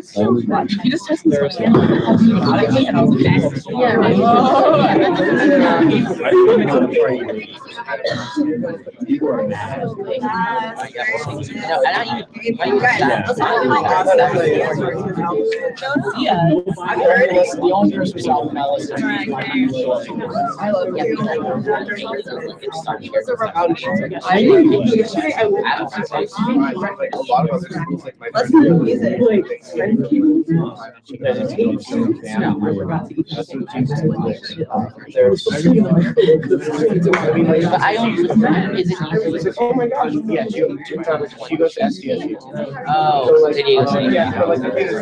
He just texted me something. And I was like, yeah. Yeah, I've heard it's the only person who's out on my list. I love it. A lot of other schools, like my Let's do music. But I don't. Is it easy? Oh my gosh, yeah, she goes to SDSU. Oh, did you? Yeah, but like the thing is,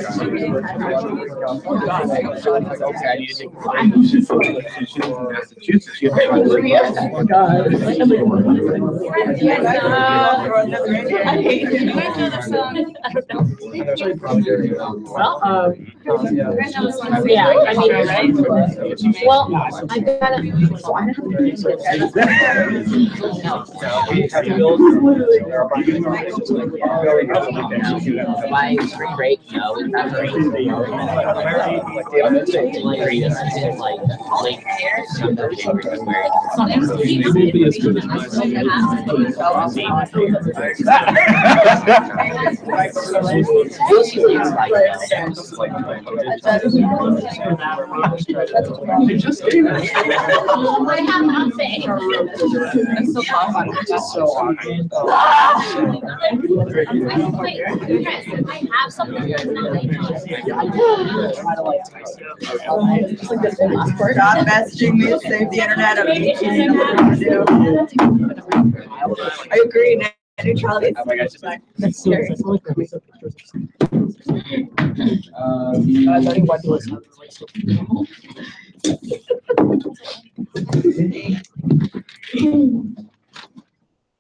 okay, I need to take she's in Massachusetts. She has to try to Oh my God. I hate it. Well, yeah, I mean, right? Well, I gotta, so I have to do this. My spring break, no, it's not great. It's like late December, January. It won't be as good as mine. You'll see what it's like. They just gave it. I have nothing. That's so fun. It's just so awkward. I have something that's not like Stop messaging me to save the internet. I agree. Net neutrality is necessary.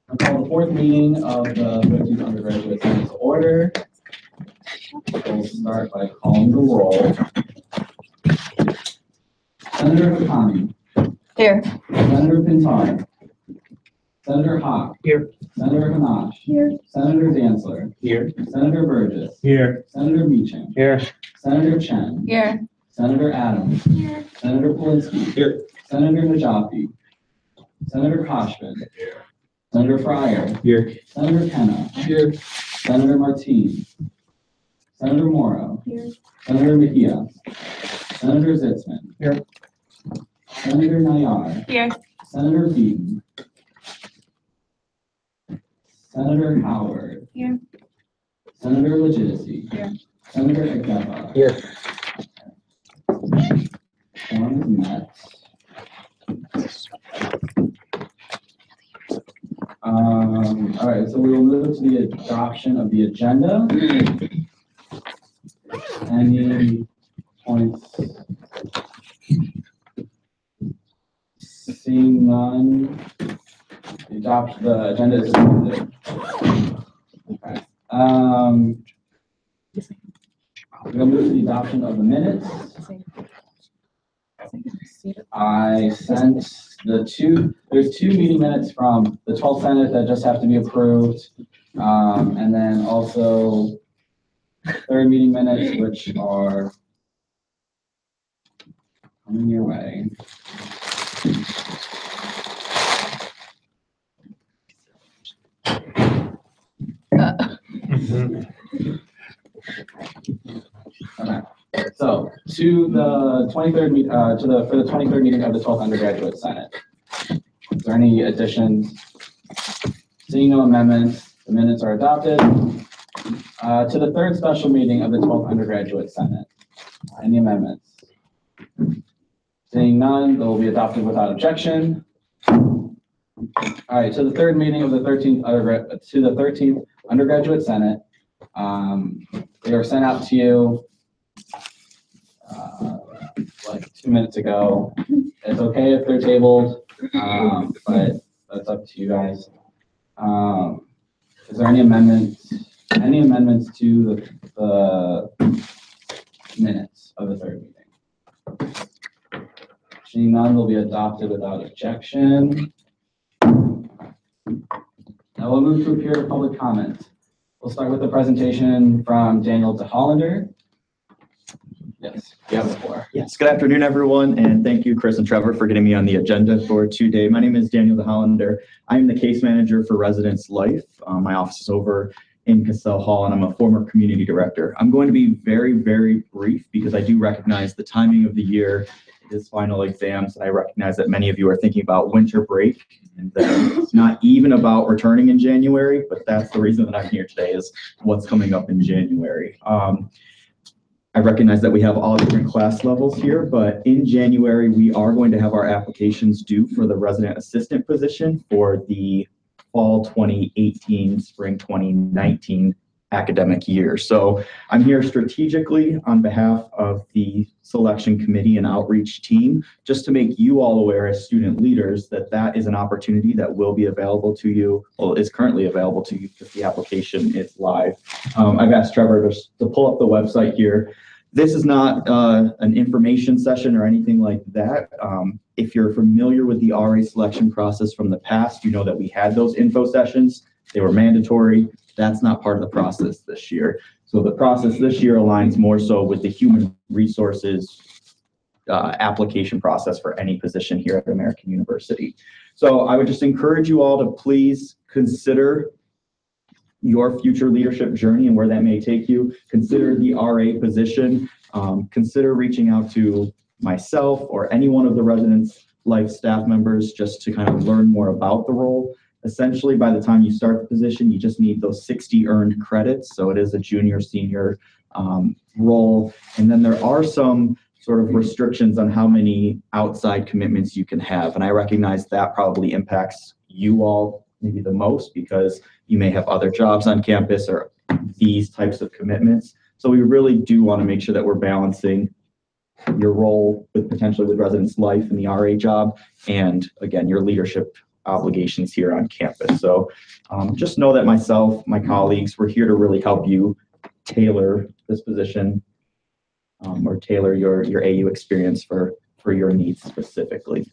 I'll call the fourth meeting of the 13th Undergraduate Senate to order. We'll start by calling the roll. Senator Hakami. Here. Senator Pintar. Senator Hawk. Here. Senator Hanash. Here. Senator Dantzler. Here. Senator Burgess. Here. Senator Meacham. Here. Senator Chen. Here. Senator Adams. Here. Senator Polinsky. Here. Senator Najafi. Senator Koshman. Senator Fryer. Here. Senator Kenna. Here. Senator Martine. Senator Morrow. Here. Senator Mejia. Senator Zitzman. Here. Senator Nayar. Here. Senator Beaton. Senator Howard. Here. Senator Legitimacy. Here. Senator Ageva. Here. Quorum is met. All right, so we will move to the adoption of the agenda. Any points? Seeing none, the agenda is adopted. Okay. We're going to move to the adoption of the minutes. I sent there's two meeting minutes from the 12th Senate that just have to be approved. And then also third meeting minutes, which are coming your way. Okay. So to the 23rd for the 23rd meeting of the 12th Undergraduate Senate. Is there any additions? Seeing no amendments, the minutes are adopted. To the third special meeting of the 12th Undergraduate Senate. Any amendments? Seeing none, they will be adopted without objection. All right, to the third meeting of the 13th Undergraduate Senate. They were sent out to you like 2 minutes ago. It's okay if they're tabled, but that's up to you guys. Is there any amendments? Any amendments to the minutes of the third meeting? Seeing none, will be adopted without objection. Now we'll move to a period of public comment. We'll start with the presentation from Daniel DeHollander. Yes, you have the floor. Yes, good afternoon, everyone, and thank you, Chris and Trevor, for getting me on the agenda for today. My name is Daniel DeHollander. I'm the case manager for Residence Life. My office is over in Cassell Hall, and I'm a former community director. I'm going to be very, very brief because I do recognize the timing of the year is final exams, and I recognize that many of you are thinking about winter break, and that it's not even about returning in January, but that's the reason that I'm here today is what's coming up in January. I recognize that we have all different class levels here, but in January, we are going to have our applications due for the resident assistant position for the fall 2018, spring 2019 academic year. So I'm here strategically on behalf of the selection committee and outreach team, just to make you all aware as student leaders that that is an opportunity that will be available to you, well, is currently available to you if the application is live. I've asked Trevor to pull up the website here. This is not an information session or anything like that. If you're familiar with the RA selection process from the past, you know that we had those info sessions. They were mandatory. That's not part of the process this year. So the process this year aligns more so with the human resources application process for any position here at American University. So I would just encourage you all to please consider your future leadership journey and where that may take you. Consider the RA position. Consider reaching out to myself or any one of the Residence Life staff members just to kind of learn more about the role. Essentially, by the time you start the position, you just need those 60 earned credits. So it is a junior senior role. And then there are some sort of restrictions on how many outside commitments you can have. And I recognize that probably impacts you all maybe the most because you may have other jobs on campus or these types of commitments. So we really do want to make sure that we're balancing your role with potentially with Residence Life and the RA job, and again, your leadership obligations here on campus. So just know that myself, my colleagues, we're here to really help you tailor this position or tailor your AU experience for your needs specifically.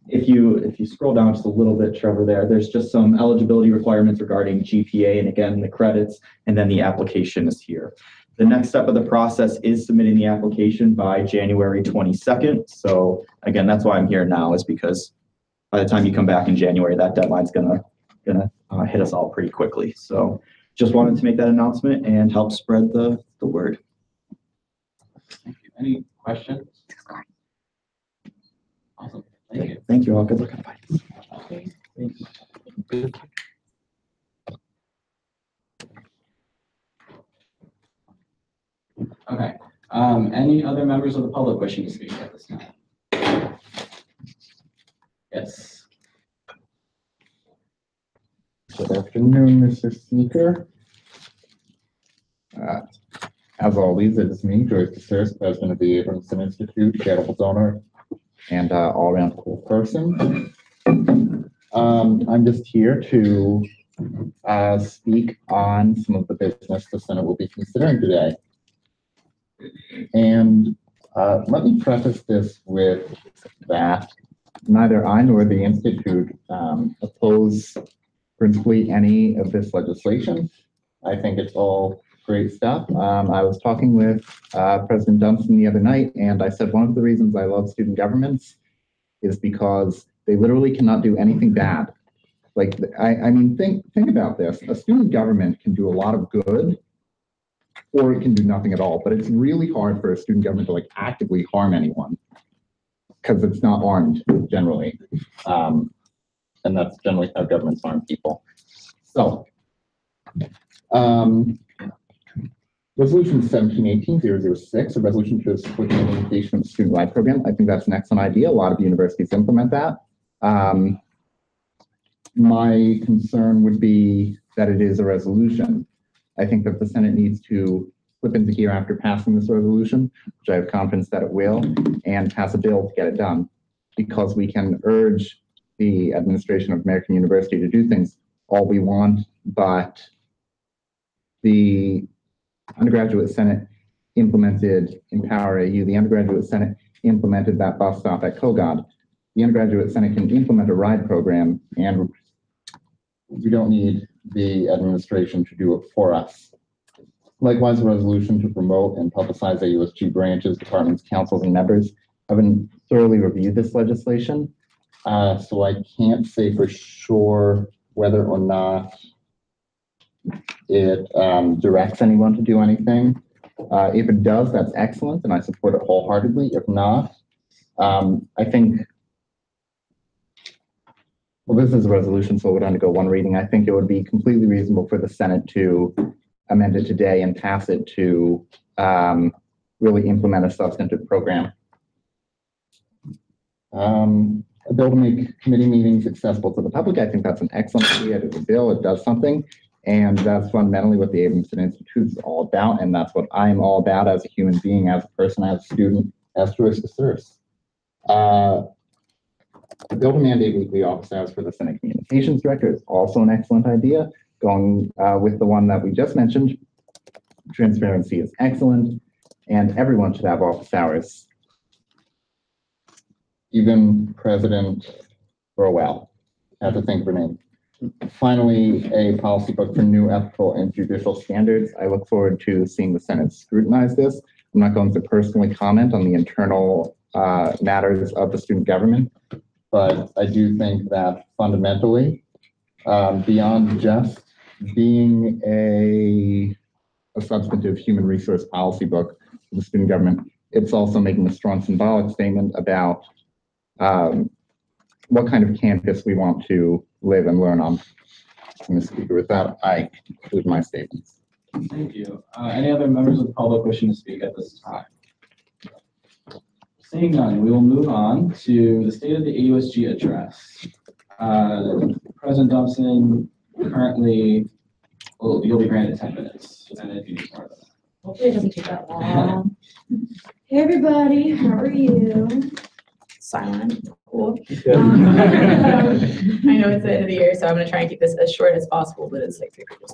If you scroll down just a little bit, Trevor, there's just some eligibility requirements regarding GPA and again, the credits, and then the application is here. The next step of the process is submitting the application by January 22nd. So again, that's why I'm here now, is because by the time you come back in January, that deadline's gonna hit us all pretty quickly. So just wanted to make that announcement and help spread the word. Thank you. Any questions? Awesome. Thank you. Thank you all. Good luck on finals. Okay. Any other members of the public wishing to speak at this time? Yes. Good afternoon, Mr. Speaker. As always, it is me, Joyce DeSers, president of the Abramson Institute, charitable donor, and all-around cool person. I'm just here to speak on some of the business the Senate will be considering today. And let me preface this with that neither I nor the Institute oppose principally any of this legislation. I think it's all great stuff. I was talking with President Dunstan the other night, and I said one of the reasons I love student governments is because they literally cannot do anything bad. Like, I mean, think about this. A student government can do a lot of good, or it can do nothing at all. But it's really hard for a student government to like actively harm anyone because it's not armed generally. And that's generally how governments harm people. So, Resolution 1718-006, a resolution to support the implementation of the student-wide program. I think that's an excellent idea. A lot of universities implement that. My concern would be that it is a resolution. I think that the Senate needs to flip into gear after passing this resolution, which I have confidence that it will, and pass a bill to get it done, because we can urge the administration of American University to do things all we want, but the Undergraduate Senate implemented Empower AU. The Undergraduate Senate implemented that bus stop at Kogod. The Undergraduate Senate can implement a ride program, and we don't need the administration to do it for us. Likewise, a resolution to promote and publicize AUSG branches, departments, councils, and members. I've been thoroughly reviewed this legislation, so I can't say for sure whether or not it directs anyone to do anything. If it does, that's excellent, and I support it wholeheartedly. If not, I think, well, this is a resolution, so it would undergo one reading. I think it would be completely reasonable for the Senate to amend it today and pass it to really implement a substantive program. A bill to make committee meetings accessible to the public. I think that's an excellent idea. It's a bill, it does something, and that's fundamentally what the Abramson Institute is all about, and that's what I'm all about as a human being, as a person, as a student, as Joyce serves. A bill to mandate weekly office hours for the Senate Communications Director is also an excellent idea. Going with the one that we just mentioned, transparency is excellent, and everyone should have office hours. Even President Burwell had to think of a name. Finally, a policy book for new ethical and judicial standards. I look forward to seeing the Senate scrutinize this. I'm not going to personally comment on the internal matters of the student government, but I do think that fundamentally, beyond just being a substantive human resource policy book for the student government, it's also making a strong symbolic statement about what kind of campus we want to live and learn on. Mr. Speaker, with that, I conclude my statements. Thank you. Any other members of the public wishing to speak at this time? Seeing none, we will move on to the State of the AUSG address. President Thompson, currently, you'll be granted 10 minutes, and if you need more of that. Hopefully it doesn't take that long. Hey everybody, how are you? Silent, cool. I know it's the end of the year, so I'm gonna try and keep this as short as possible, but it's like 3 quarters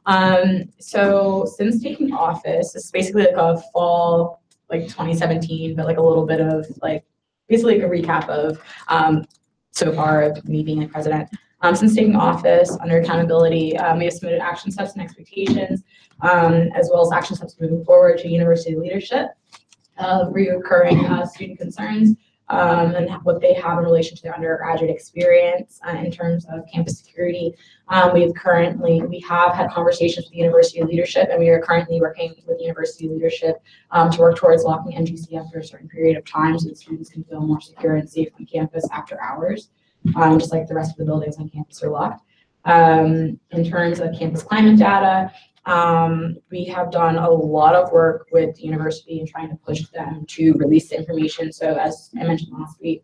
long. So since taking office, this is basically like a fall, like 2017, but like a little bit of like, basically like a recap of so far of me being like president. Since taking office, under accountability, we have submitted action steps and expectations, as well as action steps moving forward to university leadership, reoccurring student concerns, and what they have in relation to their undergraduate experience in terms of campus security. We have had conversations with the university leadership, and we are currently working with university leadership to work towards locking NGC after a certain period of time so that students can feel more secure and safe on campus after hours, just like the rest of the buildings on campus are locked. In terms of campus climate data, we have done a lot of work with the university and trying to push them to release the information. So as I mentioned last week,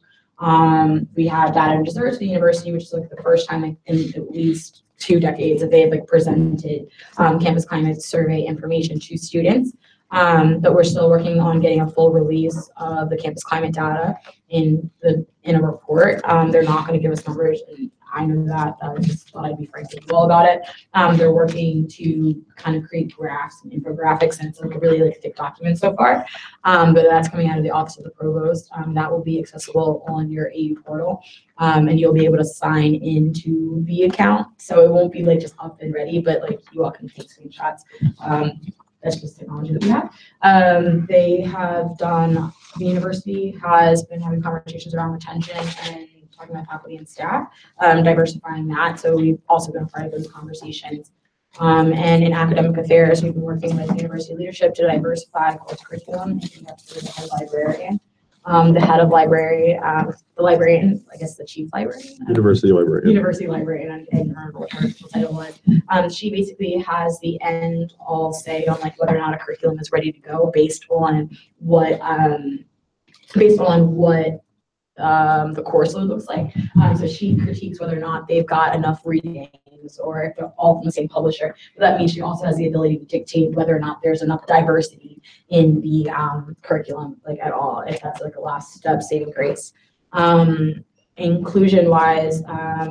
we had data and deserts to the university, which is like the first time in at least 2 decades that they have like presented campus climate survey information to students. But we're still working on getting a full release of the campus climate data in a report. They're not going to give us numbers, and I know that. I just thought I'd be frank with you all about it. They're working to kind of create graphs and infographics, and it's like a really like thick document so far. But that's coming out of the Office of the Provost. That will be accessible on your AU portal, and you'll be able to sign into the account. So it won't be like just up and ready, but like you all can take screenshots. That's just technology that we have. The university has been having conversations around retention and talking about faculty and staff, diversifying that. So we've also been a part of those conversations. And in academic affairs, we've been working with university leadership to diversify course curriculum. I think that's the head librarian, the head of library, the librarian, I guess the chief librarian. University librarian. University librarian, I can't remember what her title was. She basically has the end all say on like whether or not a curriculum is ready to go based on what the course load looks like. So she critiques whether or not they've got enough readings or if they're all from the same publisher. But that means she also has the ability to dictate whether or not there's enough diversity in the curriculum, like at all, if that's like a last step saving grace. Inclusion wise,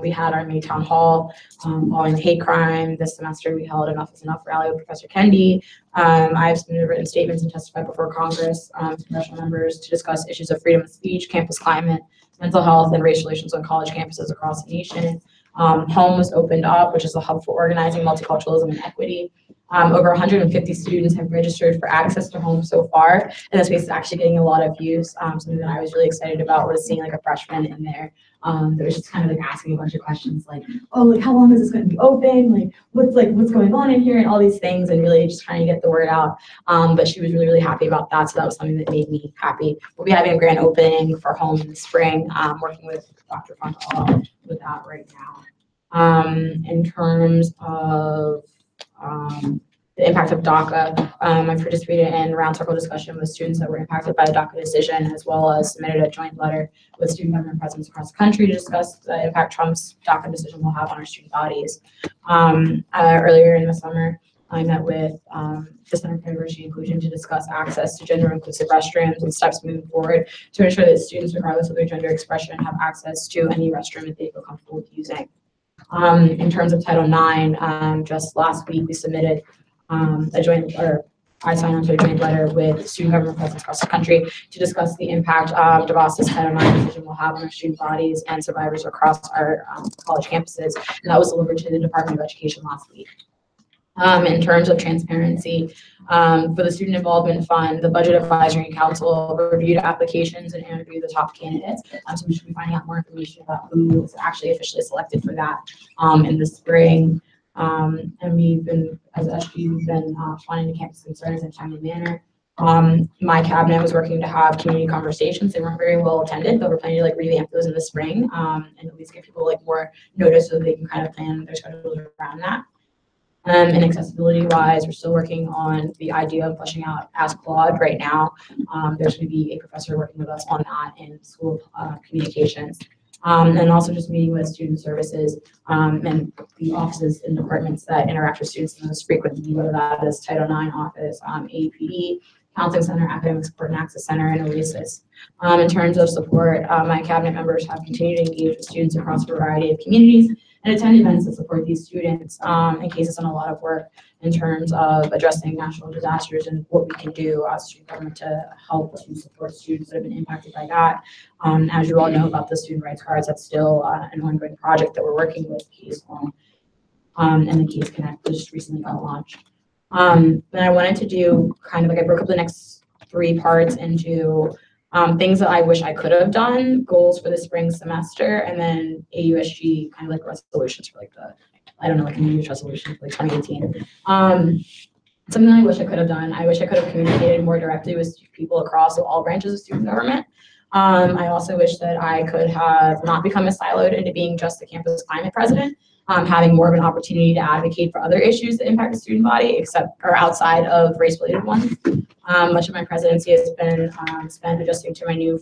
we had our May town hall following the hate crime. This semester we held Enough is Enough rally with Professor Kendi. I've submitted written statements and testified before Congress, congressional members, to discuss issues of freedom of speech, campus climate, mental health, and race relations on college campuses across the nation. Home was opened up, which is a hub for organizing, multiculturalism, and equity. Over 150 students have registered for access to home so far, and the space is actually getting a lot of use. Something that I was really excited about was seeing like a freshman in there that was just kind of like asking a bunch of questions like, oh, like how long is this going to be open? Like what's going on in here and all these things, and really just trying to get the word out. But she was really, really happy about that. So that was something that made me happy. We'll be having a grand opening for home in the spring, working with Dr. Fontaine with that right now. In terms of the impact of DACA, I participated in round circle discussion with students that were impacted by the DACA decision, as well as submitted a joint letter with student government presidents across the country to discuss the impact Trump's DACA decision will have on our student bodies. Earlier in the summer, I met with the Center for Diversity and Inclusion to discuss access to gender-inclusive restrooms and steps moving forward to ensure that students, regardless of their gender expression, have access to any restroom that they feel comfortable with using. In terms of Title IX, just last week we submitted I signed on to a joint letter with student government presidents across the country to discuss the impact DeVos's Title IX decision will have on our student bodies and survivors across our college campuses, and that was delivered to the Department of Education last week. In terms of transparency, for the Student Involvement Fund, the Budget Advisory Council reviewed applications and interviewed the top candidates. So we should be finding out more information about who was actually officially selected for that in the spring. And we've been, as SG, we've been responding to campus concerns in a timely manner. My cabinet was working to have community conversations. They weren't very well attended, but we're planning to like revamp those in the spring and at least give people like more notice so that they can kind of plan their schedules around that. And accessibility wise, we're still working on the idea of fleshing out Ask Claude right now. There's going to be a professor working with us on that in school communications. And also just meeting with student services and the offices and departments that interact with students most frequently, whether that is Title IX office, APD, Counseling Center, Academic Support and Access Center, and OASIS. In terms of support, my cabinet members have continued to engage with students across a variety of communities and attend events that support these students. In case it's done a lot of work in terms of addressing natural disasters and what we can do as student government to help to support students that have been impacted by that. As you all know about the student rights cards, that's still an ongoing project that we're working with Case on, and the Case Connect just recently got launched. Then I wanted to do kind of like I broke up the next 3 parts into things that I wish I could have done, goals for the spring semester, and then AUSG kind of like resolutions for like the, I don't know, like a New Year's resolution for like 2018. Something I wish I could have done. I wish I could have communicated more directly with people across all branches of student government. I also wish that I could have not become as siloed into being just the campus climate president, having more of an opportunity to advocate for other issues that impact the student body, except or outside of race-related ones. Much of my presidency has been spent adjusting to my new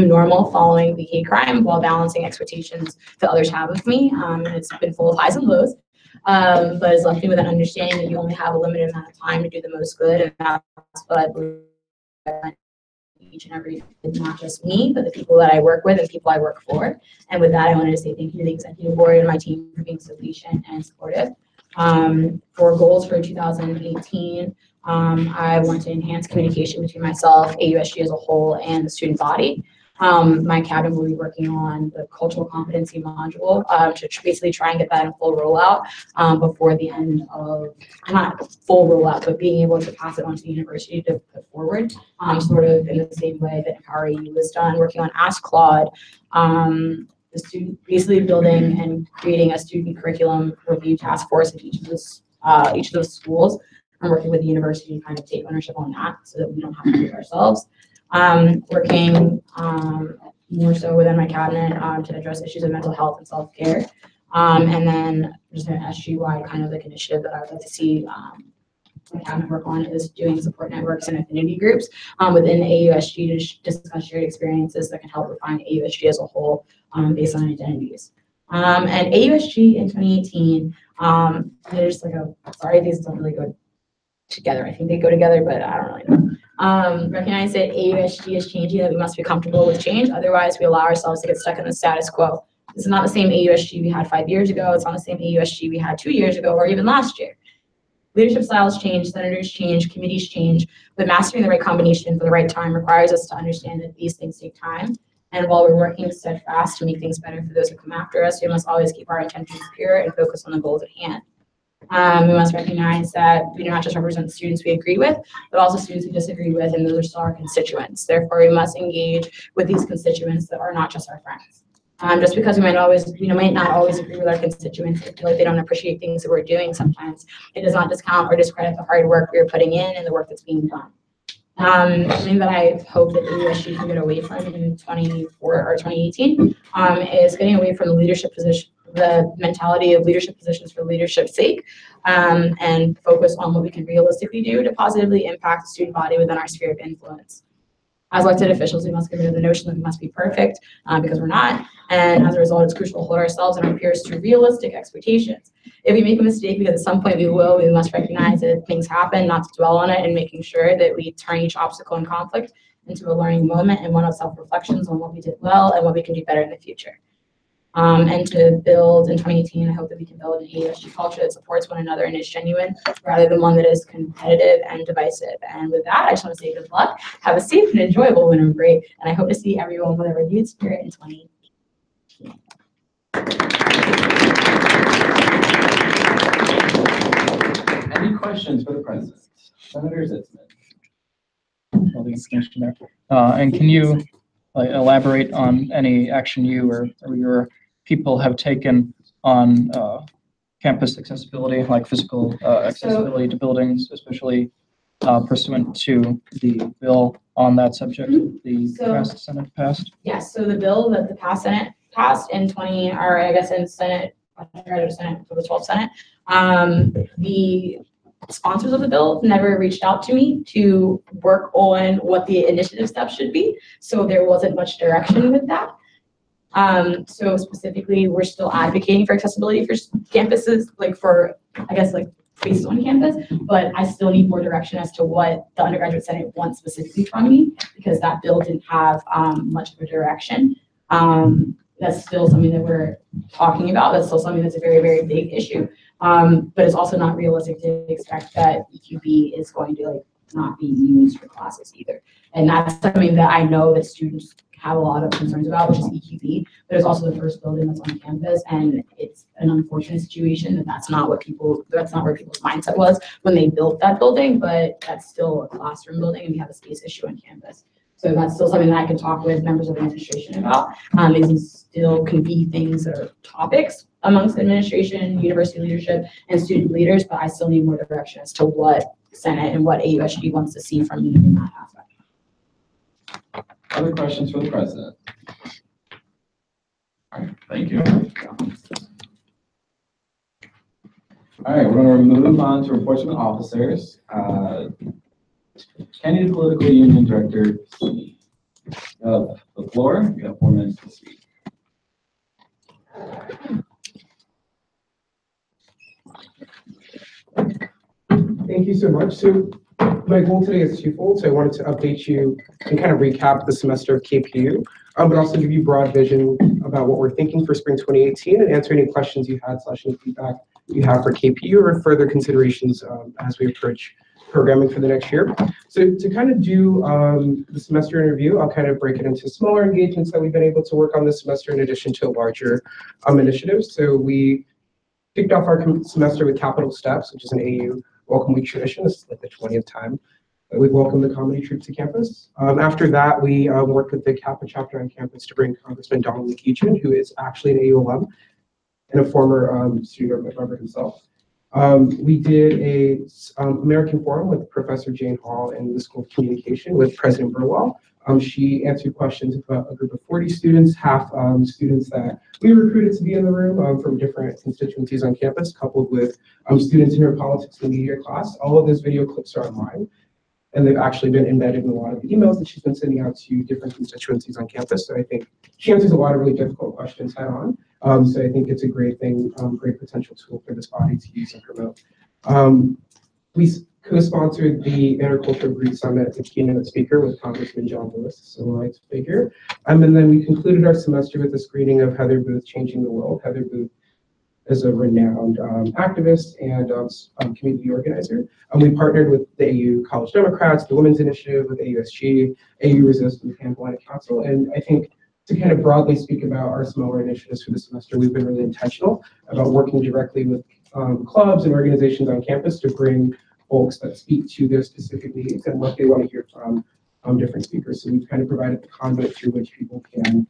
normal following the hate crime while balancing expectations that others have of me. And it's been full of highs and lows, but it's left me with an understanding that you only have a limited amount of time to do the most good, and that's what I believe each and every, not just me, but the people that I work with and people I work for. And with that, I wanted to say thank you to the executive board and my team for being so patient and supportive. For goals for 2018, I want to enhance communication between myself, AUSG as a whole, and the student body. My cabinet will be working on the cultural competency module to basically try and get that in full rollout before the end of, not full rollout, but being able to pass it on to the university to put forward, sort of in the same way that Empower EU was done, working on Ask Claude, the student basically building and creating a student curriculum review task force at each of those schools. I'm working with the university to kind of take ownership on that so that we don't have to do it ourselves. Working more so within my cabinet to address issues of mental health and self-care. And then just an SG-wide kind of like initiative that I would like to see my cabinet work on is doing support networks and affinity groups within the AUSG to discuss shared experiences that can help refine AUSG as a whole based on identities. And AUSG in 2018, there's like sorry, these don't really go together. I think they go together, but I don't really know. Recognize that AUSG is changing, that we must be comfortable with change. Otherwise, we allow ourselves to get stuck in the status quo. This is not the same AUSG we had 5 years ago. It's not the same AUSG we had 2 years ago or even last year. Leadership styles change, senators change, committees change, but mastering the right combination for the right time requires us to understand that these things take time. And while we're working steadfast to make things better for those who come after us, we must always keep our intentions pure and focus on the goals at hand. We must recognize that we do not just represent the students we agree with, but also students we disagree with, and those are still our constituents. Therefore, we must engage with these constituents that are not just our friends. Just because we might not always agree with our constituents, or feel like they don't appreciate things that we're doing sometimes, it does not discount or discredit the hard work we're putting in and the work that's being done. Something that I hope that the USG can get away from in 2018 is getting away from the leadership position, the mentality of leadership positions for leadership's sake, and focus on what we can realistically do to positively impact the student body within our sphere of influence. As elected officials, we must get rid of the notion that we must be perfect, because we're not, and as a result, it's crucial to hold ourselves and our peers to realistic expectations. If we make a mistake, because at some point we will, we must recognize that things happen, not to dwell on it, and making sure that we turn each obstacle and conflict into a learning moment and one of self-reflections on what we did well and what we can do better in the future. And to build in 2018, I hope that we can build an AUSG culture that supports one another and is genuine, rather than one that is competitive and divisive. And with that, I just want to say good luck, have a safe and enjoyable winter break, and I hope to see everyone with a renewed spirit in 2018. Any questions for the president? Senator Zitzman. All the information there. And can you elaborate on any action you or your people have taken on campus accessibility, like physical accessibility to buildings, especially pursuant to the bill on that subject, the Senate passed? Yes, so the bill that the Senate passed in in Senate, for the 12th Senate, the sponsors of the bill never reached out to me to work on what the initiative steps should be, so there wasn't much direction with that. So specifically, we're still advocating for accessibility for campuses, spaces on campus, but I still need more direction as to what the Undergraduate Senate wants specifically from me, because that bill didn't have much of a direction. That's still something that we're talking about. That's still something that's a very, very big issue. But it's also not realistic to expect that EQB is going to not be used for classes either. And that's something that I know that students have a lot of concerns about, which is EQB, but it's also the first building that's on campus, and it's an unfortunate situation that that's not where people's mindset was when they built that building, but that's still a classroom building and we have a space issue on campus. So that's still something that I can talk with members of the administration about. These still can be things that are topics amongst administration, university leadership, and student leaders, but I still need more direction as to what Senate and what AUSG wants to see from me in that aspect. Other questions for the president? All right, thank you. All right, we're going to move on to reports from the officers. Kennedy Political Union Director, C. The floor, you have 4 minutes to speak. Thank you so much. So my goal today is twofold. So I wanted to update you and kind of recap the semester of KPU, but also give you broad vision about what we're thinking for spring 2018 and answer any questions you had / any feedback you have for KPU or further considerations as we approach programming for the next year. So to kind of do the semester in review, I'll kind of break it into smaller engagements that we've been able to work on this semester in addition to larger initiatives. So we kicked off our semester with Capital Steps, which is an AU Welcome Week tradition. This is like the 20th time that we've welcomed the comedy troupe to campus. After that, we worked with the Kappa chapter on campus to bring Congressman Donald McEachin, who is actually an AU alum and a former student member himself. We did a American Forum with Professor Jane Hall in the School of Communication with President Burwell. She answered questions about a group of 40 students, half students that we recruited to be in the room from different constituencies on campus, coupled with students in her politics and media class. All of those video clips are online, and they've actually been embedded in a lot of the emails that she's been sending out to different constituencies on campus. So I think she answers a lot of really difficult questions head on. So I think it's a great thing, great potential tool for this body to use and promote. We co-sponsored the Intercultural Greek Summit, the keynote speaker with Congressman John Lewis, a civil rights figure. And then we concluded our semester with a screening of Heather Booth, Changing the World. Heather Booth is a renowned activist and community organizer. We partnered with the AU College Democrats, the Women's Initiative, with AUSG, AU Resist, and the Pan-Hellenic Council. And I think to kind of broadly speak about our smaller initiatives for the semester, we've been really intentional about working directly with clubs and organizations on campus to bring folks that speak to their specific needs and what they want to hear from different speakers. So we've kind of provided the conduit through which people can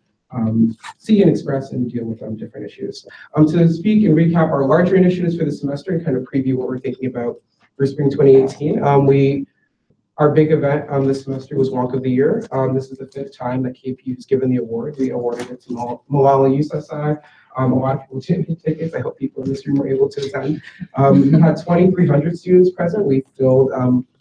see and express and deal with different issues. To speak and recap our larger initiatives for the semester and kind of preview what we're thinking about for spring 2018, our big event this semester was Wonk of the Year. This is the 5th time that KPU has given the award. We awarded it to Malala Yousafzai. A lot of people didn't get tickets. I hope people in this room were able to attend. We had 2,300 students present. We filled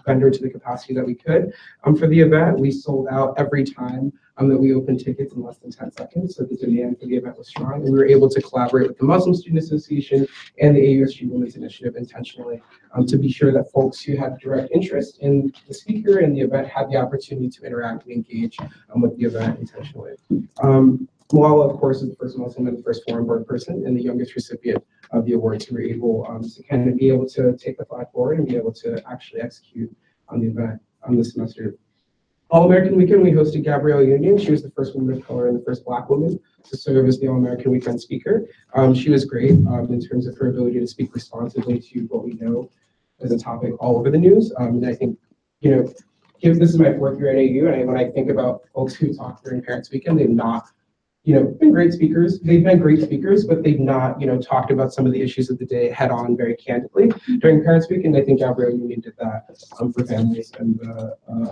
vendor to the capacity that we could. For the event, we sold out every time that we opened tickets in less than 10 seconds. So the demand for the event was strong. And we were able to collaborate with the Muslim Student Association and the AUSG Women's Initiative intentionally to be sure that folks who had direct interest in the speaker and the event had the opportunity to interact and engage with the event intentionally. Malala, of course, is the first Muslim and the first foreign born person and the youngest recipient of the award. So we're able to kind of be able to take the flag forward and be able to actually execute on the event this semester. All-American Weekend, we hosted Gabrielle Union. She was the first woman of color and the first Black woman to serve as the All-American Weekend speaker. She was great in terms of her ability to speak responsibly to what we know as a topic all over the news. And I think, you know, this is my 4th year at AU, and when I think about folks who talk during Parents Weekend, they've not, you know, been great speakers. They've been great speakers, but they've not, you know, talked about some of the issues of the day head on very candidly. During Parents Weekend, I think Gabrielle Union did that for families, and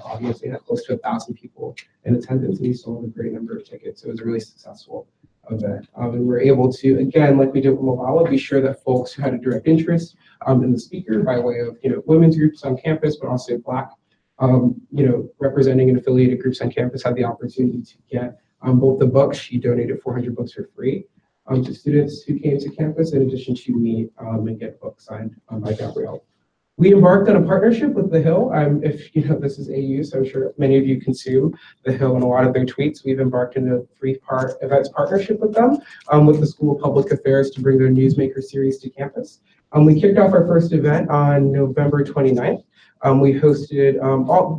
obviously had close to 1,000 people in attendance, and we sold a great number of tickets. So it was a really successful event. And we're able to, again, like we did with Malala, be sure that folks who had a direct interest in the speaker by way of, you know, women's groups on campus, but also Black, you know, representing and affiliated groups on campus had the opportunity to get both the books. She donated 400 books for free to students who came to campus, in addition to me and get books signed by Gabrielle. We embarked on a partnership with The Hill. If you know, this is AU, so I'm sure many of you consume The Hill and a lot of their tweets. We've embarked in a 3-part events partnership with them, with the School of Public Affairs to bring their Newsmaker series to campus. We kicked off our first event on November 29th. We hosted all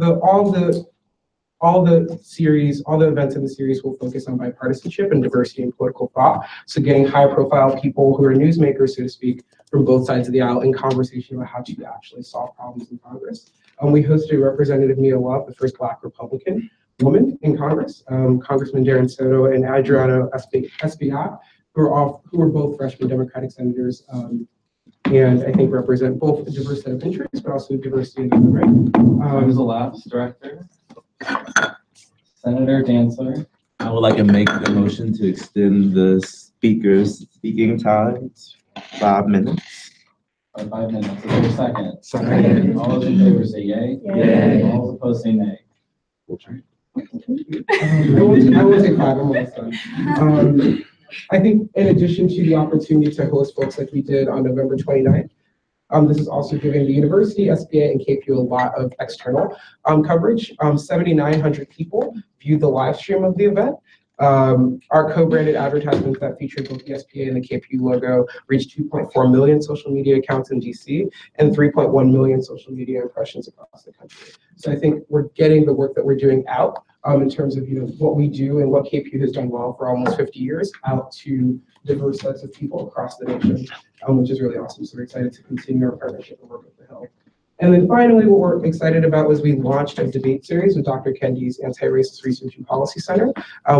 the events in the series will focus on bipartisanship and diversity in political thought. So getting high-profile people who are newsmakers, so to speak, from both sides of the aisle in conversation about how to actually solve problems in Congress. We hosted Representative Mia Love, the first Black Republican woman in Congress, Congressman Darren Soto and Adriano Espaillat, who are both freshman Democratic senators, and I think represent both a diverse set of interests, but also diversity in the right. Who's the labs director? Senator Dantzler. I would like to make a motion to extend the speaker's speaking time to 5 minutes. 5 minutes. Is there a second? Second. All those in favor say yay. Yay. All those opposed say nay. I will take 5. I'm almost done. I think in addition to the opportunity to host folks like we did on November 29th, this is also giving the university, SBA, and KPU a lot of external coverage. 7,900 people viewed the live stream of the event. Our co-branded advertisements that featured both the SBA and the KPU logo reached 2.4 million social media accounts in DC and 3.1 million social media impressions across the country. So I think we're getting the work that we're doing out in terms of, you know, what we do and what KPU has done well for almost 50 years out to diverse sets of people across the nation, which is really awesome. So we're excited to continue our partnership and work with The Hill. And then finally, what we're excited about was we launched a debate series with Dr. Kendi's Anti-Racist Research and Policy Center.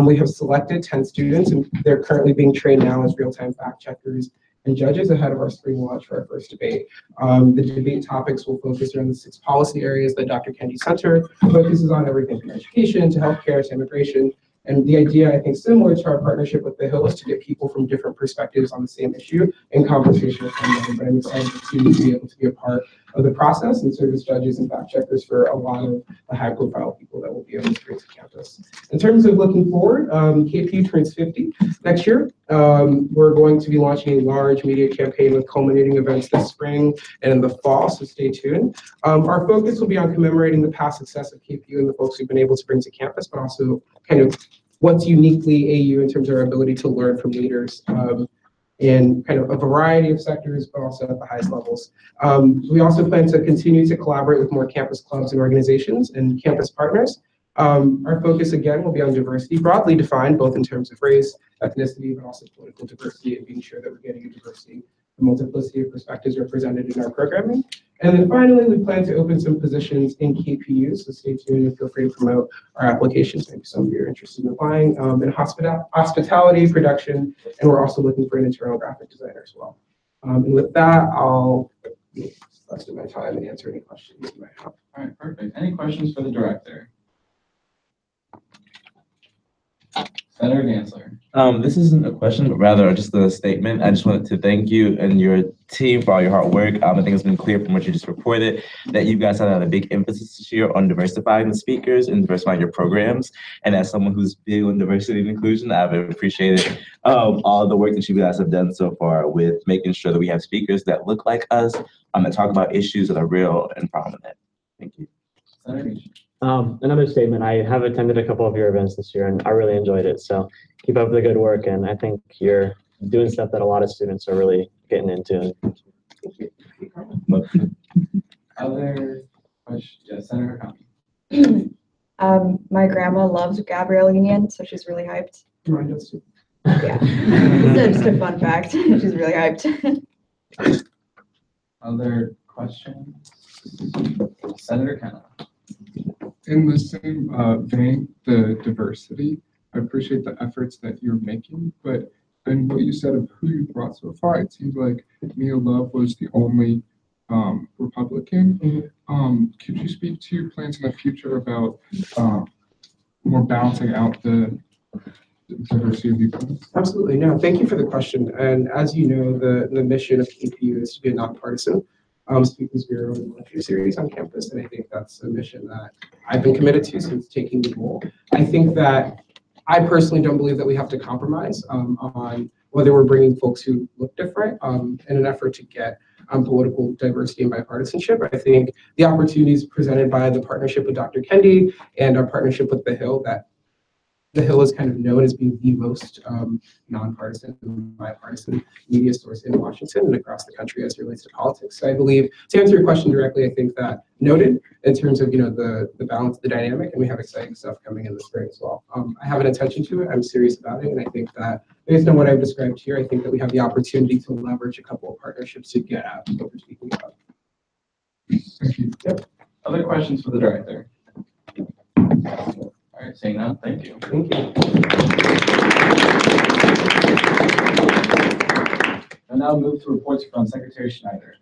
We have selected 10 students, and they're currently being trained now as real-time fact checkers and judges ahead of our spring launch for our first debate. The debate topics will focus around the 6 policy areas that Dr. Kendi Center focuses on, everything from education to healthcare to immigration. And the idea, I think, similar to our partnership with The Hill, is to get people from different perspectives on the same issue in conversation with one another. But I'm excited to be able to be a part of the process and serve as judges and fact checkers for a lot of the high-profile people that will be able to bring to campus. In terms of looking forward, KPU turns 50 next year. We're going to be launching a large media campaign with culminating events this spring and in the fall, so stay tuned. Our focus will be on commemorating the past success of KPU and the folks we've been able to bring to campus, but also kind of what's uniquely AU in terms of our ability to learn from leaders in kind of a variety of sectors, but also at the highest levels. We also plan to continue to collaborate with more campus clubs and organizations and campus partners. Our focus, again, will be on diversity, broadly defined, both in terms of race, ethnicity, but also political diversity, and being sure that we're getting a diversity the multiplicity of perspectives represented in our programming. And then finally, we plan to open some positions in KPU, so stay tuned and feel free to promote our applications. Maybe some of you are interested in applying in hospitality, production, and we're also looking for an internal graphic designer as well. And with that, I'll use the rest of my time and answer any questions you might have. All right, perfect. Any questions for the director? Senator Gansler. This isn't a question, but rather just a statement. I just wanted to thank you and your team for all your hard work. I think it's been clear from what you just reported that you guys have had a big emphasis this year on diversifying the speakers and diversifying your programs. And as someone who's big on diversity and inclusion, I've appreciated all the work that you guys have done so far with making sure that we have speakers that look like us and talk about issues that are real and prominent. Thank you. Senator Gansler. Another statement, I have attended a couple of your events this year and I really enjoyed it. So keep up the good work. And I think you're doing stuff that a lot of students are really getting into. Other questions? Yes, Senator Conley. My grandma loves Gabrielle Union, so she's really hyped. Mine does too. Yeah, it's just a fun fact. She's really hyped. Other questions? Senator Kenna. In the same vein, the diversity, I appreciate the efforts that you're making, but in what you said of who you brought so far, it seems like Mia Love was the only Republican. Could you speak to your plans in the future about more balancing out the diversity of viewpoints? Absolutely. No, thank you for the question. And as you know, the mission of KPU is to be a nonpartisan Speakers Bureau and lecture series on campus. And I think that's a mission that I've been committed to since taking the role. I think that I personally don't believe that we have to compromise on whether we're bringing folks who look different in an effort to get political diversity and bipartisanship. I think the opportunities presented by the partnership with Dr. Kendi and our partnership with The Hill, that The Hill is kind of known as being the most nonpartisan and bipartisan media source in Washington and across the country as it relates to politics. So I believe, to answer your question directly, I think that noted in terms of the balance, the dynamic, and we have exciting stuff coming in the spring as well. I have an attention to it. I'm serious about it, and I think that based on what I've described here, I think that we have the opportunity to leverage a couple of partnerships to get at what we're speaking about. Thank you. Yep. Other questions for the director? All right, seeing none, thank you. Thank you. I'll now move to reports from Secretary Schneider.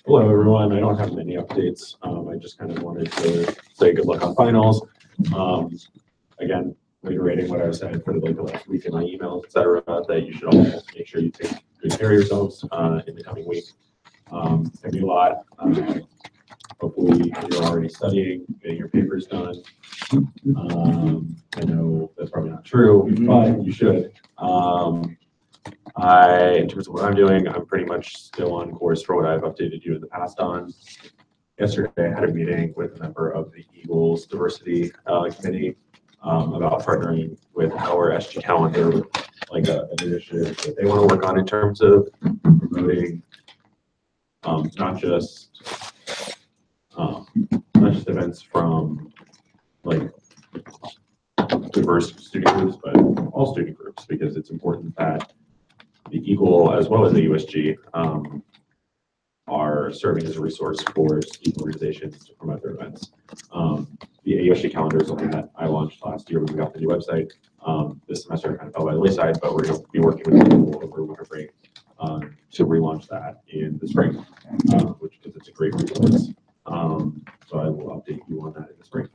Hello, everyone. I don't have many updates. I just kind of wanted to say good luck on finals. Again, reiterating what I said for the last week in my emails, et cetera, that you should all make sure you take good care of yourselves in the coming week. It's gonna be a lot. Hopefully you're already studying, getting your papers done. I know that's probably not true, but you should. In terms of what I'm doing, I'm pretty much still on course for what I've updated you in the past on. Yesterday, I had a meeting with a member of the Eagles Diversity Committee about partnering with our SG calendar, like an initiative that they want to work on in terms of promoting not just events from like diverse student groups, but all student groups, because it's important that the Eagle as well as the USG are serving as a resource for student organizations to promote their events. The AUSG calendar is something that I launched last year when we got the new website. This semester kind of fell by the wayside, but we're going to be working with people over winter break to relaunch that in the spring, which because it's a great resource. So I will update you on that in the spring.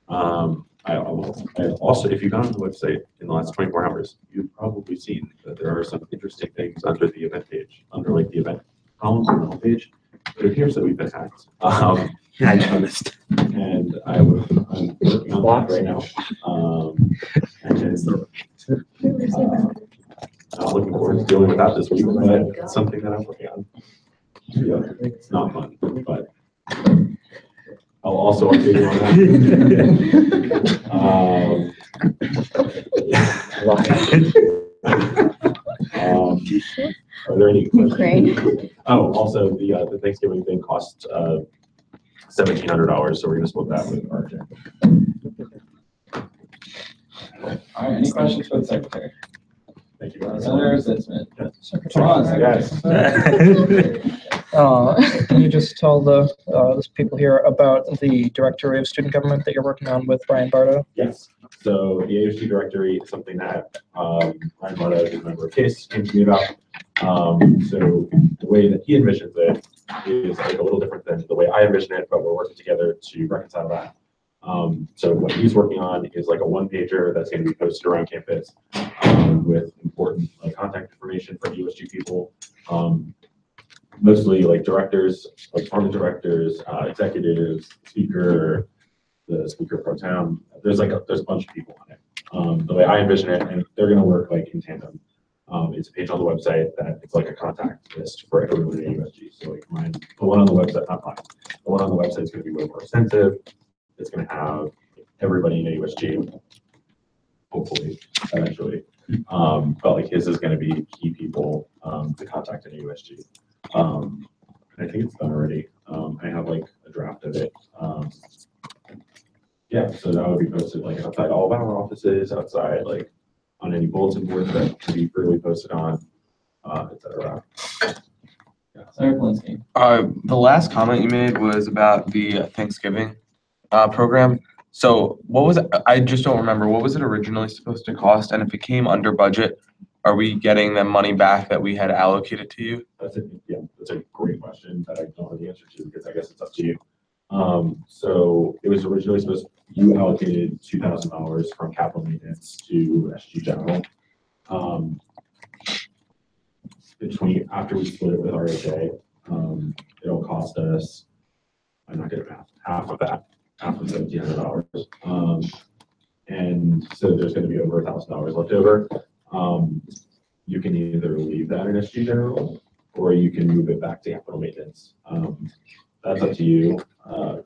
I also, if you've gone on the website in the last 24 hours, you've probably seen that there are some interesting things under the event page, under like the event column on the homepage. It appears that we've been hacked. I noticed. And I'm working on that right now. I'm looking forward to dealing with that this week, but it's something that I'm working on. Yeah, it's not fun, but I'll also update you on that. Are there any questions? Oh, also the Thanksgiving thing costs $1,700, so we're gonna split that with RJ. All right, any questions for the secretary? Thank you guys. Senator Sitzman. Secretary. Come on, Yes. Can you just tell the people here about the directory of student government that you're working on with Ryan Bardo? Yes. So the AHG directory is something that Ryan Bardo, who's a member of CASE, came to me about. So the way that he envisions it is like a little different than the way I envision it, but we're working together to reconcile that. So what he's working on is like a one-pager that's going to be posted around campus with important like contact information for USG people, mostly like directors, like department directors, executives, speaker, the speaker pro tem. There's a bunch of people on it. The way I envision it, and they're going to work like in tandem. It's a page on the website that it's like a contact list for everyone in USG. So like mine, the one on the website, not mine, the one on the website is going to be way more extensive. It's going to have everybody in AUSG, hopefully, eventually. But like his is going to be key people to contact in AUSG. And I think it's done already. I have like a draft of it. Yeah, so that would be posted like outside all of our offices, outside like on any bulletin boards that can be freely posted on, et cetera. Yeah, Senator Polinsky. The last comment you made was about the Thanksgiving program. So what was it? I just don't remember. What was it originally supposed to cost? And if it came under budget, are we getting the money back that we had allocated to you? That's a great question that I don't know the answer to because I guess it's up to you. So it was originally supposed you allocated $2,000 from capital maintenance to SG General. After we split it with RHA, it'll cost us, I'm not good at math, half of $1,700. And so there's going to be over $1,000 left over. You can either leave that in SG General or you can move it back to capital maintenance. That's up to you.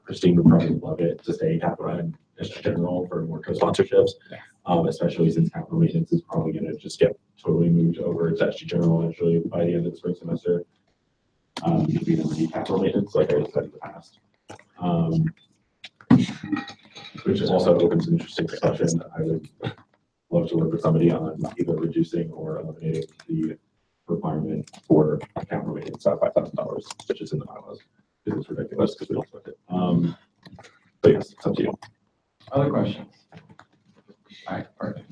Christine would probably love it to stay in capital and SG General for more co-sponsorships, especially since capital maintenance is probably going to just get totally moved over to SG General eventually by the end of the spring semester. Because we don't need capital maintenance, like I said in the past. Which also opens an interesting discussion. I would love to work with somebody on either reducing or eliminating the requirement for capital maintenance at $5,000, which is in the bylaws. Because it's ridiculous because we don't spend it. But yes, it's up to you. Other questions? All right, perfect.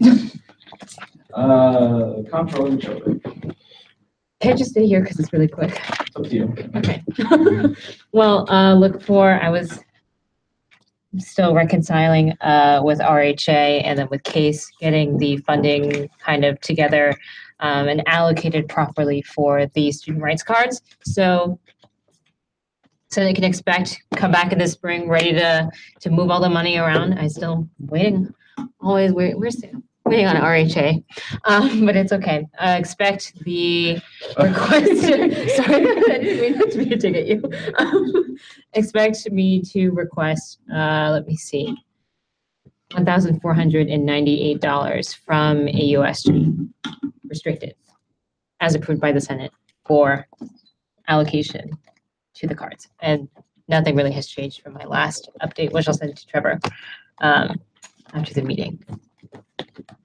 Comptroller Children. Can I just stay here because it's really quick? It's up to you. Okay. Well, I was still reconciling with RHA and then with CASE, getting the funding kind of together and allocated properly for the student rights cards. So they can expect, come back in the spring ready to move all the money around. I still waiting, always we're still waiting on RHA, but it's okay. Expect the request. Sorry, I didn't mean to dig at you. Expect me to request. Let me see. $1,498 from AUSG, restricted, as approved by the Senate for allocation to the cards. And nothing really has changed from my last update, which I'll send to Trevor after the meeting.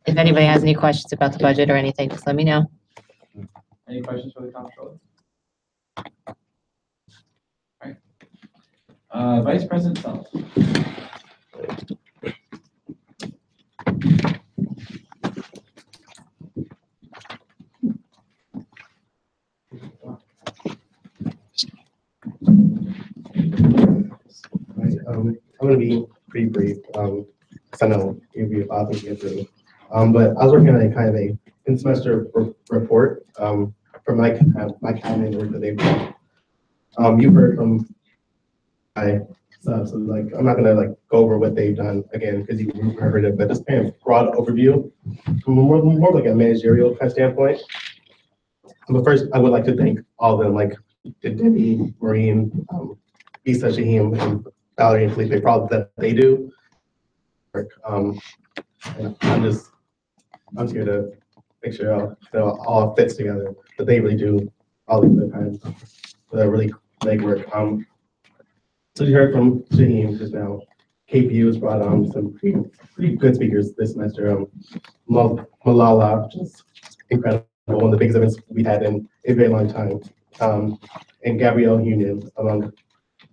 If anybody has any questions about the budget or anything, just let me know. Any questions for the comptroller? All right. Vice President Self. I'm going to be pretty brief because I know you'll be about to get through. But I was working on a kind of a in-semester report from my cabinet work that they've done. You've heard from so like I'm not gonna like go over what they've done again because you've heard it, but just kind of broad overview from more like a managerial kind of standpoint. But first, I would like to thank all of them, like Debbie, Maureen, Isa, Shaheem, and Valerie and Felipe, for all that they do. And I'm here to make sure all fits together, but they really do all of the kind of really legwork. So you heard from Shaheem just now, KPU has brought some pretty good speakers this semester. Malala, which is incredible, one of the biggest events we had in a very long time. And Gabrielle Union, among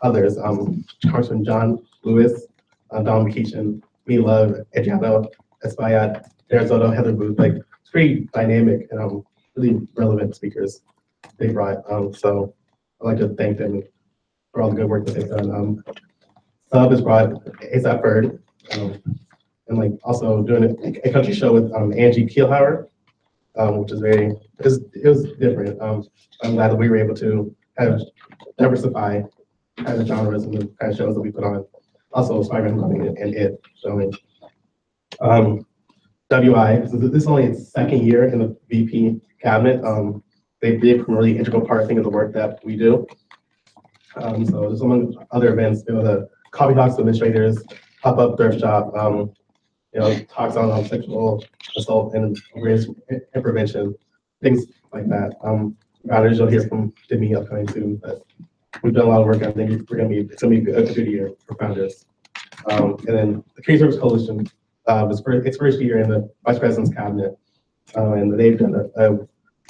others. Congressman John Lewis, Don Vacation, Me Love, Adriano Espaillat, Arizona, Heather Booth, like it's pretty dynamic and really relevant speakers they brought. So I'd like to thank them for all the good work that they've done. Sub has brought ASAP Bird, and like also doing a country show with Angie Kielhauer, which is it was different. I'm glad that we were able to kind of diversify kind of genres and the kind of shows that we put on. Also, Spider-Man Homecoming and It showing. WI, so this is only its second year in the VP cabinet. They did a really integral part, I think, of the work that we do. So just among other events, the coffee talks with administrators, pop-up thrift shop, talks on sexual assault and awareness and prevention, things like that. Founders, you'll hear from Demi upcoming soon, but we've done a lot of work. I think it's gonna be a good year for founders. And then the Community Service Coalition was its first year in the Vice President's cabinet, and they've done a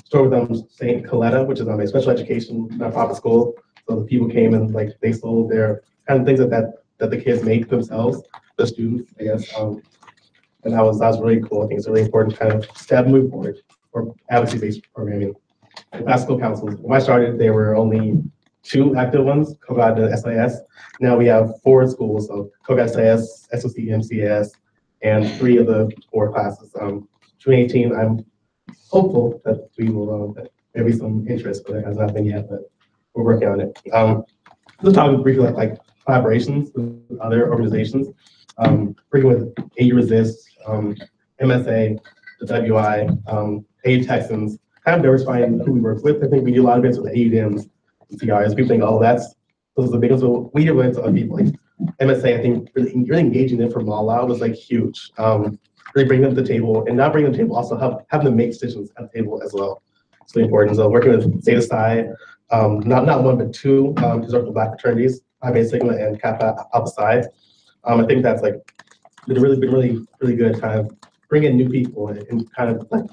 store with them, St. Coletta, which is a special education nonprofit school. So the people came and like they sold their kind of things that the kids make themselves, the students, I guess. And that was really cool. I think it's a really important kind of step move forward for advocacy-based programming. The past school councils, when I started, there were only 2 active ones, Kogod and SIS. Now we have 4 schools, so Kogod, SIS, SOC, MCS, and 3 of the 4 classes. 2018, I'm hopeful that we will, that there will be some interest, but there has not been yet, but we're working on it. Let's talk briefly like collaborations with other organizations. Working with AU Resist, MSA, the WI, AU Texans, kind of diversifying who we work with. I think we do a lot of events with AU Dems, CRs. People think, oh, those are the biggest. So we do events with other people like MSA. I think really engaging them from all out was like huge. Really bring them to the table, and not bring them to the table, also have them make decisions at the table as well. It's really important. So working with Zeta Psi, not 1 but 2 historical Black fraternities, Phi Beta Sigma and Kappa Alpha Psi. I think that's like been really good. Kind of bring in new people and kind of like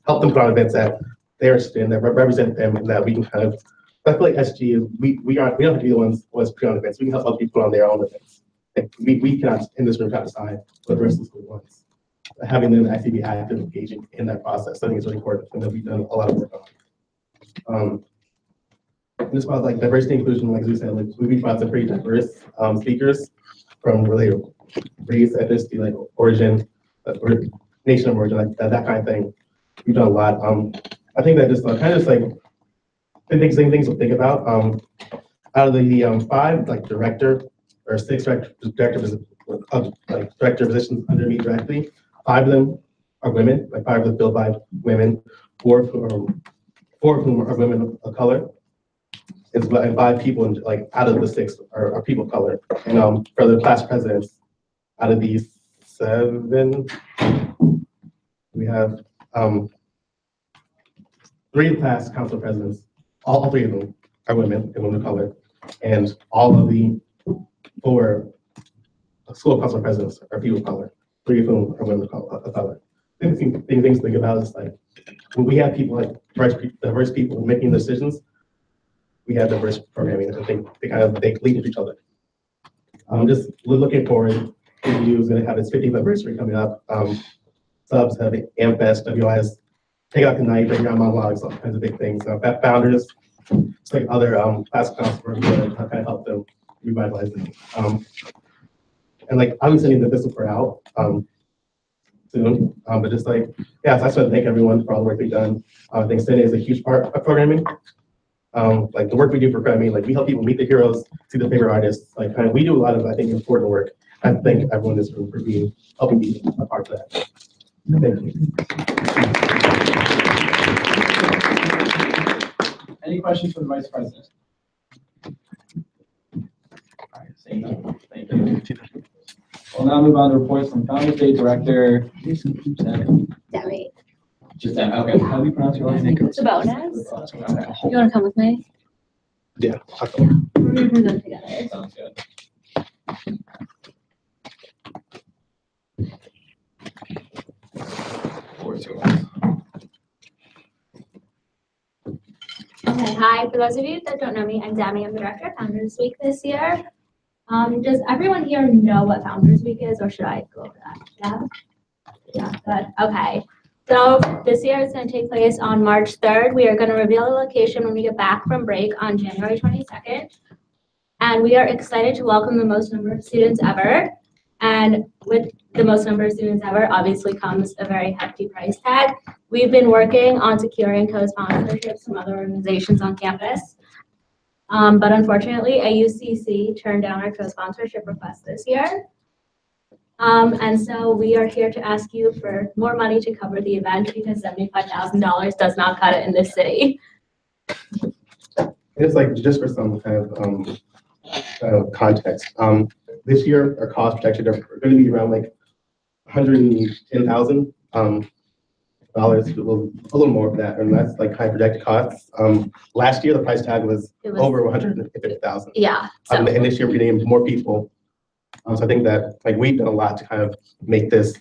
help them put on events that they're interested in, that represent them, and that we can kind of. I feel like SG, we don't have to be the ones put on events. We can help other people put on their own events. Like we cannot in this room try to decide what the rest of the school wants. Having them actually be active, engaging in that process, I think is really important, and that we've done a lot of work on. And as well as like diversity and inclusion, like we said, like we've brought some pretty diverse speakers from really race, ethnicity, like origin, or nation of origin, like that kind of thing. We've done a lot. I think that just kind of just like things to think about. Out of the 5 like director or 6 director positions under me directly, 5 of them are women, like 5 of them filled by women, 4 of whom are women of color. And 5 people like out of the 6 are people of color. And for the class presidents, out of these 7, we have 3 class council presidents. All 3 of them are women and women of color, and all of the 4 school council presidents are people of color. 3 of whom are women of color. Things to think about is like when we have people like diverse people making decisions, we have diverse programming. I think they lead into each other. Just looking forward, KU is going to have its 50th anniversary coming up. Subs have AmFest, WI's Take Out the Night, Bring Your Own Monologues, all kinds of big things. Founders, it's like other class councils to kind of help them revitalize them. And like I'll be sending the business report out soon. But just like, yeah, so I just want to thank everyone for all the work they've done. I think Senate is a huge part of programming. Like the work we do for programming, like we help people meet the heroes, see the favorite artists. Like kind of, we do a lot of, I think, important work. I thank everyone in this room for helping be a part of that. Thank you. Any questions for the Vice President? All right, saying no. Thank you. We'll now move on to reports from Founders Day Director. Debbie. Just that, okay. How do you pronounce your last name? It's about us. You want to come with me? Yeah. We're going to present together. Sounds good. Okay, hi. For those of you that don't know me, I'm Demi. I'm the director of Founders Week this year. Does everyone here know what Founders Week is, or should I go over that? Yeah? Yeah, good. Okay. So this year it's going to take place on March 3rd. We are going to reveal the location when we get back from break on January 22nd. And we are excited to welcome the most number of students ever. And with the most number of students ever, obviously comes a very hefty price tag. We've been working on securing co-sponsorships from other organizations on campus. But unfortunately, AUCC turned down our co-sponsorship request this year. And so we are here to ask you for more money to cover the event because $75,000 does not cut it in this city. It's like just for some kind of context. This year, our costs projected are going to be around like $110,000. A little more of that, and that's like high projected costs. Last year, the price tag was over 150,000. Yeah. And this year, we're getting more people. So I think that like we've done a lot to kind of make this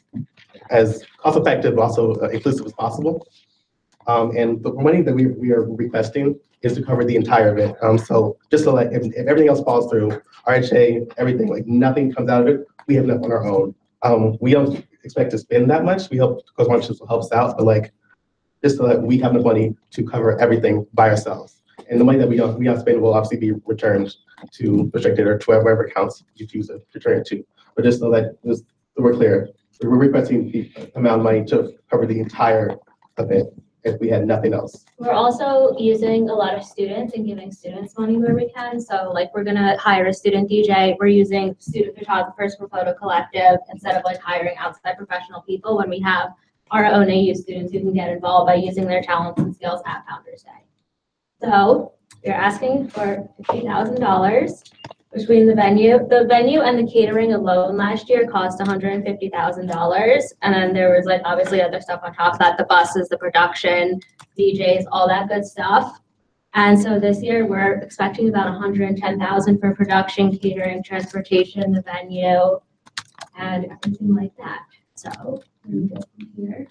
as cost effective, but also inclusive as possible. And the money that we are requesting is to cover the entire event. So just so like if everything else falls through, RHA, everything, like nothing comes out of it, we have enough on our own. We don't expect to spend that much. We hope co-sponsorships will help us out, but like just so that we have enough money to cover everything by ourselves. And the money that we don't spend will obviously be returned to restricted or to whatever accounts you choose to return it to. But just so that we're clear, we're requesting the amount of money to cover the entire event if we had nothing else. We're also using a lot of students and giving students money where we can. So like we're gonna hire a student DJ. We're using student photographers for Photo Collective instead of like hiring outside professional people when we have our own AU students who can get involved by using their talents and skills at Founders Day. So you're asking for $50,000 between the venue. The venue and the catering alone last year cost $150,000. And then there was like obviously other stuff on top of that, the buses, the production, DJs, all that good stuff. And so this year we're expecting about $110,000 for production, catering, transportation, the venue, and everything like that. So let me go from here.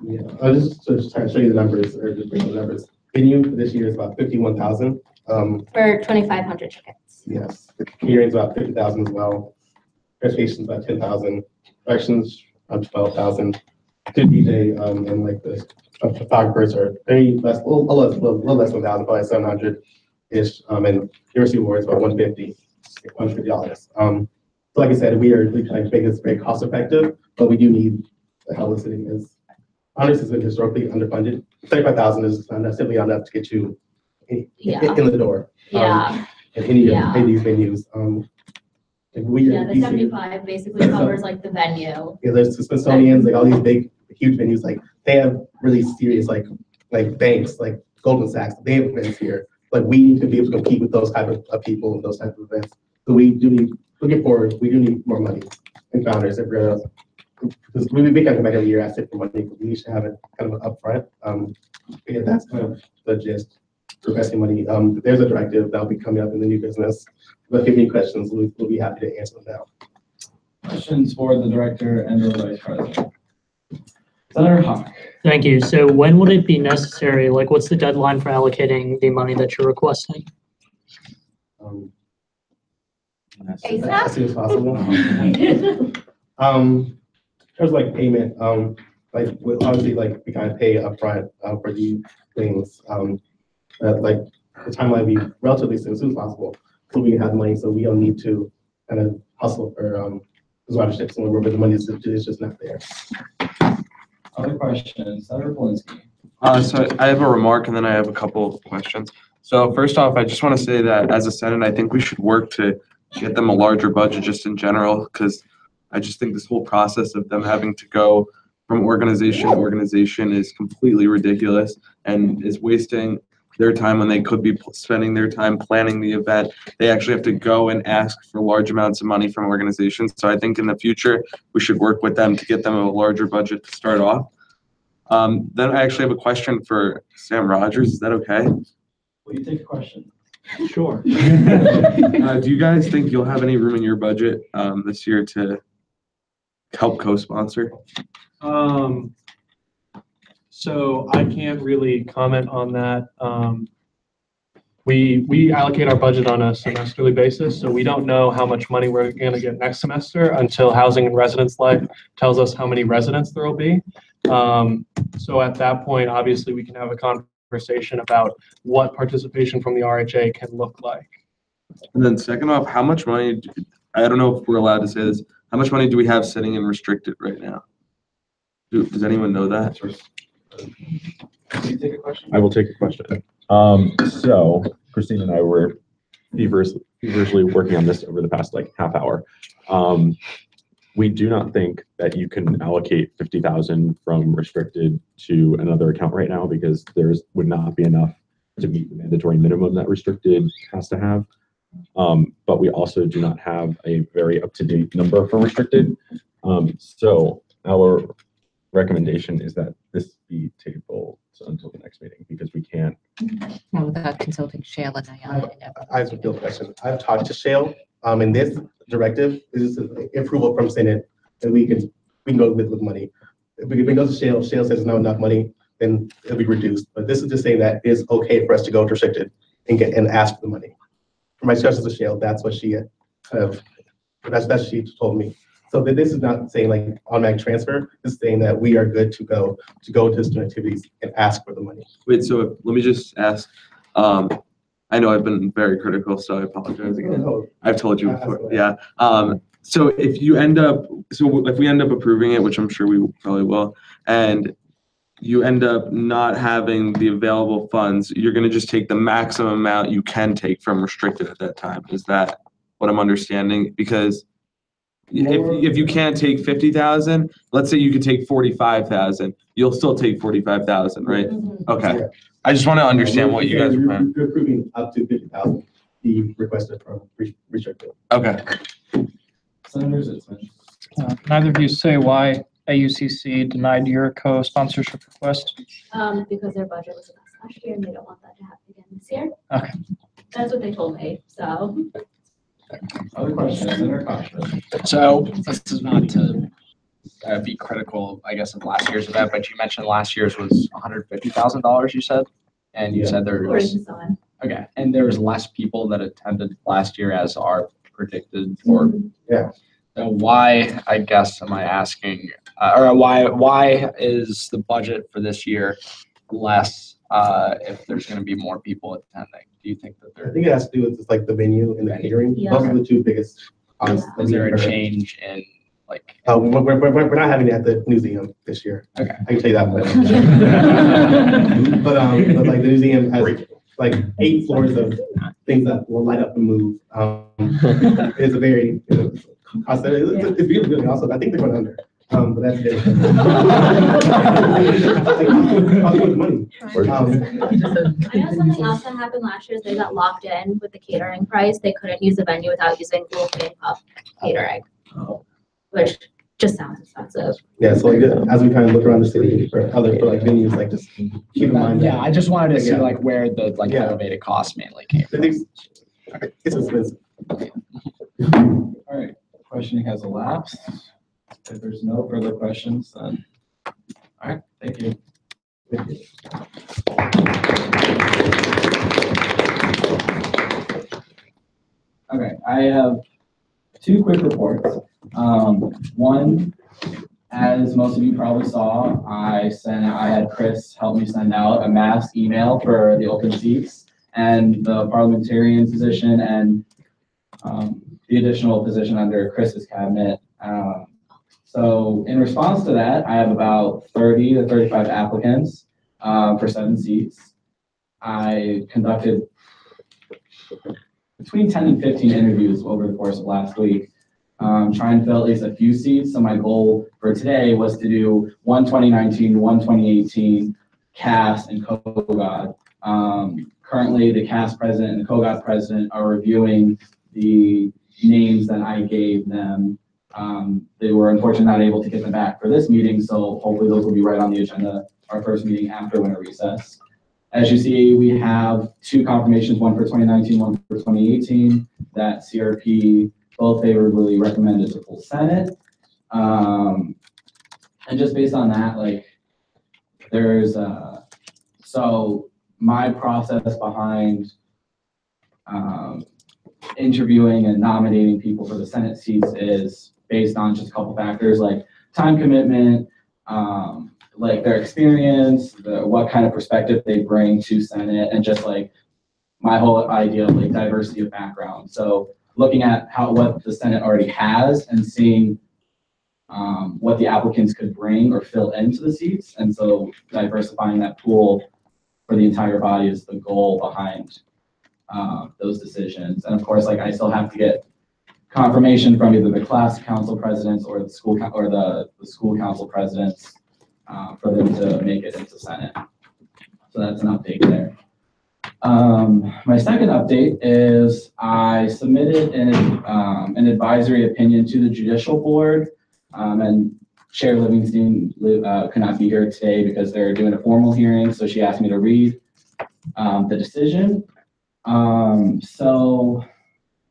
Yeah, I'll just try to show you the numbers or just bring the numbers. Venue for this year is about 51,000. For 2,500 tickets. Yes, catering is about 50,000 as well. Transportation is about 10,000. Productions 12,000. Good DJ and like the photographers are very less, a little less than 1,000, probably 700 ish. And University Awards about $150. So like I said, we are trying to make this very cost effective, but we do need the help of the city because Honors has been historically underfunded. 35,000 is not simply enough to get you in the door. Yeah. In any of these venues. The 75 basically covers like the venue. Yeah, there's the Smithsonian's, like all these big, huge venues, like they have really serious, like banks, like Goldman Sachs, they have events here. Like we need to be able to compete with those type of people and those type of events. So we do need, looking forward, we do need more money in Founders everywhere else. Because we kind of come back every year asking for money, but we should have it kind of upfront. Yeah, that's kind of the gist. Requesting money. There's a directive that'll be coming up in the new business. But if you have any questions, we'll be happy to answer them now. Questions for the director and the vice president? Senator Hawk. Thank you. So when would it be necessary? Like, what's the deadline for allocating the money that you're requesting? As soon as possible. There's like payment, like we'll obviously like we kind of pay upfront for these things. Like the timeline be relatively soon as possible, so we can have money, so we don't need to kind of hustle for scholarships when where the money is just not there. Other questions, Senator Polinsky. So I have a remark and then I have a couple of questions. So first off, I just want to say that as a Senate, I think we should work to get them a larger budget just in general, because I just think this whole process of them having to go from organization to organization is completely ridiculous and is wasting their time when they could be spending their time planning the event. They actually have to go and ask for large amounts of money from organizations. So I think in the future, we should work with them to get them a larger budget to start off. Then I actually have a question for Sam Rogers. Is that okay? Will you take a question? Sure. Do you guys think you'll have any room in your budget this year to help co-sponsor? So I can't really comment on that. We allocate our budget on a semesterly basis, so we don't know how much money we're gonna get next semester until Housing and Residence Life tells us how many residents there will be. So at that point, obviously, we can have a conversation about what participation from the RHA can look like. And then second off, how much money, I don't know if we're allowed to say this, how much money do we have sitting in restricted right now? Does anyone know that? Can you take a question? I will take a question. So Christine and I were feverishly working on this over the past like half hour. We do not think that you can allocate 50,000 from restricted to another account right now because would not be enough to meet the mandatory minimum that restricted has to have. But we also do not have a very up-to-date number for restricted. So our recommendation is that this be tabled until the next meeting because we can't. Not without consulting Shale and Ayala. I have a field question. I've talked to Shale, and this directive is approval from Senate, and we can go with money. If we go to Shale says there's not enough money, then it'll be reduced. But this is just saying that it's okay for us to go to restricted and ask for the money. For my discussions with Shale, that's what she that's she told me. So this is not saying like automatic transfer. It's saying that we are good to go to student activities and ask for the money. Wait, so let me just ask, I know I've been very critical, so I apologize again. I've told you before, yeah. So if we end up approving it, which I'm sure we probably will, and you end up not having the available funds, you're gonna just take the maximum amount you can take from restricted at that time. Is that what I'm understanding? Because if you can't take 50,000, let's say you could take 45,000, you'll still take 45,000, right? Okay. I just want to understand what you guys are planning. You're approving up to 50,000, the requested from restricted. Okay. Neither of you say why AUCC denied your co-sponsorship request? Because their budget was less last year and they don't want that to happen again this year. Okay. That's what they told me, so. Other questions, other questions? So this is not to be critical, I guess, of last year's event, but you mentioned last year's was $150,000, you said? And you said there was, okay, and there was less people that attended last year as are predicted for. Yeah. So why, I guess, am I asking, or why is the budget for this year less if there's going to be more people attending? Do you think that I think it has to do with just like the venue and the catering. Yeah. Those are the two biggest. is there a change in like? We're not having it at the museum this year. Okay. I can tell you that much. but like the museum has like 8 floors of things that will light up and move. It's a very it's beautiful also. I think they're going under. But that's it. Money. I know something else that happened last year is they got locked in with the catering price. They couldn't use the venue without using full cup catering, which just sounds expensive. Yeah, so like as we kind of look around the city for like venues, like just keep in mind. Yeah, I just wanted to see like where the elevated cost mainly came from. It's expensive. All right, questioning has elapsed. If there's no further questions, then, all right, thank you. Thank you. Okay, I have 2 quick reports. One, as most of you probably saw, I had Chris help me send out a mass email for the open seats and the parliamentarian position and the additional position under Chris's cabinet. So in response to that, I have about 30 to 35 applicants for 7 seats. I conducted between 10 and 15 interviews over the course of last week, trying to fill at least a few seats. So my goal for today was to do 1 2019, 1 2018 CAS and Kogod. Currently, the CAS president and the Kogod president are reviewing the names that I gave them. They were unfortunately not able to get them back for this meeting, so hopefully those will be right on the agenda, our first meeting after winter recess. As you see, we have 2 confirmations, one for 2019, one for 2018, that CRP both favorably recommended to full Senate. And just based on that, like, there's, so my process behind interviewing and nominating people for the Senate seats is based on just a couple factors like time commitment, like their experience, what kind of perspective they bring to Senate, and just like my whole idea of like diversity of background. So looking at what the Senate already has and seeing what the applicants could bring or fill into the seats. And so diversifying that pool for the entire body is the goal behind those decisions. And of course, like I still have to get confirmation from either the class council presidents or the school the school council presidents for them to make it into Senate. So that's an update there. My second update is I submitted an advisory opinion to the judicial board, and Chair Livingston could not be here today because they're doing a formal hearing, so she asked me to read the decision. So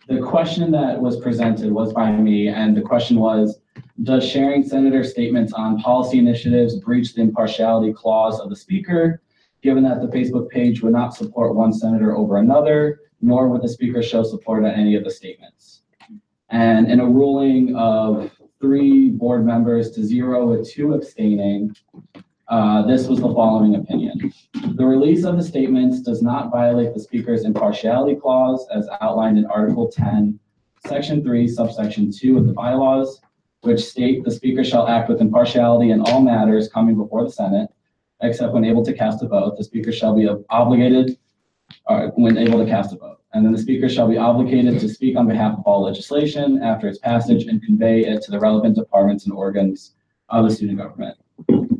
the question that was presented was by me, and the question was, does sharing senator statements on policy initiatives breach the impartiality clause of the speaker, given that the Facebook page would not support one senator over another, nor would the speaker show support on any of the statements? And in a ruling of 3 board members to 0 with 2 abstaining, this was the following opinion. The release of the statements does not violate the speaker's impartiality clause as outlined in Article 10, Section 3, Subsection 2 of the bylaws, which state the speaker shall act with impartiality in all matters coming before the Senate, except when able to cast a vote. The speaker shall be obligated, when able to cast a vote. And then the speaker shall be obligated to speak on behalf of all legislation after its passage and convey it to the relevant departments and organs of the student government.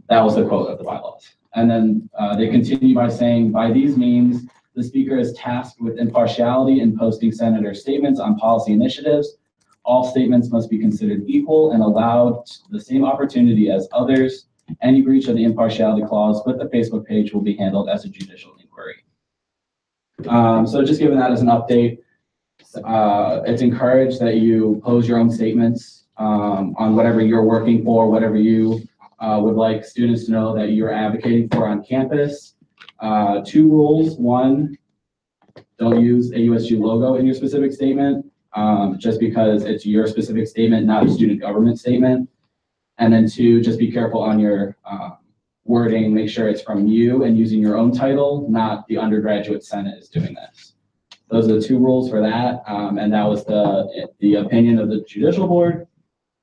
That was the quote of the bylaws. And then they continue by saying, by these means, the speaker is tasked with impartiality in posting senator statements on policy initiatives. All statements must be considered equal and allowed the same opportunity as others. Any breach of the impartiality clause with the Facebook page will be handled as a judicial inquiry. So just giving that as an update, it's encouraged that you pose your own statements on whatever you're working for, whatever you would like students to know that you're advocating for on campus. 2 rules. 1, don't use a USG logo in your specific statement, just because it's your specific statement, not a student government statement. And then 2, just be careful on your wording, make sure it's from you and using your own title, not the undergraduate Senate is doing this. Those are the 2 rules for that, and that was the opinion of the judicial board.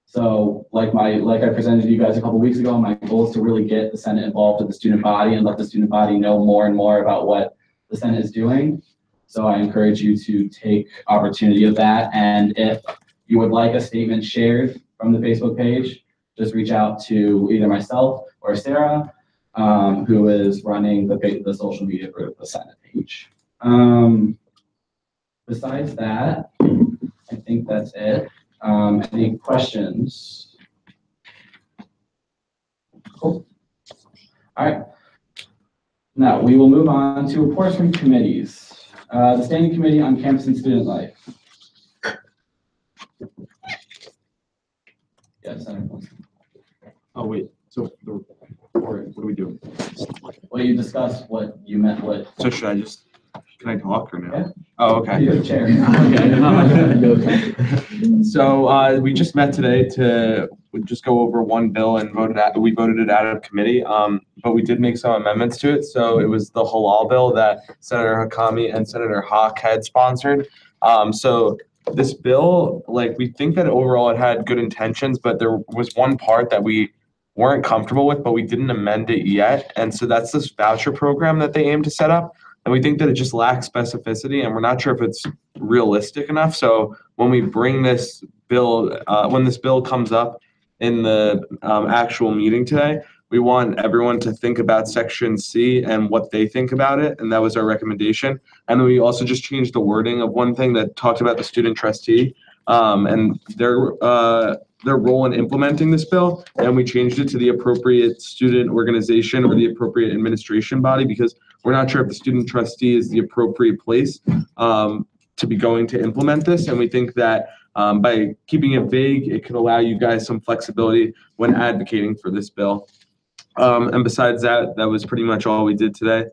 So like I presented to you guys a couple weeks ago, my goal is to really get the Senate involved with the student body and let the student body know more and more about what the Senate is doing. So I encourage you to take opportunity of that. And if you would like a statement shared from the Facebook page, just reach out to either myself or Sarah, who is running the social media for the Senate page. Besides that, I think that's it. Any questions? Cool. All right. Now we will move on to reports from committees. The Standing Committee on Campus and Student Life. Yes, Senator. Oh, wait, so the report, what do we do? Well, you discussed what you meant, what. So should I just, can I talk or no? Yeah. Oh, okay. You're the chair. Okay. So we just met today to just go over one bill and we voted it out of committee, but we did make some amendments to it. So it was the halal bill that Senator Hakami and Senator Hawk had sponsored. So this bill, like, we think that overall it had good intentions, but there was one part that we weren't comfortable with, but we didn't amend it yet. And so that's this voucher program that they aim to set up. And we think that it just lacks specificity, and we're not sure if it's realistic enough. So when we bring this bill, when this bill comes up in the actual meeting today, we want everyone to think about Section C and what they think about it, and that was our recommendation. And then we also just changed the wording of one thing that talked about the student trustee and their role in implementing this bill, and we changed it to the appropriate student organization or the appropriate administration body, because we're not sure if the student trustee is the appropriate place to be going to implement this. And we think that By keeping it vague, it could allow you guys some flexibility when advocating for this bill. And besides that, that was pretty much all we did today.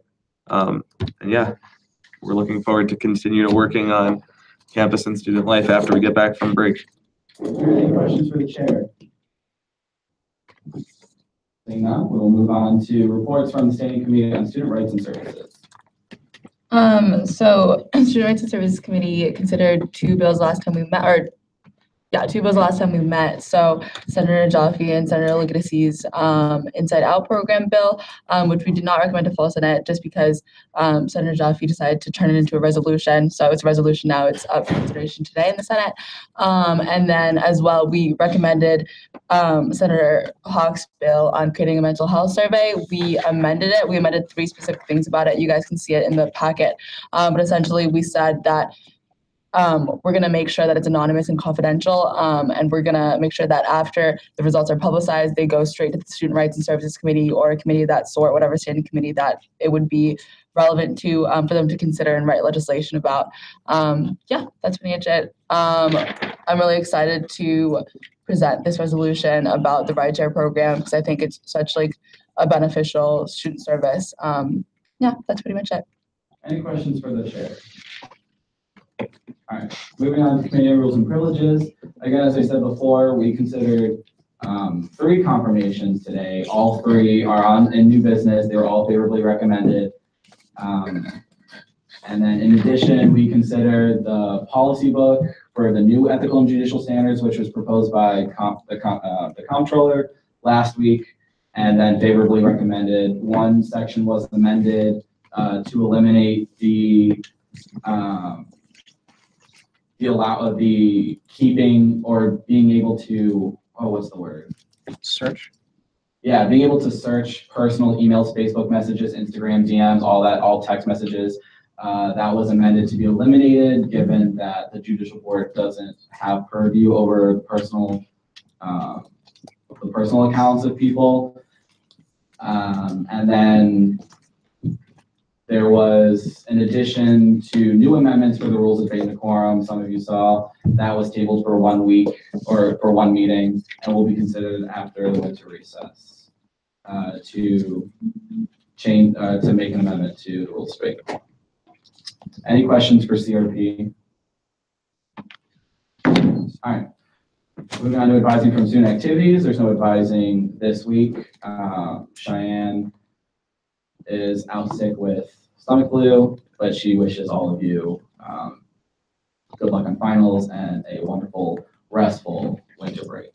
And yeah, we're looking forward to continue to working on campus and student life after we get back from break. Any questions for the chair? Seeing none, we'll move on to reports from the Standing Committee on Student Rights and Services. So Student Rights and Services Committee considered two bills last time we met, two bills last time we met. So Senator Jaffe and Senator Legacy's Inside Out program bill, which we did not recommend to full Senate just because Senator Jaffe decided to turn it into a resolution. So it's a resolution now, it's up for consideration today in the Senate. And then as well, we recommended Senator Hawk's bill on creating a mental health survey. We amended it. We amended 3 specific things about it. You guys can see it in the packet. But essentially we said that we're going to make sure that it's anonymous and confidential, and we're going to make sure that after the results are publicized, they go straight to the Student Rights and Services Committee or a committee of that sort, whatever standing committee that it would be relevant to for them to consider and write legislation about. Yeah, that's pretty much it. I'm really excited to present this resolution about the rideshare program because I think it's such like a beneficial student service. Yeah, that's pretty much it. Any questions for the chair? All right, moving on to committee rules and privileges. Again, as I said before, we considered 3 confirmations today. All 3 are in new business. They were all favorably recommended. And then in addition, we considered the policy book for the new ethical and judicial standards, which was proposed by the comptroller last week, and then favorably recommended. One section was amended to eliminate the keeping or being able to, what's the word? Search? Yeah, being able to search personal emails, Facebook messages, Instagram DMs, all text messages. That was amended to be eliminated, given that the judicial board doesn't have purview over the personal accounts of people. And then there was an addition to new amendments for the rules of debate and decorum. Some of you saw that was tabled for 1 week or for 1 meeting and will be considered after the winter recess to change to make an amendment to the rules of debate and decorum. Any questions for CRP? All right. Moving on to advising from student activities. There's no advising this week. Cheyenne is out sick with stomach flu, but she wishes all of you good luck on finals and a wonderful, restful winter break.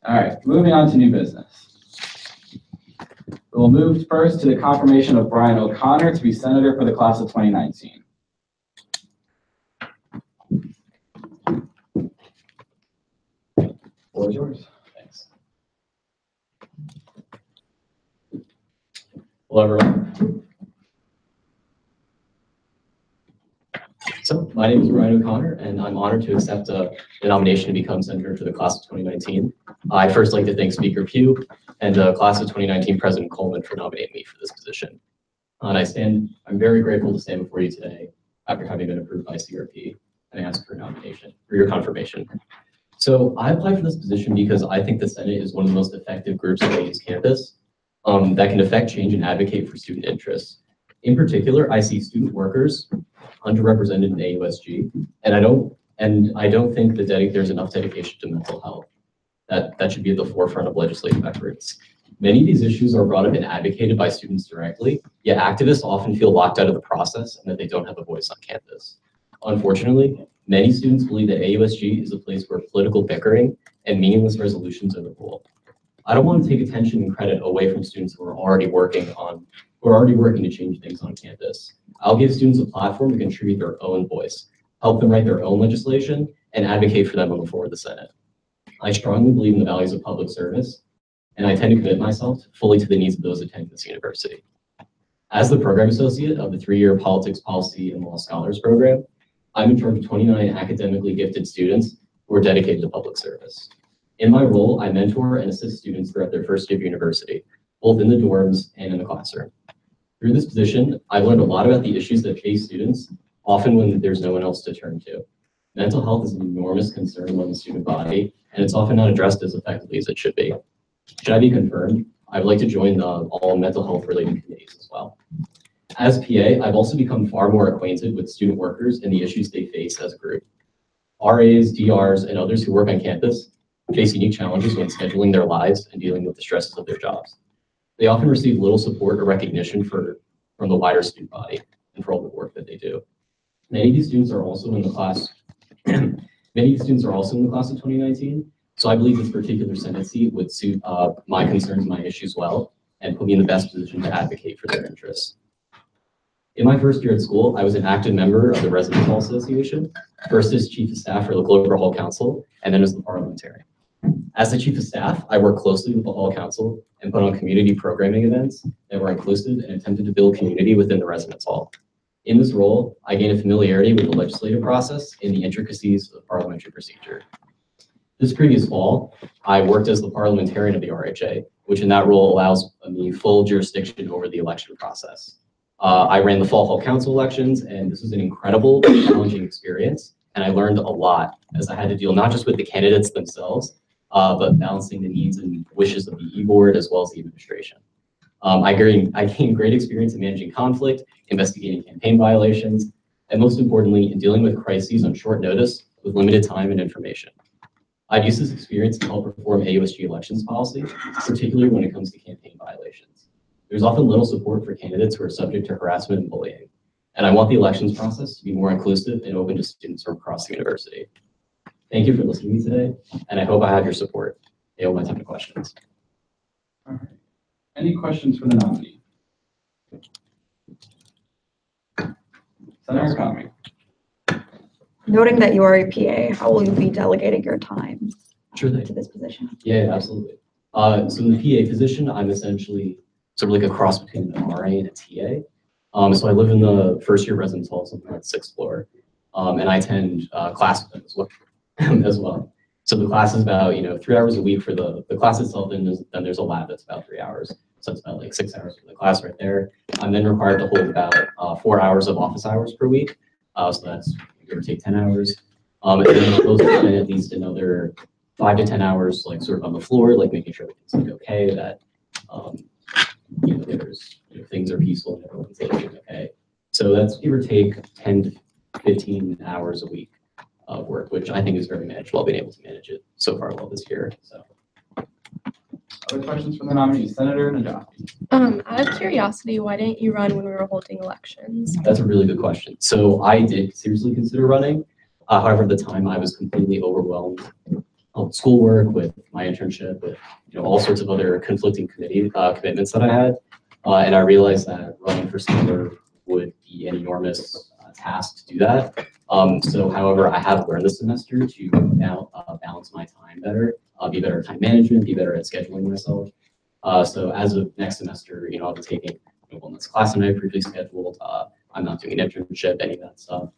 All right, moving on to new business. We'll move first to the confirmation of Brian O'Connor to be senator for the class of 2019. Floor is yours. Thanks. Hello, everyone. So my name is Brian O'Connor, and I'm honored to accept the nomination to become senator for the class of 2019. I'd first like to thank Speaker Pugh and the class of 2019 President Coleman for nominating me for this position. And I'm very grateful to stand before you today after having been approved by CRP and ask for nomination, for your confirmation. So I applied for this position because I think the Senate is one of the most effective groups on AU's campus that can affect change and advocate for student interests. In particular, I see student workers underrepresented in AUSG, and I don't think that there's enough dedication to mental health that should be at the forefront of legislative efforts. Many of these issues are brought up and advocated by students directly, yet activists often feel locked out of the process and that they don't have a voice on campus. Unfortunately, many students believe that AUSG is a place where political bickering and meaningless resolutions are the rule. I don't want to take attention and credit away from students who are already working to change things on campus. I'll give students a platform to contribute their own voice, help them write their own legislation, and advocate for them on the floor of the Senate. I strongly believe in the values of public service, and I tend to commit myself fully to the needs of those attending this university. As the program associate of the 3-year Politics, Policy, and Law Scholars program, I'm in charge of 29 academically gifted students who are dedicated to public service. In my role, I mentor and assist students throughout their first year of university, both in the dorms and in the classroom. Through this position, I've learned a lot about the issues that face students, often when there's no one else to turn to. Mental health is an enormous concern among the student body, and it's often not addressed as effectively as it should be. Should I be confirmed, I would like to join all mental health related committees as well. As PA, I've also become far more acquainted with student workers and the issues they face as a group. RAs, DRs, and others who work on campus face unique challenges when scheduling their lives and dealing with the stresses of their jobs. They often receive little support or recognition from the wider student body and for all the work that they do. Many of these students are also in the class. Many of the students are also in the class of 2019. So I believe this particular Senate seat would suit my concerns, my issues well, and put me in the best position to advocate for their interests. In my first year at school, I was an active member of the Residence Hall Association, first as Chief of Staff for the Glover Hall Council, and then as the parliamentarian. As the Chief of Staff, I worked closely with the Hall Council and put on community programming events that were inclusive and attempted to build community within the Residence Hall. In this role, I gained a familiarity with the legislative process and the intricacies of parliamentary procedure. This previous fall, I worked as the parliamentarian of the RHA, which in that role allows me full jurisdiction over the election process. I ran the Fall Hall Council elections, and this was an incredible, challenging experience, and I learned a lot as I had to deal not just with the candidates themselves, but balancing the needs and wishes of the e-board as well as the administration. I gained great experience in managing conflict, investigating campaign violations, and most importantly, in dealing with crises on short notice with limited time and information. I've used this experience to help reform AUSG elections policy, particularly when it comes to campaign violations. There's often little support for candidates who are subject to harassment and bullying, and I want the elections process to be more inclusive and open to students from across the university. Thank you for listening to me today, and I hope I have your support. I open my time to questions. All right. Any questions for the nominee? Senator Kami. Noting that you are a PA, how will you be delegating your time Sure thing. to this position? Yeah, absolutely. So in the PA position, I'm essentially sort of like a cross between an RA and a TA. So I live in the first year residence hall, something like the 6th floor, and I attend class with them as well. So the class is about 3 hours a week for the class itself, and then there's a lab that's about 3 hours. So it's about like 6 hours for the class right there. I'm then required to hold about 4 hours of office hours per week. So that's give or take 10 hours. And then I'm supposed to spend at least another 5 to 10 hours like sort of on the floor, like making sure everything's like okay, that there's things are peaceful and everyone's like okay. So that's give or take 10 to 15 hours a week of work, which I think is very manageable. I've been able to manage it so far well this year. So Other questions from the nominee, Senator Najafi. Out of curiosity, why didn't you run when we were holding elections? That's a really good question. So I did seriously consider running. However, at the time I was completely overwhelmed with schoolwork, with my internship, with all sorts of other conflicting commitments that I had. And I realized that running for senator would be an enormous task to do that. So however, I have learned this semester to now balance my time better, be better at time management, be better at scheduling myself. So as of next semester, I'll be taking one less class than I previously scheduled. I'm not doing an internship, any of that stuff.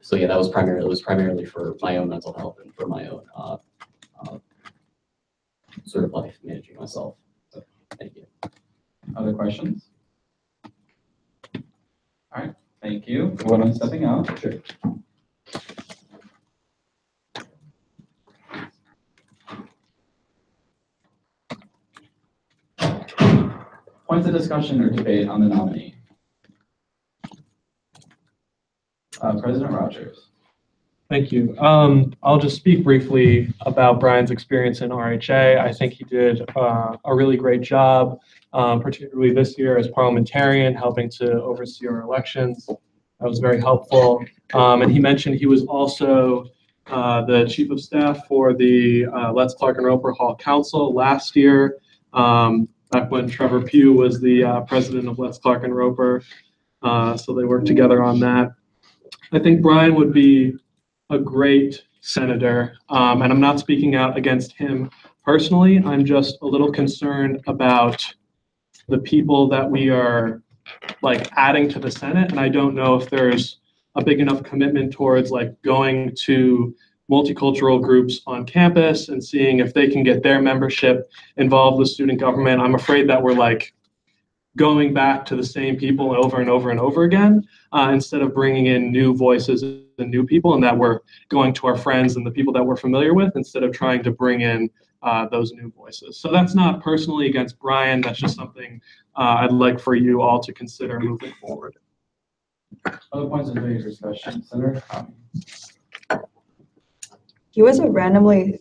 So yeah, that was primarily for my own mental health and for my own sort of life managing myself. So thank you. Other questions? All right, thank you. What I'm stepping out. Sure. Points of discussion or debate on the nominee. President Rogers. Thank you. I'll just speak briefly about Brian's experience in RHA. I think he did a really great job, particularly this year as parliamentarian, helping to oversee our elections. That was very helpful. And he mentioned he was also the chief of staff for the Let's Clark and Roper Hall Council last year, back when Trevor Pugh was the president of Let's Clark and Roper. So they worked together on that. I think Brian would be a great senator, and I'm not speaking out against him personally. I'm just a little concerned about the people that we are like adding to the Senate, and I don't know if there's a big enough commitment towards like going to multicultural groups on campus and seeing if they can get their membership involved with student government. I'm afraid that we're like going back to the same people over and over and over again, instead of bringing in new voices and new people, and that we're going to our friends and the people that we're familiar with instead of trying to bring in those new voices. So that's not personally against Brian. That's just something I'd like for you all to consider moving forward. Other points of debate or discussion, Senator? He was a randomly,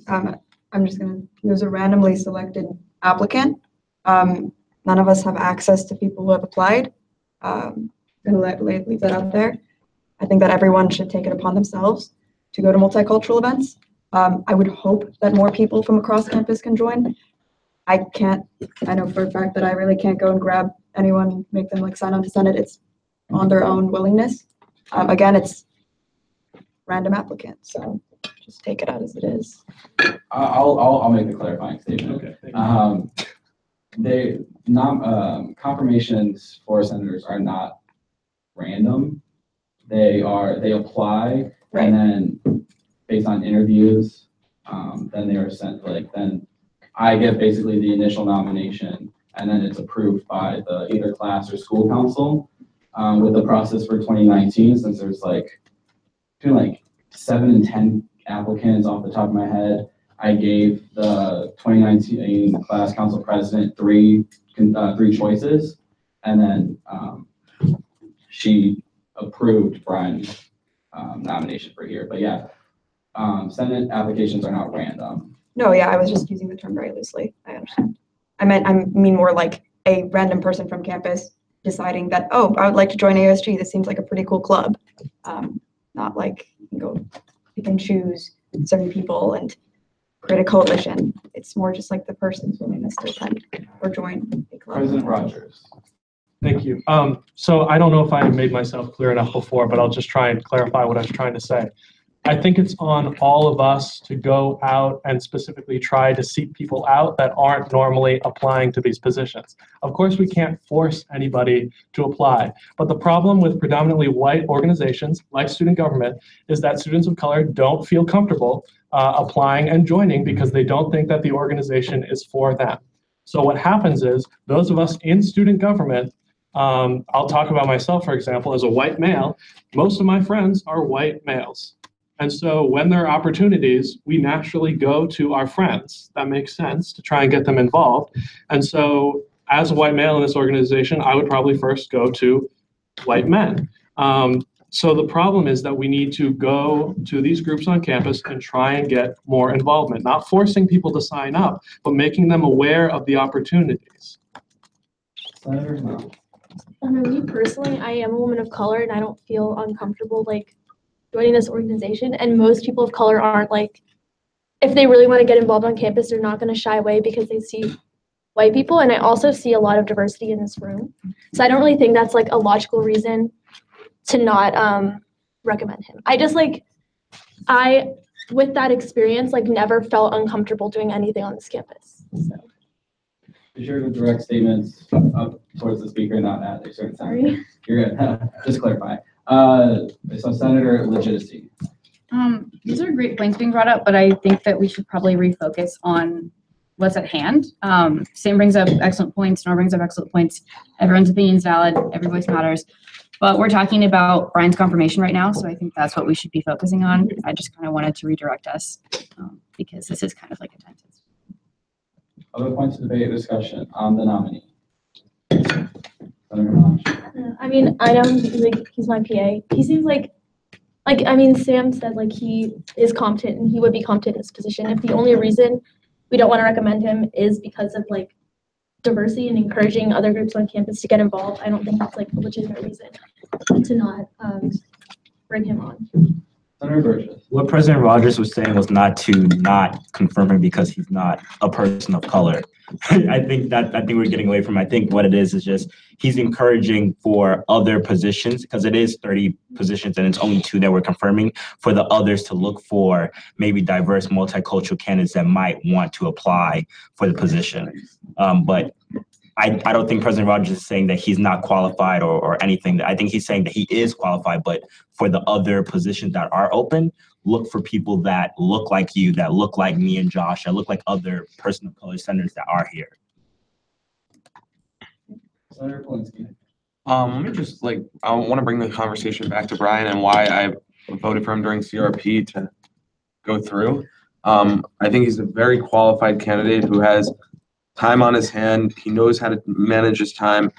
he was a randomly selected applicant. None of us have access to people who have applied. Leave that out there. I think that everyone should take it upon themselves to go to multicultural events. I would hope that more people from across campus can join. I know for a fact that I really can't go and grab anyone, make them like sign on to Senate. It's on their own willingness. Again, it's random applicants, so just take it out as it is. I'll make the clarifying statement. Okay. Confirmations for senators are not random. They apply, and then based on interviews, then they are sent, then I get basically the initial nomination, and then it's approved by the either class or school council. With the process for 2019, since there's between 7 and 10 applicants off the top of my head, I gave the 2019 class council president three choices, and then she approved Brian's nomination for here. But yeah, Senate applications are not random. No, yeah, I was just using the term very loosely. I understand. I mean more like a random person from campus deciding that, oh, I would like to join AOSG. This seems like a pretty cool club. Not like you can choose certain people and create a coalition. It's more just like the person's willingness to attend or join a club. President Rogers. Thank you. So I don't know if I made myself clear enough before, but I'll just try and clarify what I was trying to say. I think it's on all of us to go out and specifically try to seek people out that aren't normally applying to these positions. Of course, we can't force anybody to apply, but the problem with predominantly white organizations like student government is that students of color don't feel comfortable applying and joining because they don't think that the organization is for them. So what happens is those of us in student government, I'll talk about myself, for example, as a white male, most of my friends are white males. And so when there are opportunities, we naturally go to our friends. That makes sense to try and get them involved. And so as a white male in this organization, I would probably first go to white men. So the problem is that we need to go to these groups on campus and try and get more involvement, not forcing people to sign up, but making them aware of the opportunities. Me personally, I am a woman of color and I don't feel uncomfortable joining this organization, and most people of color aren't if they really want to get involved on campus, they're not going to shy away because they see white people, and I also see a lot of diversity in this room. So I don't really think that's a logical reason to not recommend him. I just with that experience, never felt uncomfortable doing anything on this campus. So. Be sure to direct statements up towards the speaker, not at a certain time. Sorry. You're good. Just clarify. So Senator legitimacy. These are great points being brought up, but I think that we should probably refocus on what's at hand. Sam brings up excellent points, Nora brings up excellent points. Everyone's opinion is valid, every voice matters. But we're talking about Brian's confirmation right now, so I think that's what we should be focusing on. I just kind of wanted to redirect us because this is kind of like a time test. Other points of debate or discussion on the nominee? I mean, I know he's my PA. He seems Sam said he is competent and he would be competent in his position. If the only reason we don't want to recommend him is because of diversity and encouraging other groups on campus to get involved, I don't think that's a legitimate reason to not bring him on. Senator Burgess. What President Rogers was saying was not to not confirm him because he's not a person of color. I think we're getting away from. I think what it is just he's encouraging for other positions because it is 30 positions and it's only 2 that we're confirming for the others to look for maybe diverse multicultural candidates that might want to apply for the position. But I don't think President Rogers is saying that he's not qualified or anything. I think he's saying that he is qualified, but for the other positions that are open, look for people that look like you, that look like me and Josh, that look like other person of color senators that are here. Senator Polinsky. Let me just I want to bring the conversation back to Brian and why I voted for him during CRP to go through. I think he's a very qualified candidate who has time on his hand. He knows how to manage his time,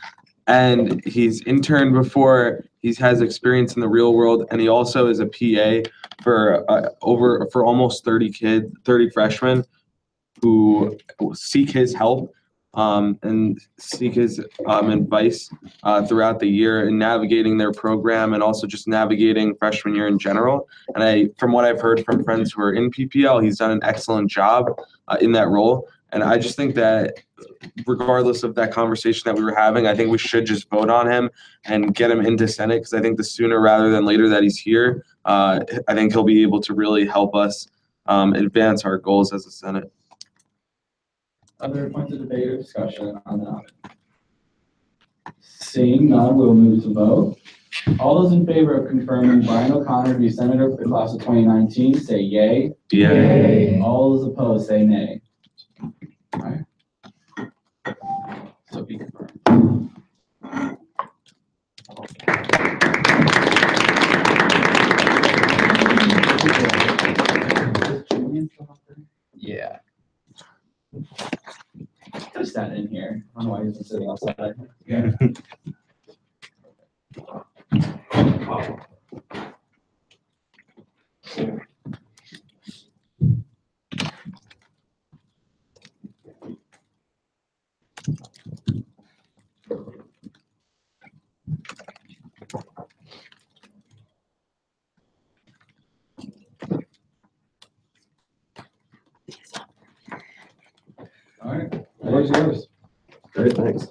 and he's interned before. He has experience in the real world, and he also is a PA for almost 30 freshmen who seek his help and seek his advice throughout the year in navigating their program and also just navigating freshman year in general. And from what I've heard from friends who are in PPL, he's done an excellent job in that role. And I just think that regardless of that conversation that we were having, I think we should just vote on him and get him into Senate, because I think the sooner rather than later that he's here, I think he'll be able to really help us advance our goals as a Senate. Other points of debate or discussion on the nominee? Seeing none, we'll move to vote. All those in favor of confirming Brian O'Connor to be Senator for the class of 2019, say yay. Yay. All those opposed, say nay. All right. So be confirmed. Yeah. Could have sat in here. I don't know why he's been sitting outside. Yeah. All right, where's yours? Great, thanks.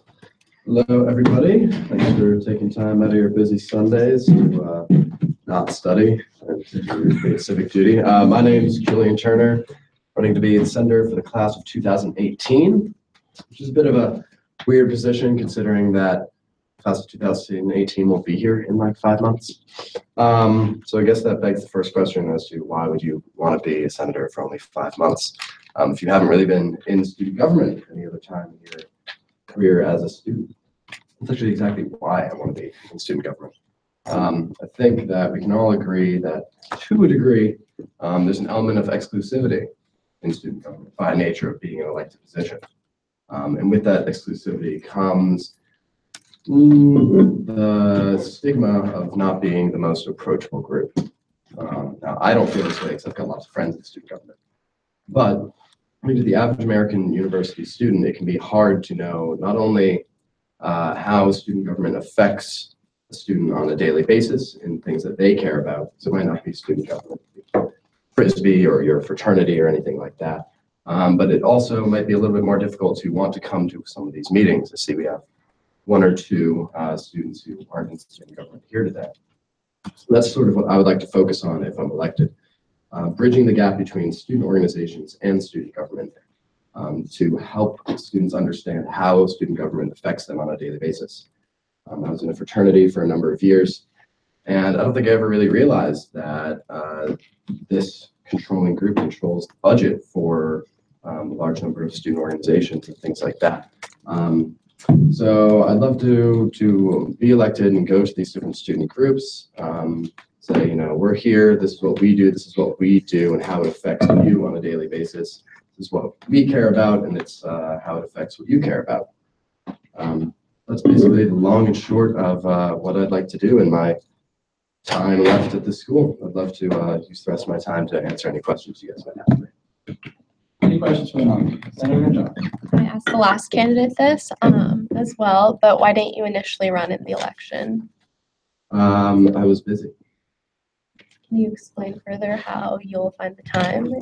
Hello, everybody. Thanks for taking time out of your busy Sundays to not study and to do your civic duty. My name is Julian Turner, running to be the senator for the class of 2018, which is a bit of a weird position considering that class of 2018 won't be here in like 5 months. So I guess that begs the first question as to why would you want to be a senator for only 5 months? If you haven't really been in student government any other time in your career as a student. That's actually exactly why I want to be in student government. I think that we can all agree that to a degree, there's an element of exclusivity in student government by nature of being an elected position. And with that exclusivity comes the stigma of not being the most approachable group. Now, I don't feel this way because I've got lots of friends in student government. But I mean, to the average American university student, it can be hard to know not only how student government affects a student on a daily basis in things that they care about. So it might not be student government, Frisbee or your fraternity or anything like that. But it also might be a little bit more difficult to want to come to some of these meetings. I see we have 1 or 2 students who aren't in student government here today. So that's sort of what I would like to focus on if I'm elected. Bridging the gap between student organizations and student government to help students understand how student government affects them on a daily basis. I was in a fraternity for a number of years, and I don't think I ever really realized that this controlling group controls the budget for a large number of student organizations and things like that. So I'd love to be elected and go to these different student groups, say, you know, we're here, this is what we do, and how it affects you on a daily basis. This is what we care about, and it's how it affects what you care about. That's basically the long and short of what I'd like to do in my time left at the school. I'd love to use the rest of my time to answer any questions you guys might have for me. Any questions for Senator John? I asked the last candidate this as well, but why didn't you initially run in the election? I was busy. Can you explain further how you'll find the time?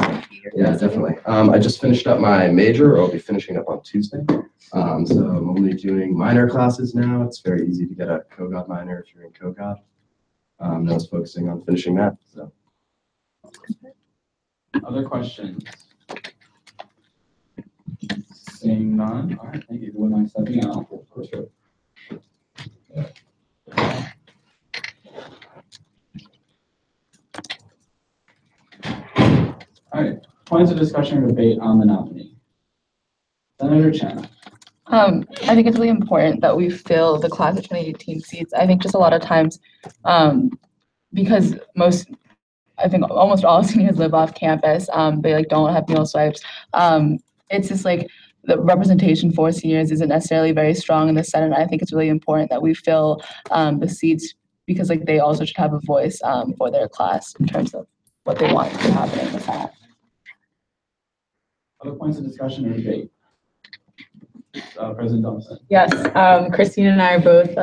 Yeah, definitely. I just finished up my major, or I'll be finishing up on Tuesday. So I'm only doing minor classes now. It's very easy to get a Kogod minor if you're in Kogod. I was focusing on finishing that. So. Other questions? Seeing none. All right, thank you. Who am I stepping out? Of course. All right, points of discussion or debate on the nominee. Senator Chen. I think it's really important that we fill the class of 2018 seats. I think just a lot of times, because I think almost all seniors live off campus, they like don't have meal swipes. It's just like the representation for seniors isn't necessarily very strong in the Senate. I think it's really important that we fill the seats because like they also should have a voice for their class in terms of what they want to happen in the Senate. Other points of discussion or debate? President Thompson. Yes, Christine and I are both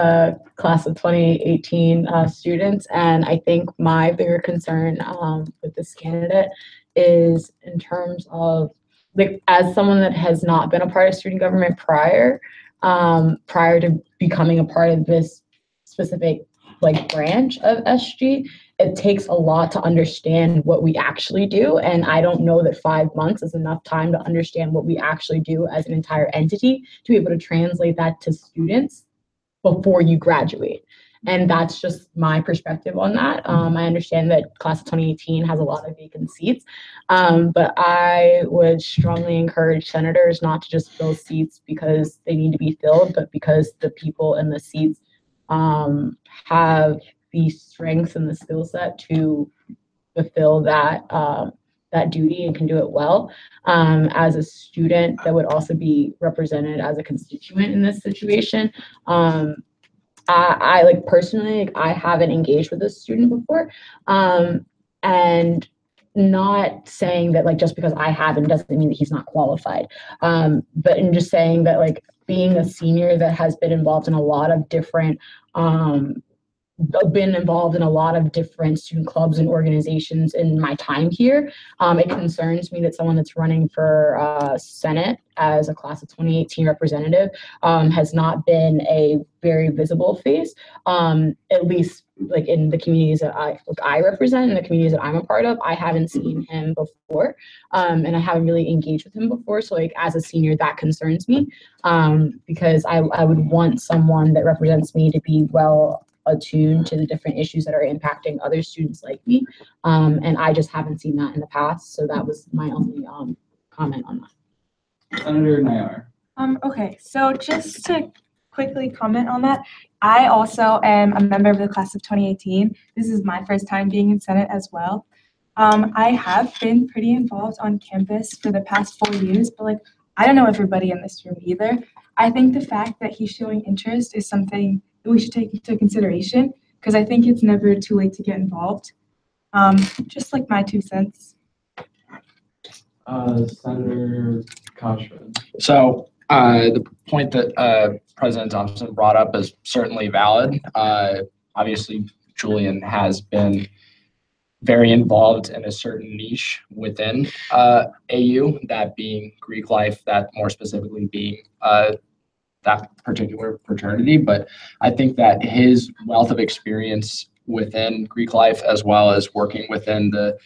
class of 2018 students, and I think my bigger concern with this candidate is in terms of, like, as someone that has not been a part of student government prior to becoming a part of this specific like branch of SG, it takes a lot to understand what we actually do. And I don't know that 5 months is enough time to understand what we actually do as an entire entity to be able to translate that to students before you graduate. And that's just my perspective on that. I understand that class of 2018 has a lot of vacant seats, but I would strongly encourage senators not to just fill seats because they need to be filled, but because the people in the seats have the strengths and the skill set to fulfill that that duty and can do it well. As a student that would also be represented as a constituent in this situation, I like personally, like, I haven't engaged with a student before, and not saying that like just because I haven't doesn't mean that he's not qualified, but in just saying that like being a senior that has been involved in a lot of different student clubs and organizations in my time here. It concerns me that someone that's running for Senate as a class of 2018 representative has not been a very visible face, at least like in the communities that I represent, in the communities that I'm a part of. I haven't seen him before, and I haven't really engaged with him before. So like as a senior, that concerns me, because I would want someone that represents me to be well attuned to the different issues that are impacting other students like me. And I just haven't seen that in the past. So that was my only comment on that. Senator Nayar. Okay, so just to quickly comment on that, I also am a member of the class of 2018. This is my first time being in Senate as well. I have been pretty involved on campus for the past 4 years, but like I don't know everybody in this room either. I think the fact that he's showing interest is something that we should take into consideration, because I think it's never too late to get involved. Just like my 2 cents. Senator Koshman. So the point that President Thompson brought up is certainly valid. Obviously, Julian has been very involved in a certain niche within AU, that being Greek life, that more specifically being that particular fraternity. But I think that his wealth of experience within Greek life, as well as working within the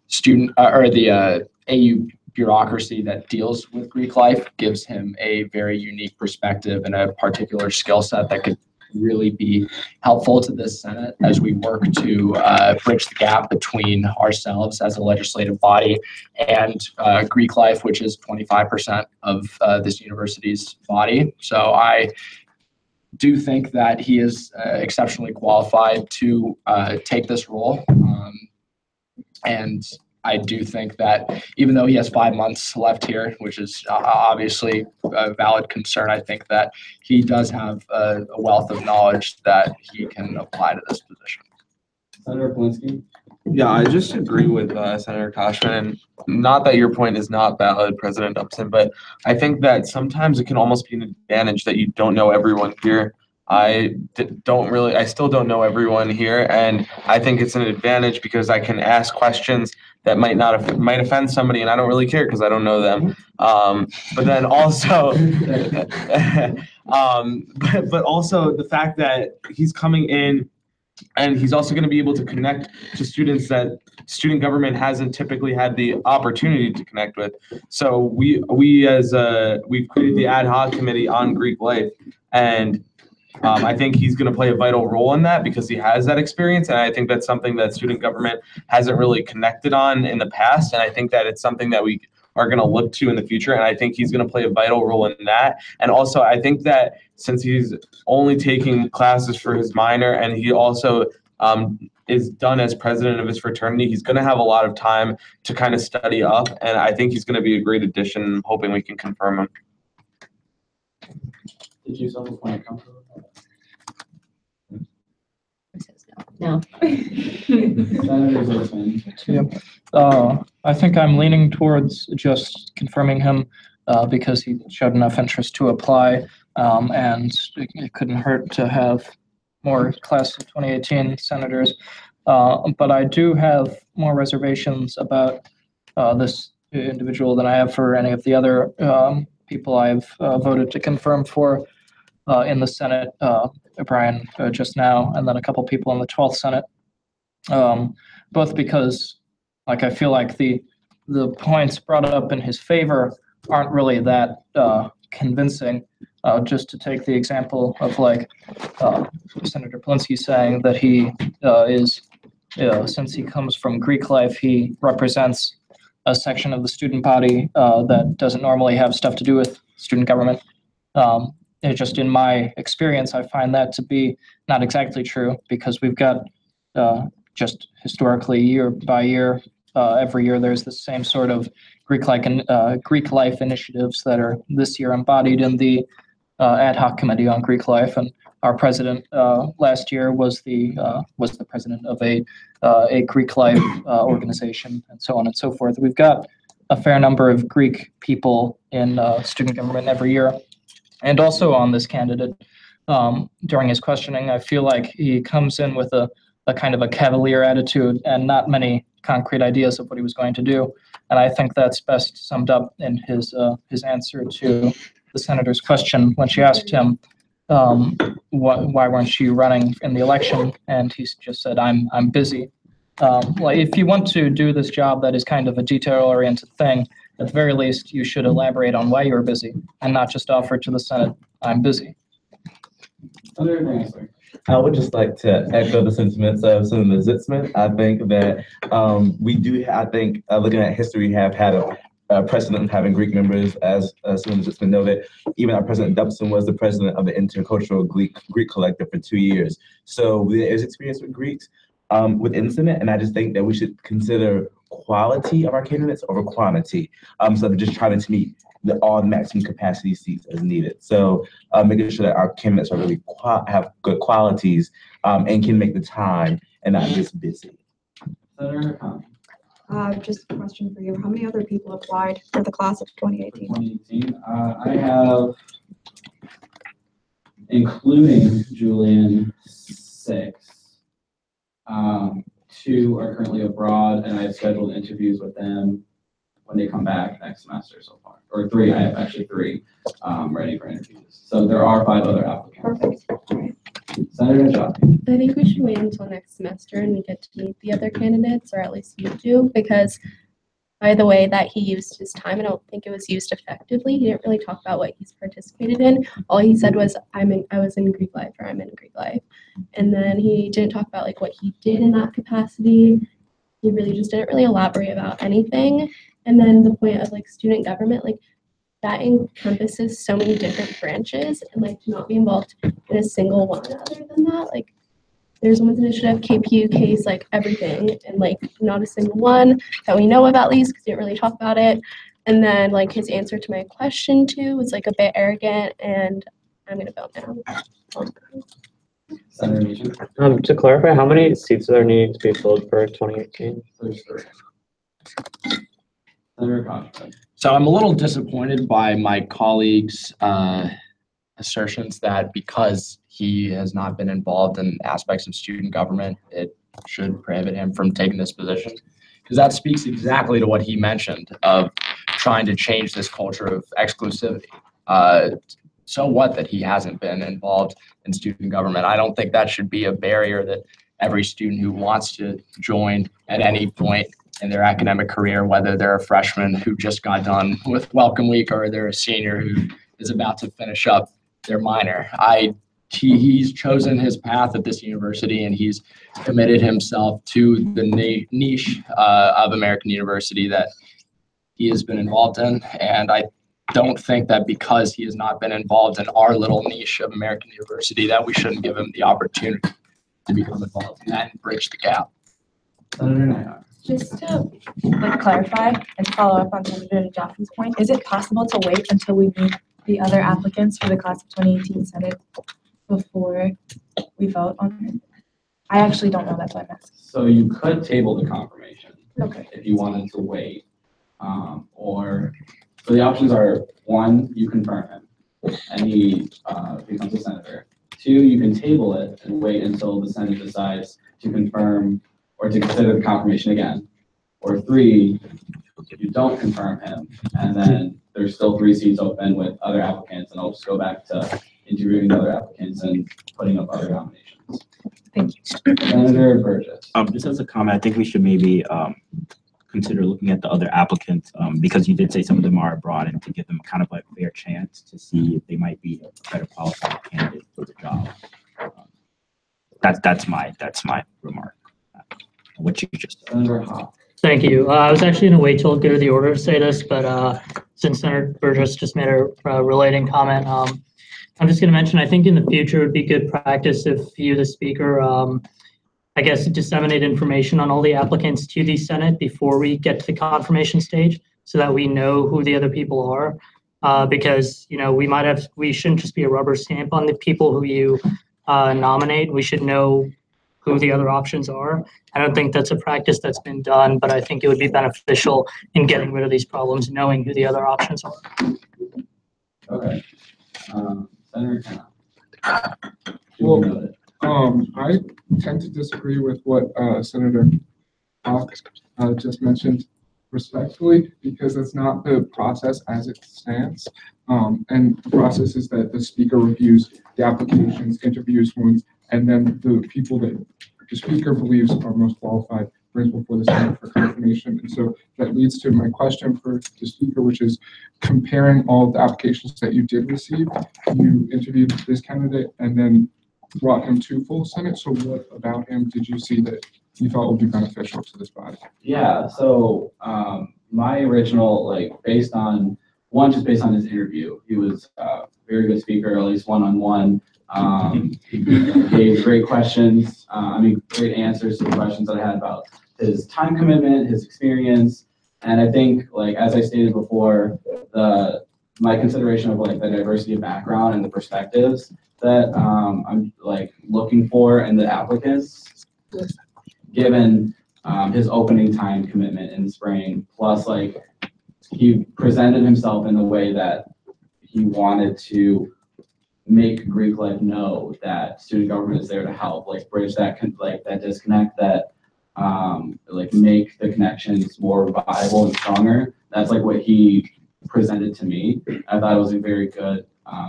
student or the AU bureaucracy that deals with Greek life, gives him a very unique perspective and a particular skill set that could really be helpful to this Senate as we work to bridge the gap between ourselves as a legislative body and Greek life, which is 25% of this university's body. So I do think that he is exceptionally qualified to take this role. And I do think that even though he has 5 months left here, which is obviously a valid concern, I think that he does have a wealth of knowledge that he can apply to this position. Senator Polinsky. Yeah, I just agree with Senator Koshman, and not that your point is not valid, President Upson, but I think that sometimes it can almost be an advantage that you don't know everyone here. I still don't know everyone here, and I think it's an advantage because I can ask questions that might offend somebody, and I don't really care because I don't know them. But then also, but also the fact that he's coming in and he's also going to be able to connect to students that student government hasn't typically had the opportunity to connect with. So we've created the ad hoc committee on Greek life, and I think he's going to play a vital role in that because he has that experience, and I think that's something that student government hasn't really connected on in the past, and I think that it's something that we are going to look to in the future. And I think he's going to play a vital role in that. And also, I think that since he's only taking classes for his minor and he also is done as president of his fraternity, he's going to have a lot of time to kind of study up. And I think he's going to be a great addition. I'm hoping we can confirm him. Did you self-appoint comfortable? No. Senator Zitzman. Yep. I think I'm leaning towards just confirming him because he showed enough interest to apply, and it couldn't hurt to have more class of 2018 senators. But I do have more reservations about this individual than I have for any of the other people I've voted to confirm for in the Senate, Brian just now, and then a couple people in the 12th Senate. Both because, like, I feel like the points brought up in his favor aren't really that convincing. Just to take the example of like Senator Polinsky saying that he is, since he comes from Greek life, he represents a section of the student body that doesn't normally have stuff to do with student government. It just in my experience, I find that to be not exactly true because we've got just historically year by year, every year there's the same sort of Greek life initiatives that are this year embodied in the ad hoc committee on Greek life, and our president last year was the president of a Greek life organization, and so on and so forth. We've got a fair number of Greek people in student government every year. And also on this candidate, during his questioning, I feel like he comes in with a kind of a cavalier attitude and not many concrete ideas of what he was going to do. And I think that's best summed up in his answer to the senator's question when she asked him, why weren't you running in the election? And he just said, I'm busy. Well, if you want to do this job that is kind of a detail-oriented thing, at the very least, you should elaborate on why you're busy and not just offer to the Senate, I'm busy. I would just like to echo the sentiments of Senator Zitzman. I think that we do, looking at history, we have had a precedent of having Greek members, as Senator Zitzman noted. Even our President Dubson was the president of the Intercultural Greek Collective for 2 years. So there's experience with Greeks within Senate, and I just think that we should consider quality of our candidates over quantity, instead of just trying to meet all the maximum capacity seats as needed. So making sure that our candidates are really have good qualities and can make the time and not just busy. Just a question for you. How many other people applied for the class of 2018? 2018, I have, including Julian, 6. 2 are currently abroad, and I've scheduled interviews with them when they come back next semester so far. Or 3, I have actually 3 ready for interviews. So there are 5 other applicants. Perfect. Senator Najati. I think we should wait until next semester and we get to meet the other candidates, or at least you do, because by the way that he used his time, I don't think it was used effectively. He didn't really talk about what he's participated in. All he said was, I was in Greek life, or I'm in Greek life. And then he didn't talk about like what he did in that capacity. He really just didn't really elaborate about anything. And then the point of like student government, like that encompasses so many different branches, and like to not be involved in a single one other than that, like there's Women's Initiative, KPU, case, like everything, and like not a single one that we know about, at least, because he didn't really talk about it. And then like his answer to my question too was like a bit arrogant, and I'm gonna vote now. Senator Meacham. To clarify, how many seats are needing to be filled for 2018? There's 3. Senator Kogod. So I'm a little disappointed by my colleagues' assertions that because he has not been involved in aspects of student government, it should prohibit him from taking this position. Because that speaks exactly to what he mentioned of trying to change this culture of exclusivity. So what that he hasn't been involved in student government? I don't think that should be a barrier that every student who wants to join at any point in their academic career, whether they're a freshman who just got done with Welcome Week or they're a senior who is about to finish up their minor. He's chosen his path at this university, and he's committed himself to the niche of American University that he has been involved in. And I don't think that because he has not been involved in our little niche of American University that we shouldn't give him the opportunity to become involved and bridge the gap. Just to clarify and follow up on Senator Jaffe's point, is it possible to wait until we meet the other applicants for the class of 2018 Senate before we vote on it? I actually don't know, that's why I'm asking. So you could table the confirmation. Okay. If you wanted to wait. Or, so the options are, 1, you confirm him and he becomes a senator. 2, you can table it and wait until the Senate decides to confirm or to consider the confirmation again. Or 3, you don't confirm him and then there's still 3 seats open with other applicants and I'll just go back to interviewing the other applicants and putting up other nominations. Thank you. Senator Burgess. Just as a comment, I think we should maybe consider looking at the other applicants because you did say some of them are abroad and to give them kind of like a fair chance to see if they might be a better qualified candidate for the job. That's my remark. What you just said. Senator Hawk. Thank you. I was actually going to wait till go to the order to say this, but since Senator Burgess just made a relating comment, I'm just going to mention, I think in the future it would be good practice if you, the speaker, I guess disseminate information on all the applicants to the Senate before we get to the confirmation stage so that we know who the other people are. Because, you know, we shouldn't just be a rubber stamp on the people who you nominate. We should know who the other options are. I don't think that's a practice that's been done, but I think it would be beneficial in getting rid of these problems, knowing who the other options are. Okay. Senator Kenneth. Well, I tend to disagree with what Senator Hawk just mentioned respectfully, because that's not the process as it stands. And the process is that the speaker reviews the applications, interviews ones, and then the people that the speaker believes are most qualified brings before the Senate for confirmation. And so that leads to my question for the speaker, which is comparing all of the applications that you did receive. You interviewed this candidate and then brought him to full Senate. So what about him did you see that you thought would be beneficial to this body? Yeah, so my original, based on his interview, he was a very good speaker, at least one-on-one. He gave great questions, great answers to the questions that I had about his time commitment, his experience. And I think, as I stated before, my consideration of the diversity of background and the perspectives that I'm looking for in the applicants, given his opening time commitment in the spring, plus he presented himself in a way that he wanted to make Greek life know that student government is there to help, bridge that that disconnect, that make the connections more viable and stronger. That's what he presented to me. I thought it was a very good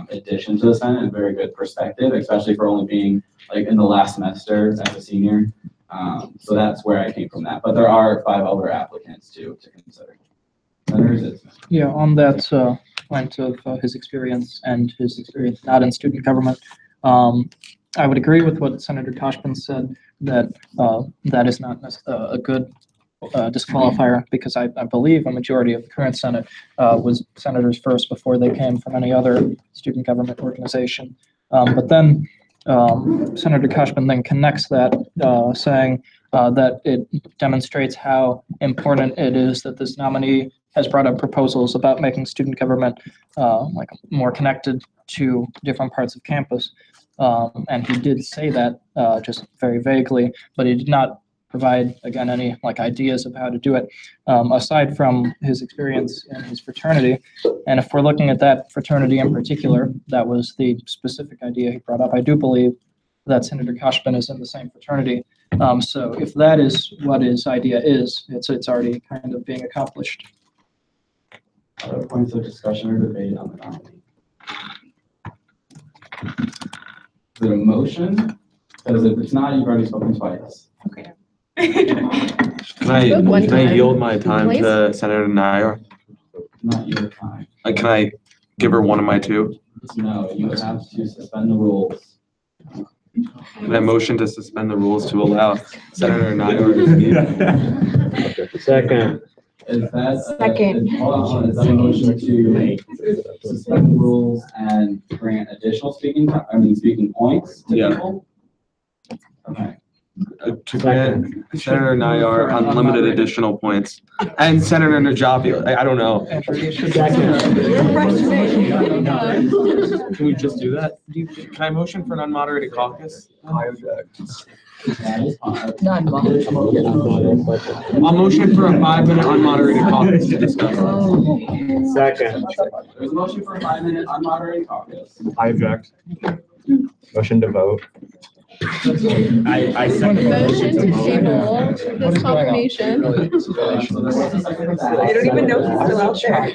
addition to the Senate and very good perspective, especially for only being in the last semester as a senior. So that's where I came from that. But there are 5 other applicants to consider. Yeah, on that point of his experience and his experience not in student government, I would agree with what Senator Toshman said, that that is not a good disqualifier, because I believe a majority of the current Senate was senators first before they came from any other student government organization. But then Senator Toshman then connects that, saying that it demonstrates how important it is that this nominee has brought up proposals about making student government more connected to different parts of campus. And he did say that just very vaguely, but he did not provide, again, any ideas of how to do it, aside from his experience in his fraternity. And if we're looking at that fraternity in particular, that was the specific idea he brought up. I do believe that Senator Toshman is in the same fraternity. So if that is what his idea is, it's already kind of being accomplished. Other points of discussion or debate on the nominee? Is it a motion? Because if it's not, you've already spoken twice. Okay. Can I yield my time to Senator Nair? Not your time. Can I give her one of my 2? No, you have to suspend the rules. Can I motion to suspend the rules to allow Senator Nair to speak? Second. Is that? Second. Hold on, is that a motion to suspend the rules and grant additional speaking points to Yeah. people? Okay. To grant Senator Nayar unlimited additional points. And Senator Najafi, I don't know. Can we just do that? Can I motion for an unmoderated caucus? I object. I'll motion for a 5-minute unmoderated caucus to discuss. Second. There's a motion for a 5-minute unmoderated caucus. I object. Motion to vote. I second. Motion to table this confirmation. I don't even know if he's still out there.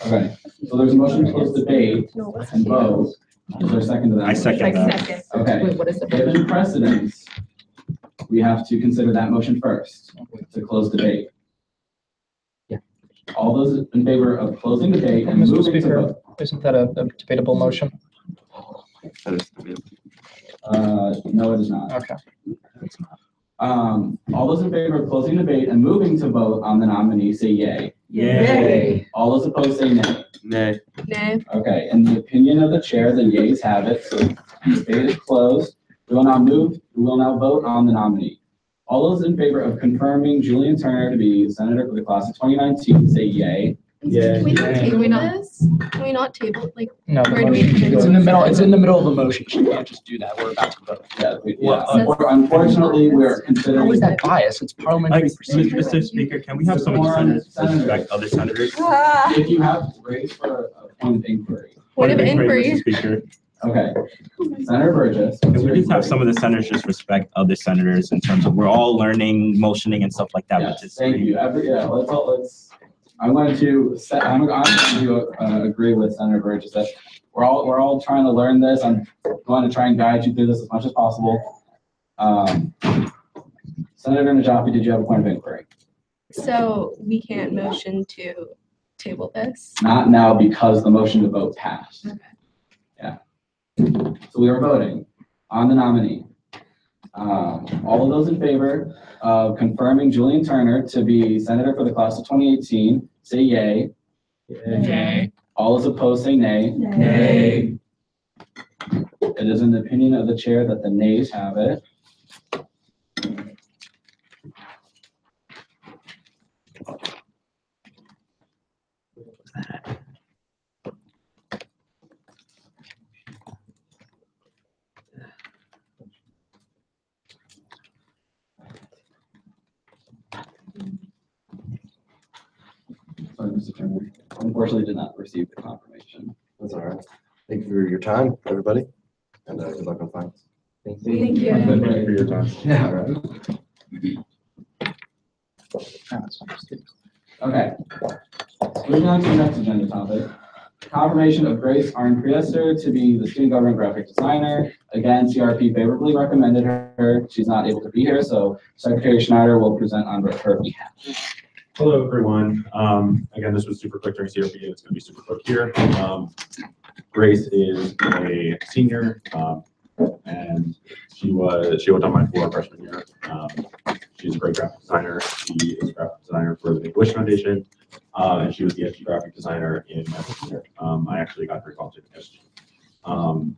Okay, so there's a motion to close debate and vote. Is there a second to that? I second that. Okay. Wait, what is the? Given precedence, we have to consider that motion first to close debate. Yeah. All those in favor of closing debate and Mr. moving to Speaker, vote. isn't that a debatable motion? No, it is not. Okay. All those in favor of closing debate and moving to vote on the nominee, say yay. Yay. All those opposed, say nay. Nay. Nay. Okay, in the opinion of the chair, the yeas have it, so debate is closed. We will now vote on the nominee. All those in favor of confirming Julian Turner to be senator for the class of 2019, say yay. Can we not Yay. table this? Can we not table, like, No, the where do we? motion- It's in the middle, it's in the middle of the motion. She can't just do that. We're about to vote. Unfortunately, we're How considering. is that bias? It's parliamentary Like, procedure. Mr. Speaker, can we have some of the senators respect other senators? If you have raised for a point of inquiry. Point of Mr. inquiry. Speaker, Okay. Senator Burgess. can we just have some of the senators just respect other senators in terms of, we're all learning, motioning and stuff like that, but Yes, just. thank you. I'm going to agree with Senator Burgess that we're all trying to learn this. I'm going to try and guide you through this as much as possible. Senator Najafi, did you have a point of inquiry? So we can't motion to table this? Not now because the motion to vote passed. Okay. Yeah. So we are voting on the nominee. All of those in favor of confirming Julian Turner to be senator for the class of 2018, say yay. Yay. All those opposed, say nay. Nay. It is in the opinion of the chair that the nays have it. Sorry, Mr. Chairman. Unfortunately, did not receive the confirmation. That's all right. Thank you for your time, everybody, and good luck on finals. Thank you. Thank you for your time. Yeah, all right. Okay. Moving on to the next agenda topic. Confirmation of Grace Arn Priester to be the student government graphic designer. Again, CRP favorably recommended her. She's not able to be here, so Secretary Schneider will present on her behalf. Hello, everyone. Again, this was super quick during CRP. It's going to be super quick here. Grace is a senior, and she went on my floor freshman year. She's a great graphic designer. She is a graphic designer for the Make-A-Wish Foundation, and she was the SG graphic designer in my first year. I actually got her called to SG.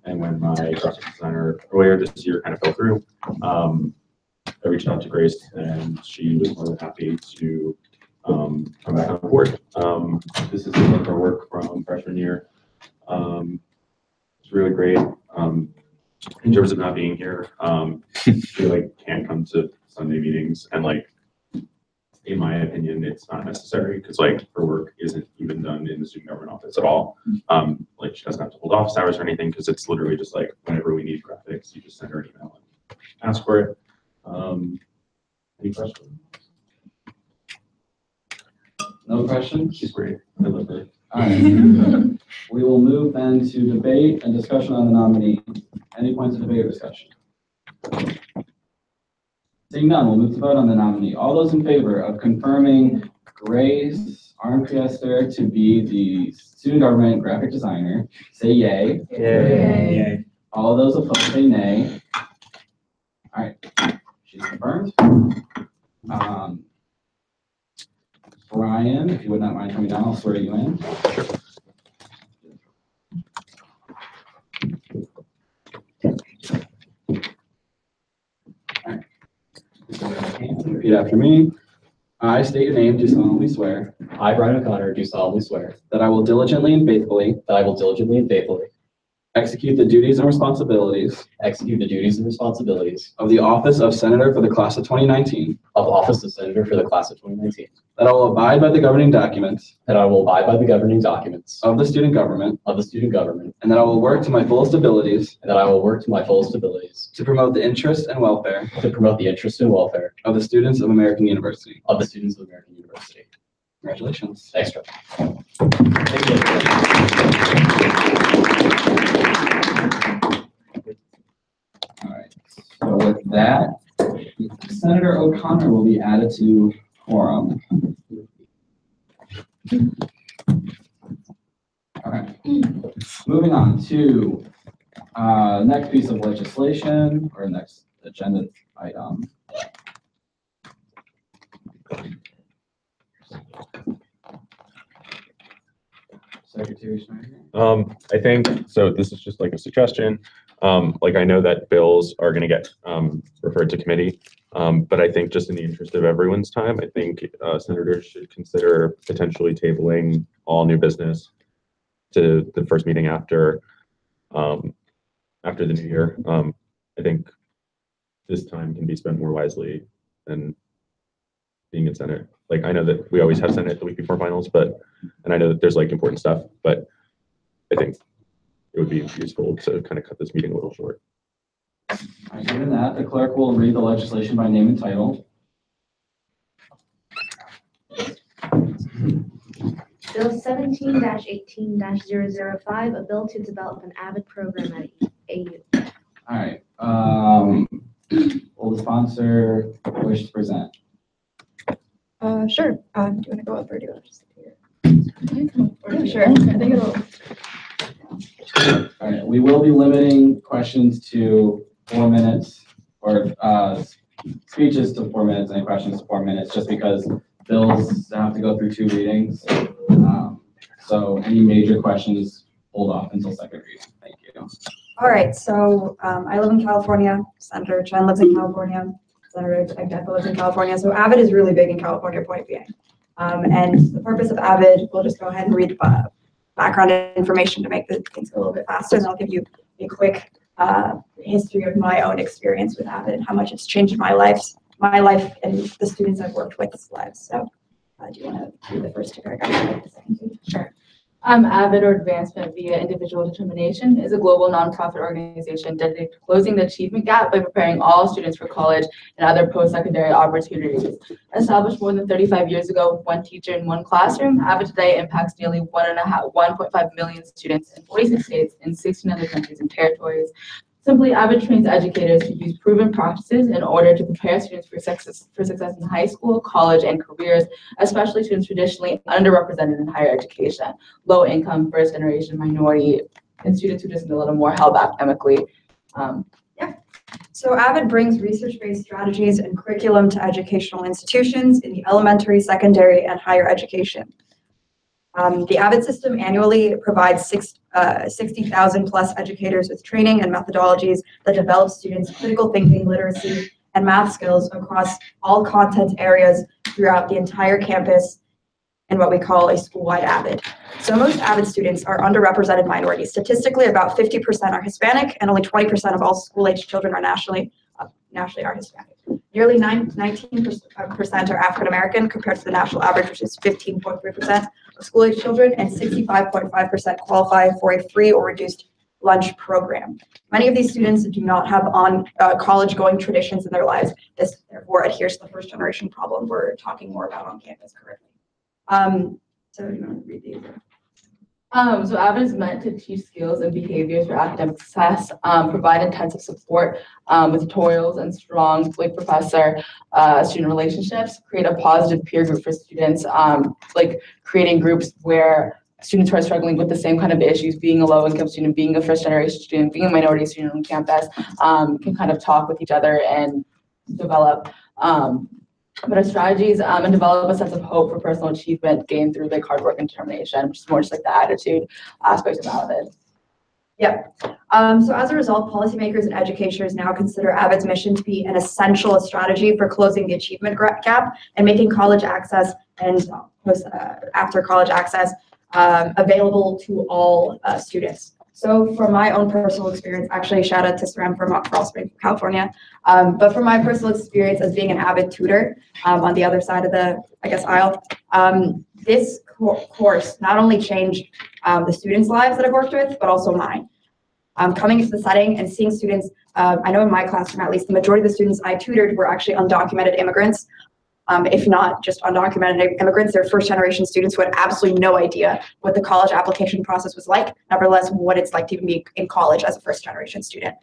And when my graphic designer earlier this year kind of fell through, I reached out to Grace, and she was more than happy to come back on board. This is some of her work from freshman year. It's really great. In terms of not being here, she like can't come to Sunday meetings, and like in my opinion, it's not necessary because like her work isn't even done in the student government office at all. Like she doesn't have to hold office hours or anything because it's literally just like whenever we need graphics, you just send her an email and ask for it. Any questions? No questions? She's great. I love her. All right. We will move then to debate and discussion on the nominee. Any points of debate or discussion? Seeing none, we'll move to vote on the nominee. All those in favor of confirming Grace Armchester to be the student government graphic designer. Say yay. Yay. All those opposed say nay. All right, she's confirmed. Brian, if you would not mind coming down, I'll swear you in. All right. Repeat after me. I state your name, do solemnly swear. I, Brian O'Connor, do solemnly swear that I will diligently and faithfully that I will diligently and faithfully execute the duties and responsibilities of the office of Senator for the class of 2019. Of office of Senator for the class of 2019. That I will abide by the governing documents That I will abide by the governing documents of the student government. And that I will work to my fullest abilities that I will work to my fullest abilities to promote the interests and welfare to promote the interests and welfare of the students of American University. University. Congratulations. Thanks, Trevor. Thank you. All right. So with that, Senator O'Connor will be added to quorum. Okay. Moving on to next piece of legislation or next agenda item. Secretary Schneider. I think, so this is just like a suggestion. Like I know that bills are gonna get referred to committee, but I think just in the interest of everyone's time, I think senators should consider potentially tabling all new business to the first meeting after the new year. I think this time can be spent more wisely than being in Senate. Like I know that we always have Senate the week before finals, and I know that there's like important stuff, but I think it would be useful to kind of cut this meeting a little short. All right, given that, the clerk will read the legislation by name and title. Bill 17-18-005, a bill to develop an AVID program at AU. All right. Will the sponsor wish to present? Sure. Do you want to go up or do you want to just sit here? Yeah, sure. I think it'll. All right. We will be limiting questions to 4 minutes or speeches to 4 minutes and questions to 4 minutes just because bills have to go through 2 readings. So any major questions, hold off until second reading. Thank you. All right. So I live in California. Senator Chen lives in California. Senator Agdeka lives in California. So AVID is really big in California, point being. And the purpose of AVID, we'll just go ahead and read background information to make things go a little bit faster. And I'll give you a quick history of my own experience with AVID and how much it's changed my life and the students I've worked with's lives. So do you want to do the first 2 paragraphs? Sure. AVID, or Advancement via Individual Determination, is a global nonprofit organization dedicated to closing the achievement gap by preparing all students for college and other post-secondary opportunities. Established more than 35 years ago with 1 teacher in 1 classroom, AVID today impacts nearly 1.5 million students in 46 states and 16 other countries and territories. Simply, AVID trains educators to use proven practices in order to prepare students for success in high school, college, and careers, especially students traditionally underrepresented in higher education, low income, first generation, minority, and students who just need a little more help academically. So AVID brings research-based strategies and curriculum to educational institutions in the elementary, secondary, and higher education. The AVID system annually provides 60,000 plus educators with training and methodologies that develop students' critical thinking, literacy, and math skills across all content areas throughout the entire campus in what we call a school-wide AVID. So most AVID students are underrepresented minorities. Statistically, about 50% are Hispanic, and only 20% of all school-age children are nationally are Hispanic. Nearly 19% are African American compared to the national average, which is 15.3% of school-age children, and 65.5% qualify for a free or reduced lunch program. Many of these students do not have college-going traditions in their lives. This therefore adheres to the first-generation problem we're talking more about on campus currently. So do you want to read these? So AVID is meant to teach skills and behaviors for academic success, provide intensive support with tutorials and strong like professor student relationships, create a positive peer group for students, like creating groups where students who are struggling with the same kind of issues, being a low-income student, being a first-generation student, being a minority student on campus, can kind of talk with each other and develop better strategies and develop a sense of hope for personal achievement gained through like hard work and determination, which is more just like the attitude aspect of AVID. Yep. So as a result, policymakers and educators now consider AVID's mission to be an essential strategy for closing the achievement gap and making college access and after college access available to all students. So from my own personal experience, actually shout out to Saram from Rock Spring, California, but from my personal experience as being an AVID tutor on the other side of the, I guess, aisle, this course not only changed the students' lives that I've worked with, but also mine. Coming into the setting and seeing students, I know in my classroom at least, the majority of the students I tutored were actually undocumented immigrants. If not just undocumented immigrants, they're first-generation students who had absolutely no idea what the college application process was like, nevertheless, what it's like to even be in college as a first-generation student.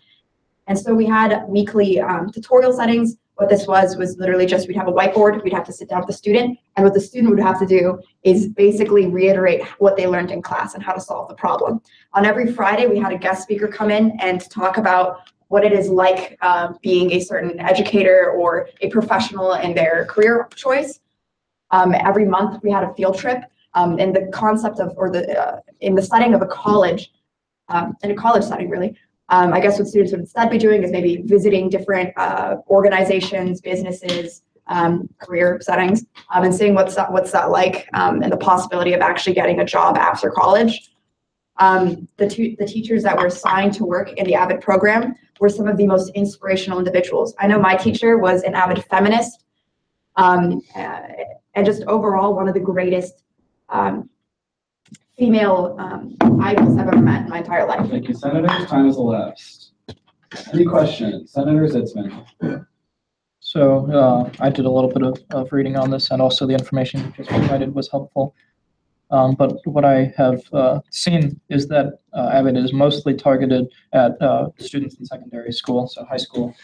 And so we had weekly tutorial settings. What this was literally just, we'd have a whiteboard, we'd have to sit down with the student, and what the student would have to do is basically reiterate what they learned in class and how to solve the problem. On every Friday, we had a guest speaker come in and talk about what it is like being a certain educator or a professional in their career choice. Every month we had a field trip in the concept of, or in the setting of a college, in a college setting really. I guess what students would instead be doing is maybe visiting different organizations, businesses, career settings, and seeing what's that like, and the possibility of actually getting a job after college. The teachers that were assigned to work in the AVID program were some of the most inspirational individuals. I know my teacher was an AVID feminist, and just overall one of the greatest female idols I've ever met in my entire life. Thank you, Senators. Time has elapsed. Any questions? Senator Zitzman. So I did a little bit of reading on this, and also the information you just provided was helpful. But what I have seen is that AVID is mostly targeted at students in secondary school, so high school.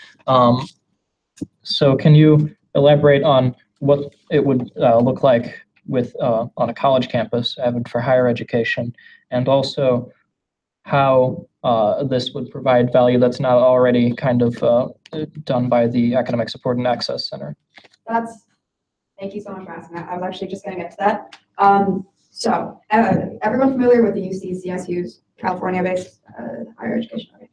So can you elaborate on what it would look like with on a college campus, AVID for higher education, and also how this would provide value that's not already kind of done by the Academic Support and Access Center? Thank you so much for asking that. I was actually just going to get to that. So everyone familiar with the UC, CSU's California-based higher education? Okay.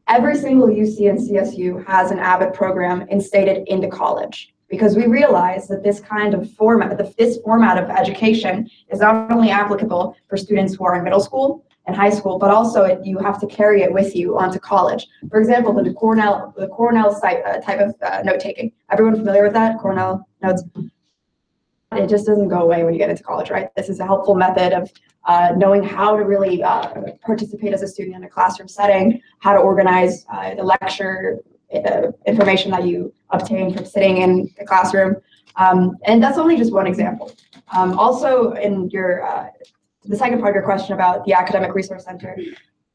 Every single UC and CSU has an AVID program instated into college, because we realize that this kind of format, this format of education is not only applicable for students who are in middle school and high school, but also you have to carry it with you onto college. For example, the Cornell type of note-taking. Everyone familiar with that? Cornell notes? It just doesn't go away when you get into college, right? This is a helpful method of knowing how to really participate as a student in a classroom setting, how to organize the lecture, information that you obtain from sitting in the classroom. And that's only just one example. Also, in your the second part of your question about the Academic Resource Center,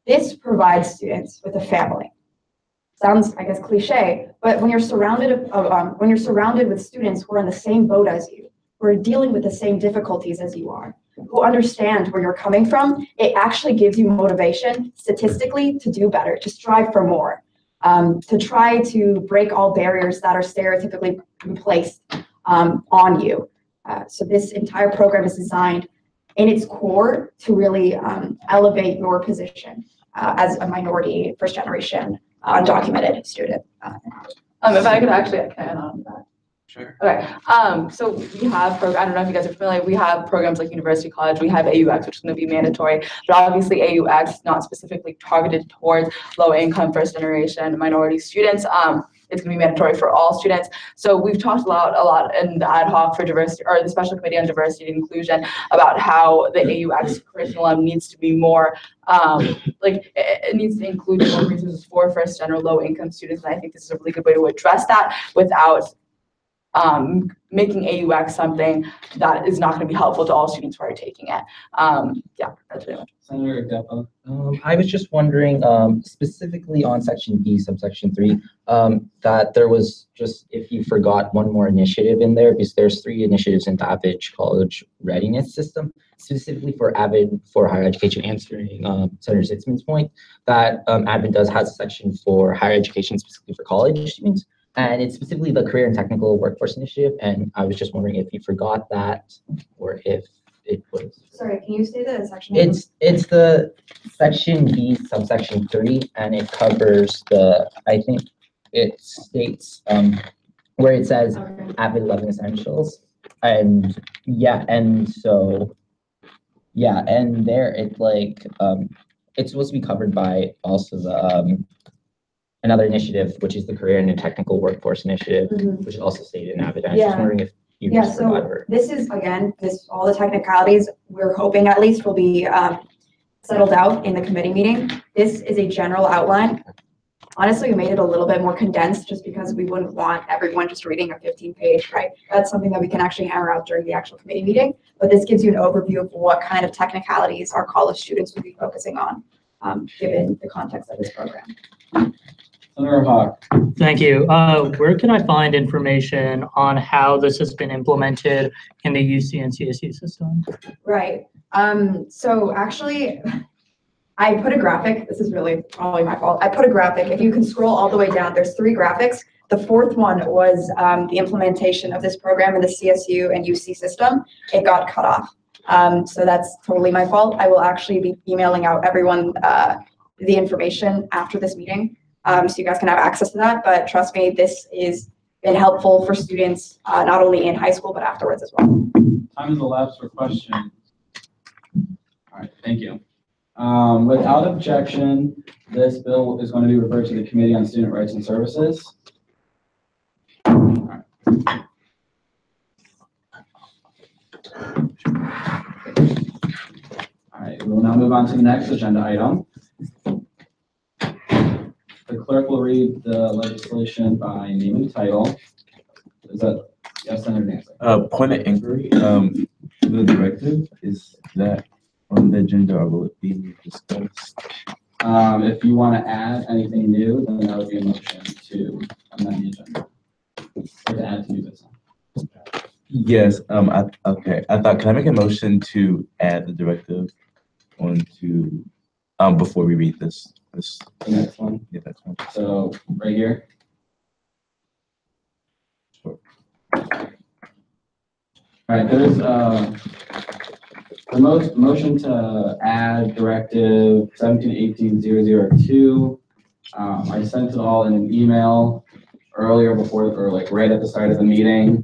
this provides students with a family. Sounds, I guess, cliche, but when you're surrounded with students who are in the same boat as you, who are dealing with the same difficulties as you are, who understand where you're coming from, it actually gives you motivation statistically to do better, to strive for more, to try to break all barriers that are stereotypically placed on you. So this entire program is designed in its core to really elevate your position as a minority, first generation, undocumented student. If I could actually add on to that. Sure. Okay, so we have I don't know if you guys are familiar, we have programs like University College, we have AUX, which is going to be mandatory, but obviously AUX is not specifically targeted towards low-income, first-generation minority students. It's going to be mandatory for all students. So we've talked a lot in the ad hoc for diversity, or the Special Committee on Diversity and Inclusion, about how the AUX curriculum needs to be more, it needs to include more resources for first-gen or low-income students, and I think this is a really good way to address that without making AUX something that is not going to be helpful to all students who are taking it. Yeah, that's pretty much. Senator Depa. I was just wondering, specifically on section B, subsection 3, that there was just, if you forgot one more initiative in there, because there's 3 initiatives in the Avid College Readiness System, specifically for Avid for higher education, answering Senator Sitzman's point, that Avid does has a section for higher education, specifically for college students, and it's specifically the Career and Technical Workforce Initiative, and I was just wondering if you forgot that, or if it was. Sorry, can you say the section? It's the section B, subsection 3, and it covers the, I think it states where it says Avid 11 essentials, and yeah, and so yeah, and there it like it's supposed to be covered by also the another initiative, which is the Career and Technical Workforce Initiative, which is also stated in Avid. I was just wondering if you just forgot or. This is, again, all the technicalities, we're hoping at least will be settled out in the committee meeting. This is a general outline. Honestly, we made it a little bit more condensed just because we wouldn't want everyone just reading a 15-page, right? That's something that we can actually hammer out during the actual committee meeting. But this gives you an overview of what kind of technicalities our college students would be focusing on, given the context of this program. Senator Hawk. Thank you. Where can I find information on how this has been implemented in the UC and CSU system? Right. So actually, I put a graphic. This is really probably my fault. I put a graphic. If you can scroll all the way down, there's 3 graphics. The 4th one was the implementation of this program in the CSU and UC system. It got cut off. So that's totally my fault. I will actually be emailing out everyone the information after this meeting. So you guys can have access to that, but trust me, this is been helpful for students, not only in high school, but afterwards as well. Time is elapsed for questions. All right, thank you. Without objection, this bill is going to be referred to the Committee on Student Rights and Services. All right, we will now move on to the next agenda item. The clerk will read the legislation by name and title. Is that, yes, Senator Nancy? Point of inquiry, the directive, is that on the agenda or will it be discussed? If you want to add anything new, then that would be a motion to amend the agenda. Or to add to new business. Yes, okay, can I make a motion to add the directive onto, before we read this? The next one? Yeah, that's one. So, right here. Sure. All right, there's the motion to add directive 1718-002. I sent it all in an email earlier before, or like right at the start of the meeting.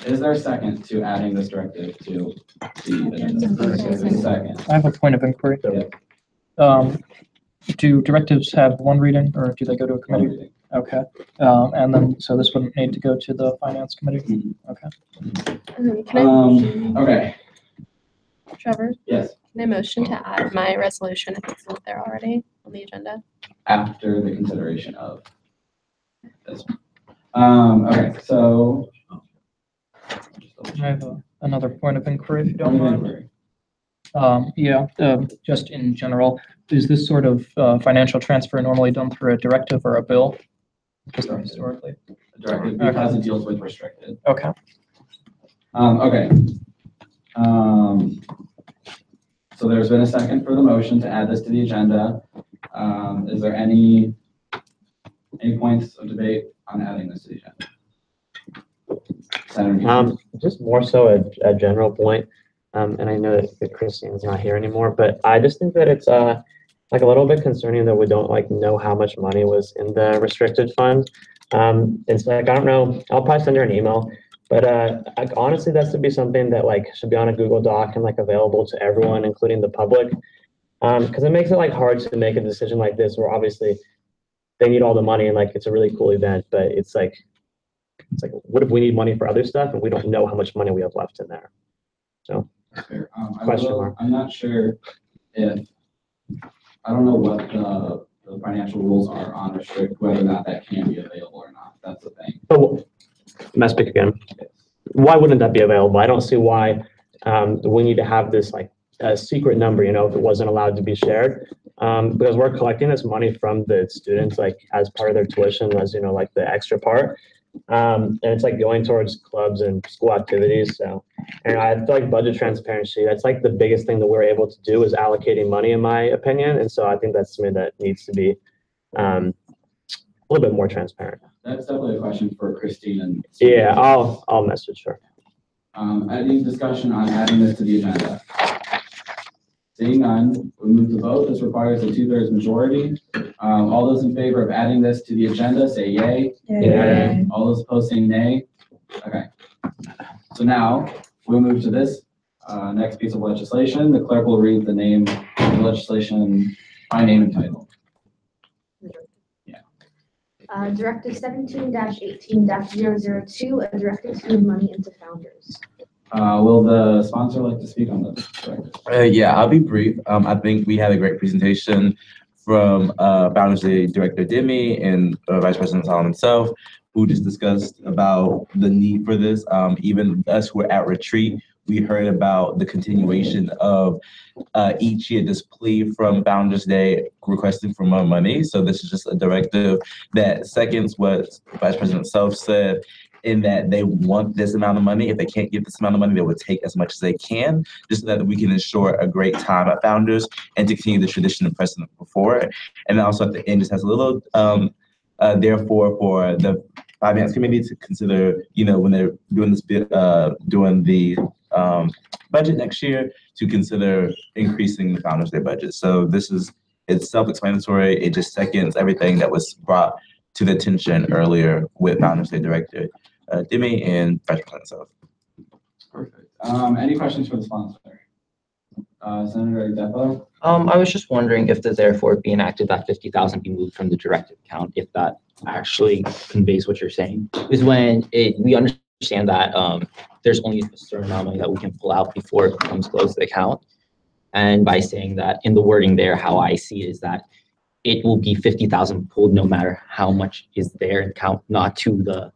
Is there a second to adding this directive to the agenda? Second. I have a point of inquiry. Do directives have one reading or do they go to a committee? Okay. And then, so this wouldn't need to go to the finance committee? Okay. Okay. Trevor? Yes. Can I motion to add my resolution if it's not there already on the agenda? After the consideration of this one. Okay, so. I have another point of inquiry, if you don't mind. Just in general, is this sort of financial transfer normally done through a directive or a bill? Just historically? A directive, because it deals with restricted. Okay. Okay. So there's been a second for the motion to add this to the agenda. Is there any points of debate on adding this to the agenda? Just more so a general point, and I know that Christine's not here anymore, but I just think that it's like a little bit concerning that we don't like know how much money was in the restricted fund. It's like, I don't know, I'll probably send her an email, but like, honestly, that should be something that like should be on a Google Doc and like available to everyone, including the public, because it makes it like hard to make a decision like this where obviously they need all the money and like it's a really cool event, but it's like it's like, what if we need money for other stuff and we don't know how much money we have left in there? So, Fair. question mark. I'm not sure if, I don't know what the financial rules are on restrict, whether or not that can be available or not. That's the thing. So, may I speak again? Why wouldn't that be available? I don't see why we need to have this like a secret number, you know, if it wasn't allowed to be shared. Because we're collecting this money from the students, like as part of their tuition, as you know, like the extra part. And it's like going towards clubs and school activities. So, and I feel like budget transparency, that's like the biggest thing that we're able to do is allocating money, in my opinion. And so I think that's something that needs to be a little bit more transparent. That's definitely a question for Christine and. Yeah, I'll message her. Any discussion on adding this to the agenda? Seeing none, we move to vote. This requires a 2/3 majority. All those in favor of adding this to the agenda, say yay. Yay. All those opposed, say nay. Okay. So now we'll move to this next piece of legislation. The clerk will read the name of the legislation by name and title. Directive 17-18-002, a directive to move money into founders. Will the sponsor like to speak on this? Yeah, I'll be brief. I think we had a great presentation from Founders Day Director Demi and Vice President Solomon himself, who just discussed about the need for this. Even us who were at retreat, we heard about the continuation of each year this plea from Founders Day requesting for more money. So this is just a directive that seconds what Vice President Self said, in that they want this amount of money. If they can't get this amount of money, they will take as much as they can, just so that we can ensure a great time at Founders and to continue the tradition and precedent before it. And then also at the end, just has a little, therefore, for the Finance Committee to consider, you know, when they're doing this bit, doing the budget next year, to consider increasing the Founders Day budget. So this is, it's self-explanatory. It just seconds everything that was brought to the attention earlier with Founders Day Director Demi and Vice President Self. Perfect. Any questions for the sponsor? Senator Depo? I was just wondering if the therefore be enacted that 50,000 be moved from the directive account, if that actually conveys what you're saying. Is when we understand that there's only a certain amount of money that we can pull out before it becomes closed to the account. And by saying that in the wording there, how I see it is that it will be 50,000 pulled no matter how much is there in account, not to the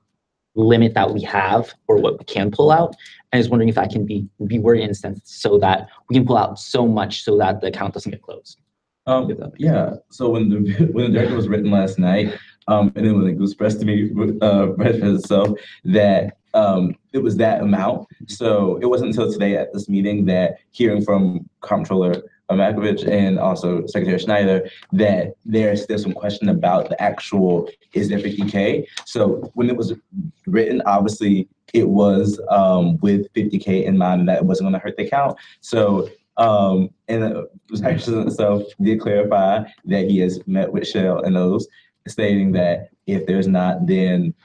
limit that we have or what we can pull out. I was wondering if that can be worded in a sense so that we can pull out so much so that the account doesn't get closed. Yeah. So when the directive was written last night, and then when it was expressed to me, itself, that it was that amount. So it wasn't until today at this meeting that hearing from Comptroller Makovich and also Secretary Schneider that there's some question about the actual, is there 50K? So when it was written, obviously it was with 50K in mind, and that it wasn't going to hurt the account. So and the President itself did clarify that he has met with Shell and those, stating that if there's not, then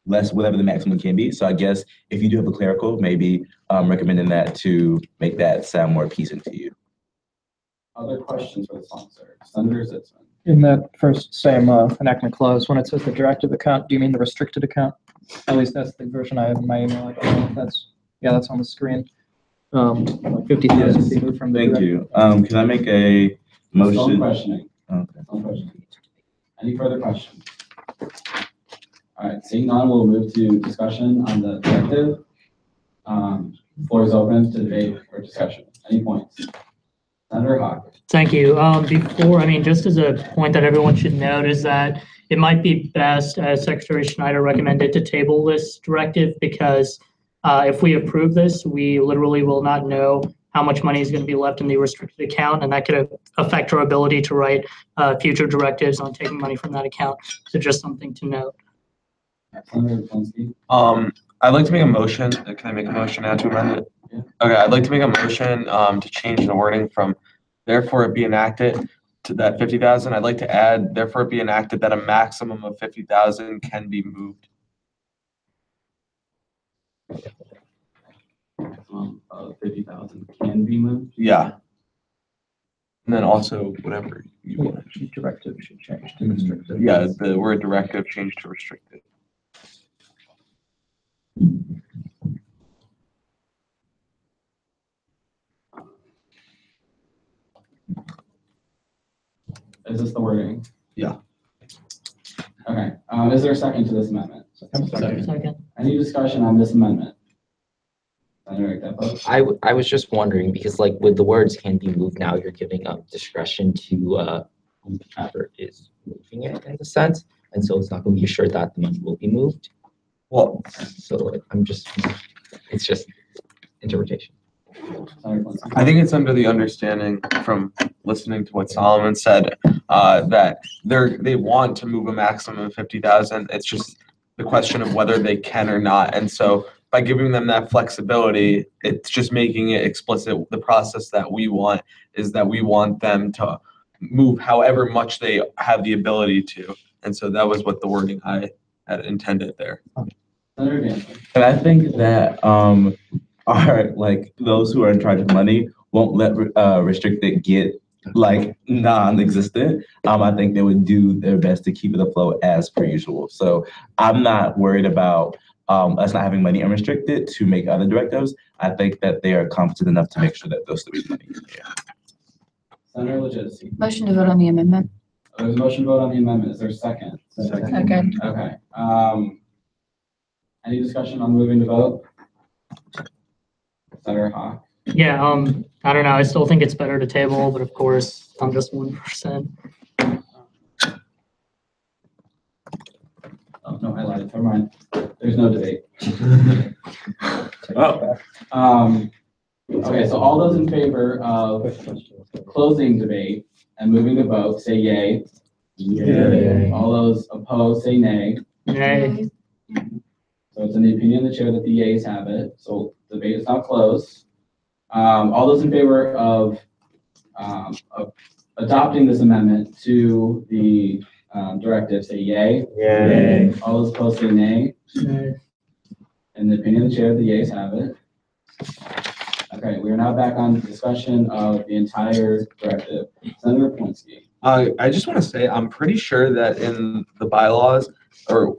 less, whatever the maximum can be. So I guess if you do have a clerical, maybe recommending that to make that sound more appeasing to you. Other questions for the sponsor? Senator Zitzman. In that first same enactment clause, when it says the directive account, do you mean the restricted account? At least that's the version I have in my email. I don't know if that's, yeah, that's on the screen. 50,000 be moved from the. Thank you. Can I make a motion? Still questioning. Okay. Still questioning. Any further questions? All right, seeing none, we'll move to discussion on the directive. Floor is open to debate or discussion. Any points? Senator Hawk. Thank you. Just as a point that everyone should note is that it might be best, as Secretary Schneider recommended, to table this directive because if we approve this, we literally will not know how much money is going to be left in the restricted account, and that could affect our ability to write future directives on taking money from that account. So just something to note. I'd like to make a motion. Can I make a motion now to amend it? Yeah. Okay, I'd like to make a motion to change the wording from therefore it be enacted to that 50,000. I'd like to add therefore it be enacted that a maximum of 50,000 can be moved. Maximum of 50,000 can be moved. Yeah. And then also whatever you want. Directive should change to restricted. Yeah, the word directive changed to restricted. Is this the wording? Yeah. Okay, is there a second to this amendment? Second. Any discussion on this amendment? Senator Igdepot? I was just wondering, because like with the words can be moved now, you're giving up discretion to whoever is moving it in a sense. And so it's not going to be assured that the money will be moved. Well, so it's just interpretation. I think it's under the understanding from listening to what Solomon said, that they want to move a maximum of 50,000. It's just the question of whether they can or not. And so by giving them that flexibility, it's just making it explicit. The process that we want is that we want them to move however much they have the ability to. And so that was what the wording I had intended there. Senator And I think that are like those who are in charge of money won't let restricted get like non-existent. I think they would do their best to keep it afloat as per usual. So I'm not worried about us not having money unrestricted to make other directives. I think that they are competent enough to make sure that those three money. Senator Legitimacy. Motion to vote on the amendment. There's a motion to vote on the amendment. Is there a second? Second. Okay. Any discussion on moving to vote? Senator Hawk. Yeah, I don't know. I still think it's better to table, but of course, I'm just 1%. Oh, no, I lied. Never mind. There's no debate. Okay, so all those in favor of closing debate and moving to vote, say yay. Yay. All those opposed, say nay. Nay. So it's in the opinion of the chair that the yeas have it. So debate is now closed. All those in favor of adopting this amendment to the directive, say yay. Yay. All those opposed, say nay. Nay. In the opinion of the chair, the yeas have it. Okay, we are now back on discussion of the entire directive. Senator Polinsky. I just want to say, I'm pretty sure that in the bylaws or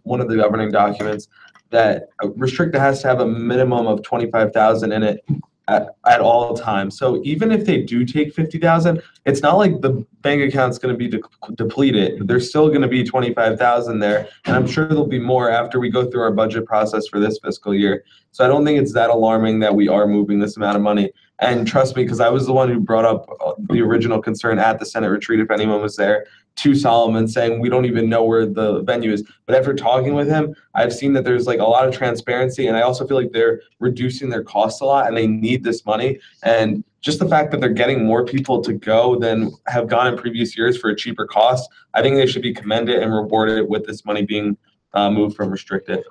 one of the governing documents that restricted has to have a minimum of 25,000 in it at all times. So even if they do take 50,000, it's not like the bank account's going to be depleted. There's still going to be 25,000 there, and I'm sure there'll be more after we go through our budget process for this fiscal year. So I don't think it's that alarming that we are moving this amount of money. And trust me, because I was the one who brought up the original concern at the Senate retreat, if anyone was there, to Solomon, saying we don't even know where the venue is. But after talking with him, I've seen that there's like a lot of transparency, and I also feel like they're reducing their costs a lot, and they need this money. And just the fact that they're getting more people to go than have gone in previous years for a cheaper cost, I think they should be commended and rewarded with this money being moved from restricted.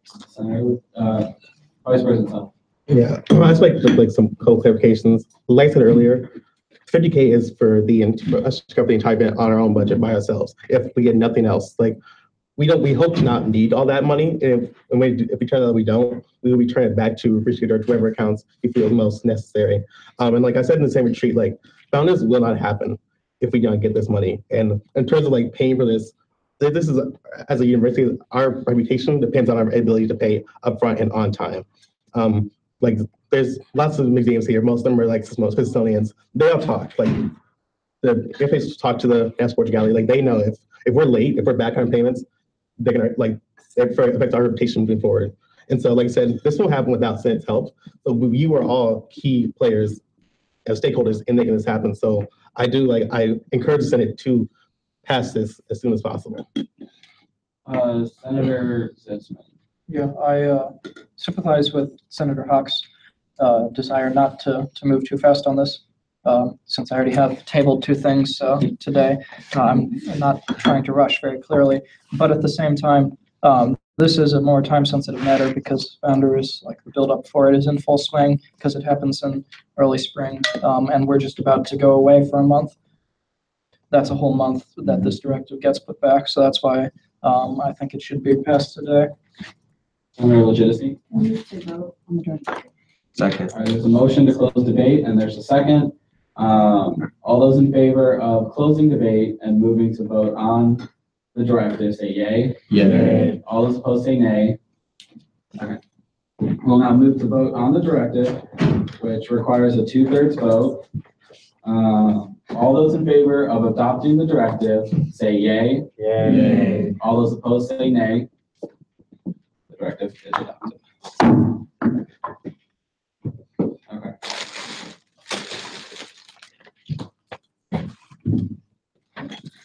Senator Vice President Sell. Yeah, I just like some clarifications. Like I said earlier, 50K is for us to cover the entire event on our own budget by ourselves. If we get nothing else, like we hope to not need all that money. And if we turn out we don't, we will return it back to restricted or whatever accounts we feel most necessary. And like I said in the same retreat, like founders will not happen if we don't get this money. And in terms of like paying for this is, as a university, our reputation depends on our ability to pay upfront and on time. Like there's lots of museums here. Most of them are like Smithsonian's. They all talk. Like if they talk to the National Sports Gallery, like they know if we're late, if we're back on payments, they're gonna like it affects our reputation moving forward. And so, like I said, this will happen without Senate's help. So you are all key players as stakeholders in making this happen. So I encourage the Senate to pass this as soon as possible. Senator Zitzman. Yeah, I sympathize with Senator Hawk's desire not to move too fast on this. Since I already have tabled two things today, I'm not trying to rush very clearly. But at the same time, this is a more time-sensitive matter because Founders, like the build-up for it, is in full swing because it happens in early spring, and we're just about to go away for a month. That's a whole month that this directive gets put back, so that's why I think it should be passed today. Senator Legitimacy. Second. All right, there's a motion to close debate, and there's a second. All those in favor of closing debate and moving to vote on the directive, say yay. Yay. All those opposed, say nay. Okay. We'll now move to vote on the directive, which requires a 2/3 vote. All those in favor of adopting the directive, say yay. Yay. All those opposed, say nay. The directive is adopted. Okay.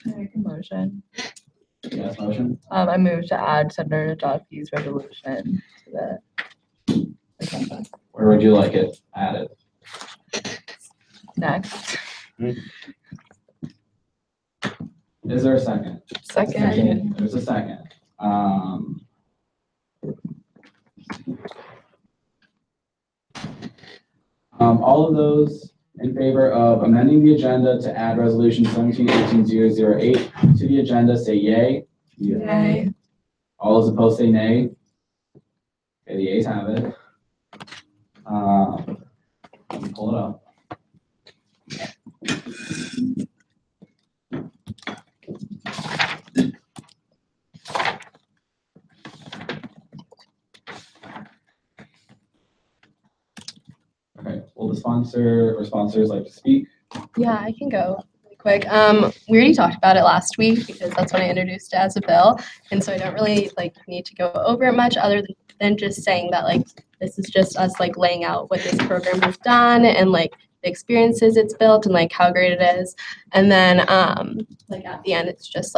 Make a motion. Yes, motion? I move to add Senator Jofke's resolution to the agenda. Where would you like it added? Next. Is there a second? Second. There's a second. All of those in favor of amending the agenda to add resolution 17-18-008 to the agenda, say yay. Yay. All those opposed, say nay. Okay, the ayes have it. Let me pull it up. Okay, will the sponsor or sponsors like to speak? Yeah, I can go really quick. We already talked about it last week because that's when I introduced it as a bill. And so I don't really need to go over it much other than just saying that this is just us laying out what this program has done and the experiences it's built and how great it is. And then at the end, it's just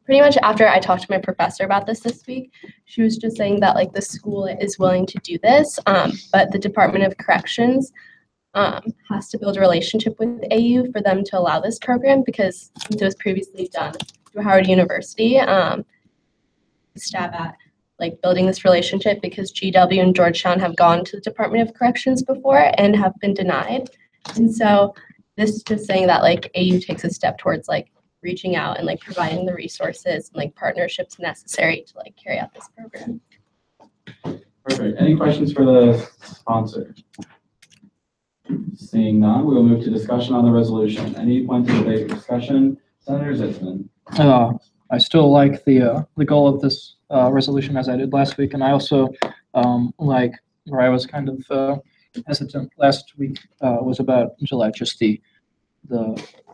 pretty much after I talked to my professor about this week, she was just saying that the school is willing to do this, but the Department of Corrections has to build a relationship with AU for them to allow this program because it was previously done through Howard University. Stab at building this relationship because GW and Georgetown have gone to the Department of Corrections before and have been denied. And so this is just saying that AU takes a step towards reaching out and providing the resources and partnerships necessary to carry out this program. Perfect. Any questions for the sponsor? Seeing none, we will move to discussion on the resolution. Any points of debate or discussion? Senator Zitzman. I still like the goal of this resolution as I did last week, and I also like where I was kind of hesitant last week was about just the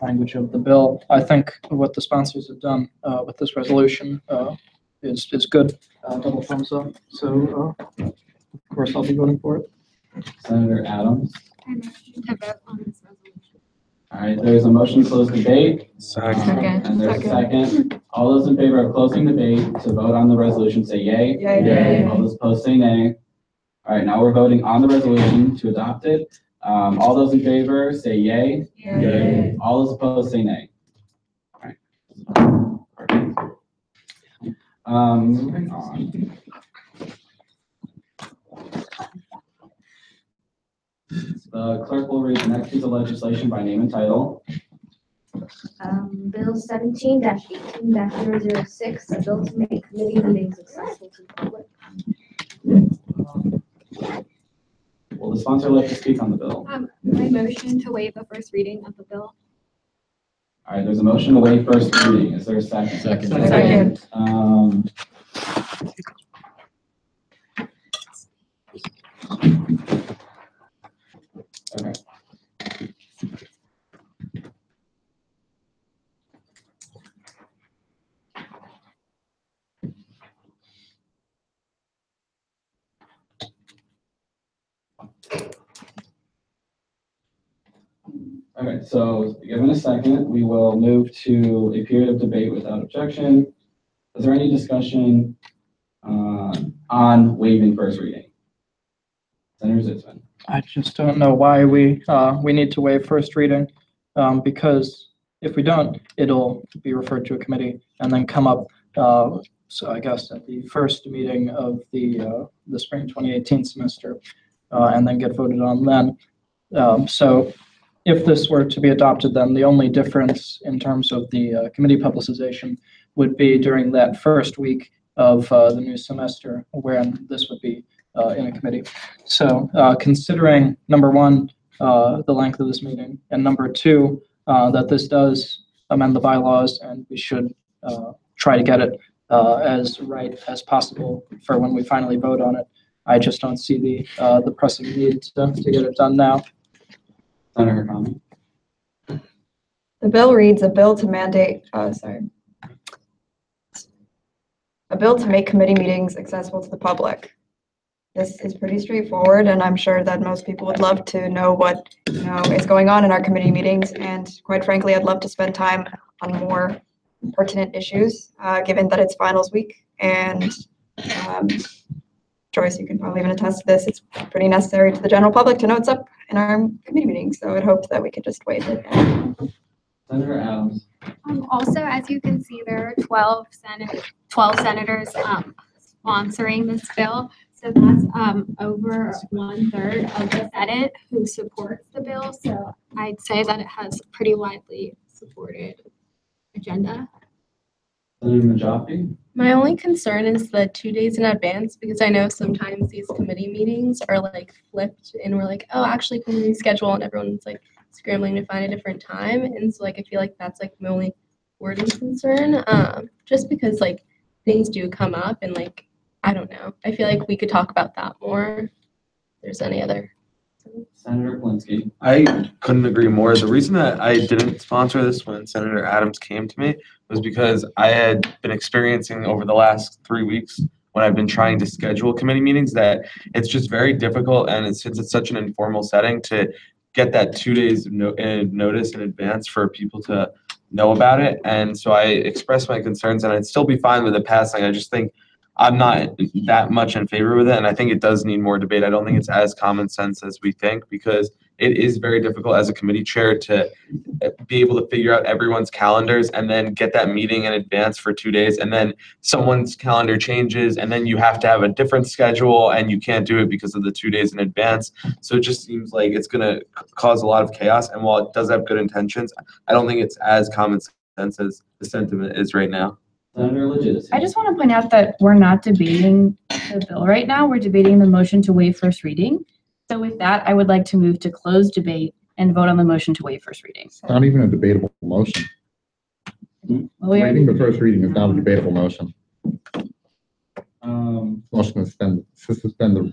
language of the bill. I think what the sponsors have done with this resolution is good. Double thumbs up. So of course I'll be voting for it. Senator Adams. I motion to vote on this resolution. All right, there's a motion to close debate. Second. And there's a second. All those in favor of closing debate to vote on the resolution say yay. Yay. All those opposed say nay. All right, now we're voting on the resolution to adopt it. All those in favor say yay. Yay. All those opposed say nay. All right. Perfect. Moving on. The clerk will read the next piece of legislation by name and title. Bill 17-18-006, a bill to make committee meetings accessible to the public. Will the sponsor like to speak on the bill? I motion to waive the first reading of the bill. All right, there's a motion to waive first reading. Is there a second? Second. Okay. Okay, so given a second, we will move to a period of debate without objection. Is there any discussion on waiving first reading? Senator Zitzman. I just don't know why we need to waive first reading, because if we don't, it'll be referred to a committee and then come up, so I guess at the first meeting of the spring 2018 semester, and then get voted on then. So if this were to be adopted, then the only difference in terms of the committee publicization would be during that first week of the new semester, when this would be in a committee. So considering, number one, the length of this meeting, and number two, that this does amend the bylaws, and we should try to get it as right as possible for when we finally vote on it. I just don't see the pressing need to get it done now. Senator Conley. The bill reads a bill to make committee meetings accessible to the public. This is pretty straightforward, and I'm sure that most people would love to know what is going on in our committee meetings. And quite frankly, I'd love to spend time on more pertinent issues, given that it's finals week. And Joyce, you can probably even attest to this. It's pretty necessary to the general public to know what's up in our committee meetings. So I'd hope that we could just waive it. Senator Adams. Also, as you can see, there are 12 senators sponsoring this bill. So that's over 1/3 of the Senate who supports the bill. So I'd say that it has pretty widely supported agenda. Senator Najafi. My only concern is the 2 days in advance, because I know sometimes these committee meetings are like flipped and we're like, oh, actually can we reschedule, and everyone's like scrambling to find a different time. And so like I feel like that's like my only wording concern. Just because like things do come up and like I don't know. I feel like we could talk about that more. If there's any other. Senator Polinsky. I couldn't agree more. The reason that I didn't sponsor this when Senator Adams came to me was because I had been experiencing over the last 3 weeks when I've been trying to schedule committee meetings that it's just very difficult, and since it's such an informal setting, to get that 2 days notice in advance for people to know about it. And so I expressed my concerns, and I'd still be fine with it passing. I just think I'm not that much in favor with it, and I think it does need more debate. I don't think it's as common sense as we think, because it is very difficult as a committee chair to be able to figure out everyone's calendars and then get that meeting in advance for 2 days, and then someone's calendar changes, and then you have to have a different schedule, and you can't do it because of the 2 days in advance. So it just seems like it's going to cause a lot of chaos, and while it does have good intentions, I don't think it's as common sense as the sentiment is right now. Senator Legitimacy. I just want to point out that we're not debating the bill right now. We're debating the motion to waive first reading. So with that, I would like to move to close debate and vote on the motion to waive first reading. It's not even a debatable motion. Well, Waiving the first reading is not a debatable motion. Motion to suspend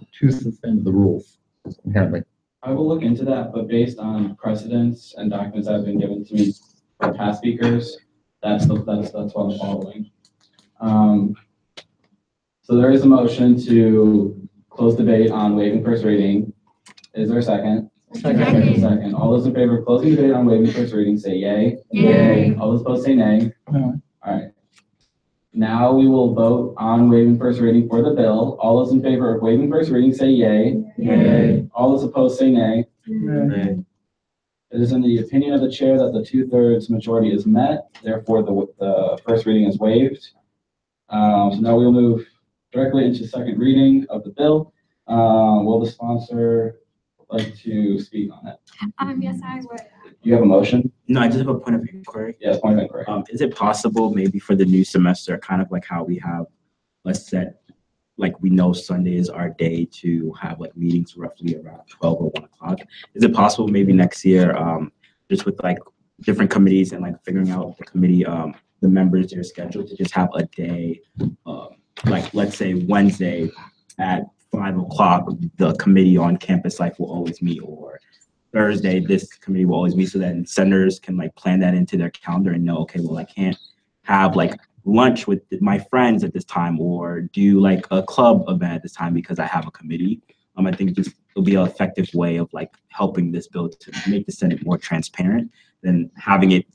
the rules inherently. I will look into that, but based on precedents and documents that have been given to me by past speakers, that's what I'm following. So there is a motion to close debate on waiving first reading. Is there a second? Second. All those in favor of closing debate on waiving first reading, say yay. Yay. All those opposed, say nay. No. All right. Now we will vote on waiving first reading for the bill. All those in favor of waiving first reading, say yay. Yay. All those opposed, say nay. Nay. It is in the opinion of the chair that the 2/3 majority is met, therefore the first reading is waived. So now we'll move directly into second reading of the bill. Will the sponsor like to speak on it? Yes, I would. You have a motion? No, I just have a point of inquiry. Yes, point of inquiry. Is it possible maybe for the new semester, kind of like how we have, let's set, like we know Sunday is our day to have like meetings roughly around 12 or 1 o'clock. Is it possible maybe next year, just with like different committees and like figuring out the committee, the members, their schedule, to just have a day, like let's say Wednesday at 5 o'clock, the committee on campus life will always meet, or Thursday, this committee will always meet, so that senators can like plan that into their calendar and know, okay, well, I can't have like lunch with my friends at this time or do like a club event at this time because I have a committee. I think this will be an effective way of like helping this bill to make the Senate more transparent than having it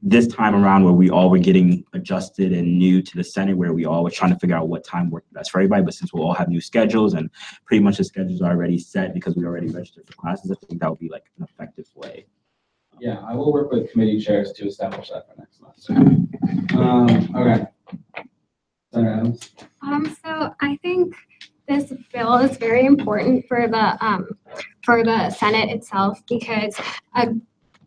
this time around where we all were getting adjusted and new to the Senate, where we all were trying to figure out what time worked best for everybody. But since we'll all have new schedules and pretty much the schedules are already set because we already registered for classes, I think that would be like an effective way. Yeah, I will work with committee chairs to establish that for next month. Okay. Senator Adams. So I think this bill is very important for the Senate itself, because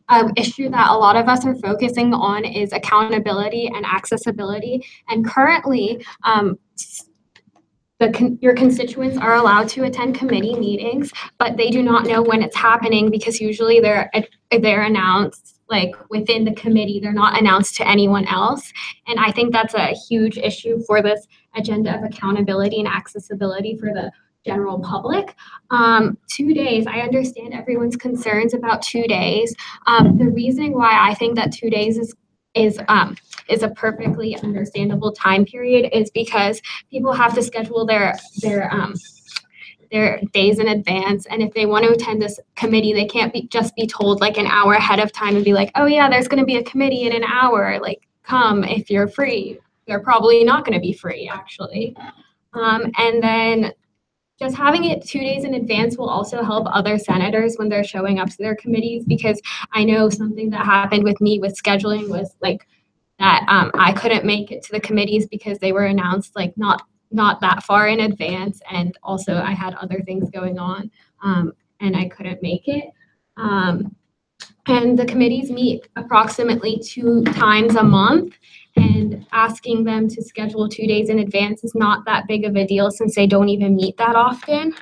an issue that a lot of us are focusing on is accountability and accessibility. And currently, your constituents are allowed to attend committee meetings, but they do not know when it's happening because usually they're they're announced like within the committee. They're not announced to anyone else. And I think that's a huge issue for this agenda of accountability and accessibility for the general public. 2 days, I understand everyone's concerns about 2 days. The reason why I think that 2 days is a perfectly understandable time period is because people have to schedule their days in advance. And if they want to attend this committee, they can't just be told like an hour ahead of time and be like, oh yeah, there's going to be a committee in an hour. Like, come if you're free. They're probably not going to be free, actually. And then just having it 2 days in advance will also help other senators when they're showing up to their committees, because I know something that happened with me with scheduling was like that I couldn't make it to the committees because they were announced like not that far in advance, and also I had other things going on and I couldn't make it. And the committees meet approximately 2 times a month, and asking them to schedule 2 days in advance is not that big of a deal since they don't even meet that often.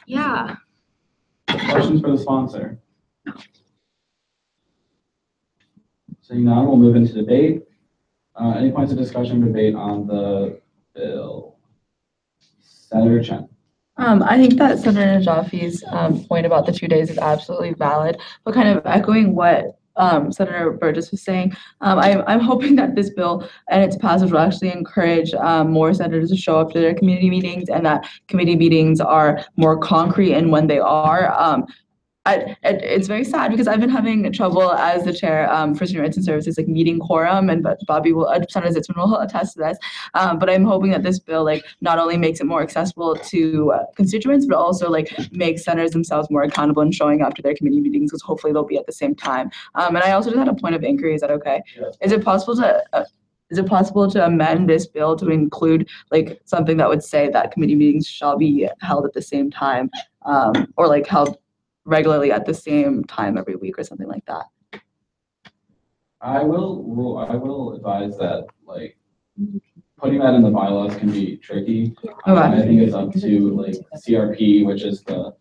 Yeah. Questions for the sponsor? Seeing none, we'll move into debate. Any points of discussion or debate on the bill? Senator Chen. I think that Senator Jaffe's point about the 2 days is absolutely valid, but kind of echoing what Senator Burgess was saying, I'm hoping that this bill and its passage will actually encourage more senators to show up to their community meetings, and that committee meetings are more concrete in when they are. It's very sad because I've been having trouble as the chair for Student Rights and Services, like meeting quorum, and Bobby will, Senator Zitzman will attest to this. But I'm hoping that this bill like not only makes it more accessible to constituents, but also like makes senators themselves more accountable in showing up to their committee meetings, because hopefully they'll be at the same time. And I also just had a point of inquiry. Is that okay? Yes. Is it possible to amend this bill to include like something that would say that committee meetings shall be held at the same time, or like held regularly at the same time every week or something like that? I will advise that like putting that in the bylaws can be tricky. I think it's up to like CRP, which is the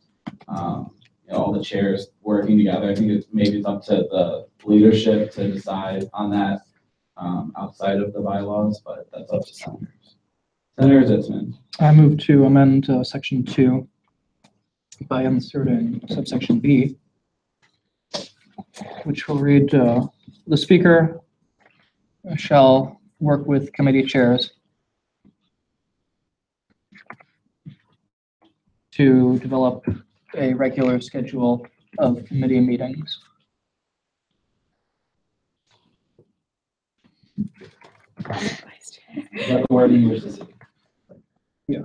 all the chairs working together. I think it's up to the leadership to decide on that outside of the bylaws, but that's up to senators. Senator Zitzman. I move to amend section 2 by inserting subsection B, which will read, the speaker shall work with committee chairs to develop a regular schedule of committee meetings. Is that the wording you wish to see? Yeah.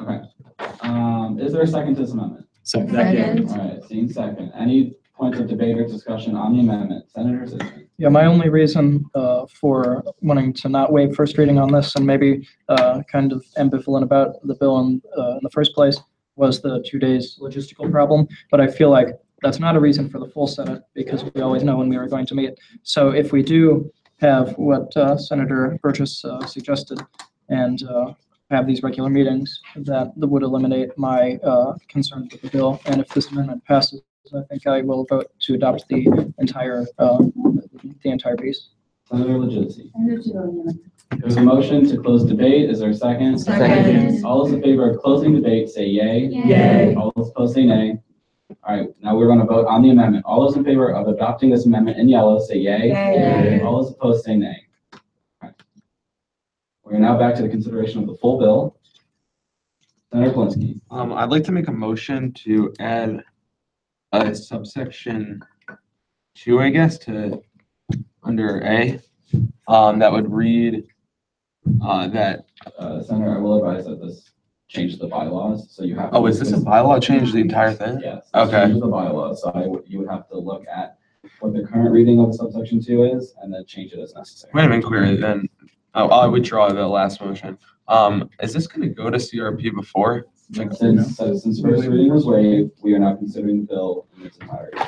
Okay. Is there a second to this amendment? Second. All right, seeing second. Any points of debate or discussion on the amendment? Senator Zitzman. Yeah, my only reason for wanting to not waive first reading on this, and maybe kind of ambivalent about the bill in the first place, was the 2 days logistical problem. But I feel like that's not a reason for the full Senate, because we always know when we are going to meet. So if we do have what Senator Burgess suggested, and have these regular meetings, that would eliminate my concern with the bill. And if this amendment passes, I think I will vote to adopt the entire piece. Senator Legitimacy. There's a motion to close debate. Is there a second? Second. All those in favor of closing debate, say yay. Yay. All those opposed, say nay. All right, now we're going to vote on the amendment. All those in favor of adopting this amendment in yellow, say yay. Yay. All those opposed, say nay. All right. We're now back to the consideration of the full bill. Senator Polinsky. I'd like to make a motion to add a subsection 2, I guess, to under A, that would read that. Senator, I will advise that this changes the bylaws, so you have. Oh, is this a bylaw change the entire thing? Yes. Okay. Changes the bylaws, so you would have to look at what the current reading of subsection 2 is, and then change it as necessary. Wait a minute, inquiry then. I withdraw the last motion. Is this going to go to CRP before? Since first reading was waived, we are now considering the bill in its entirety.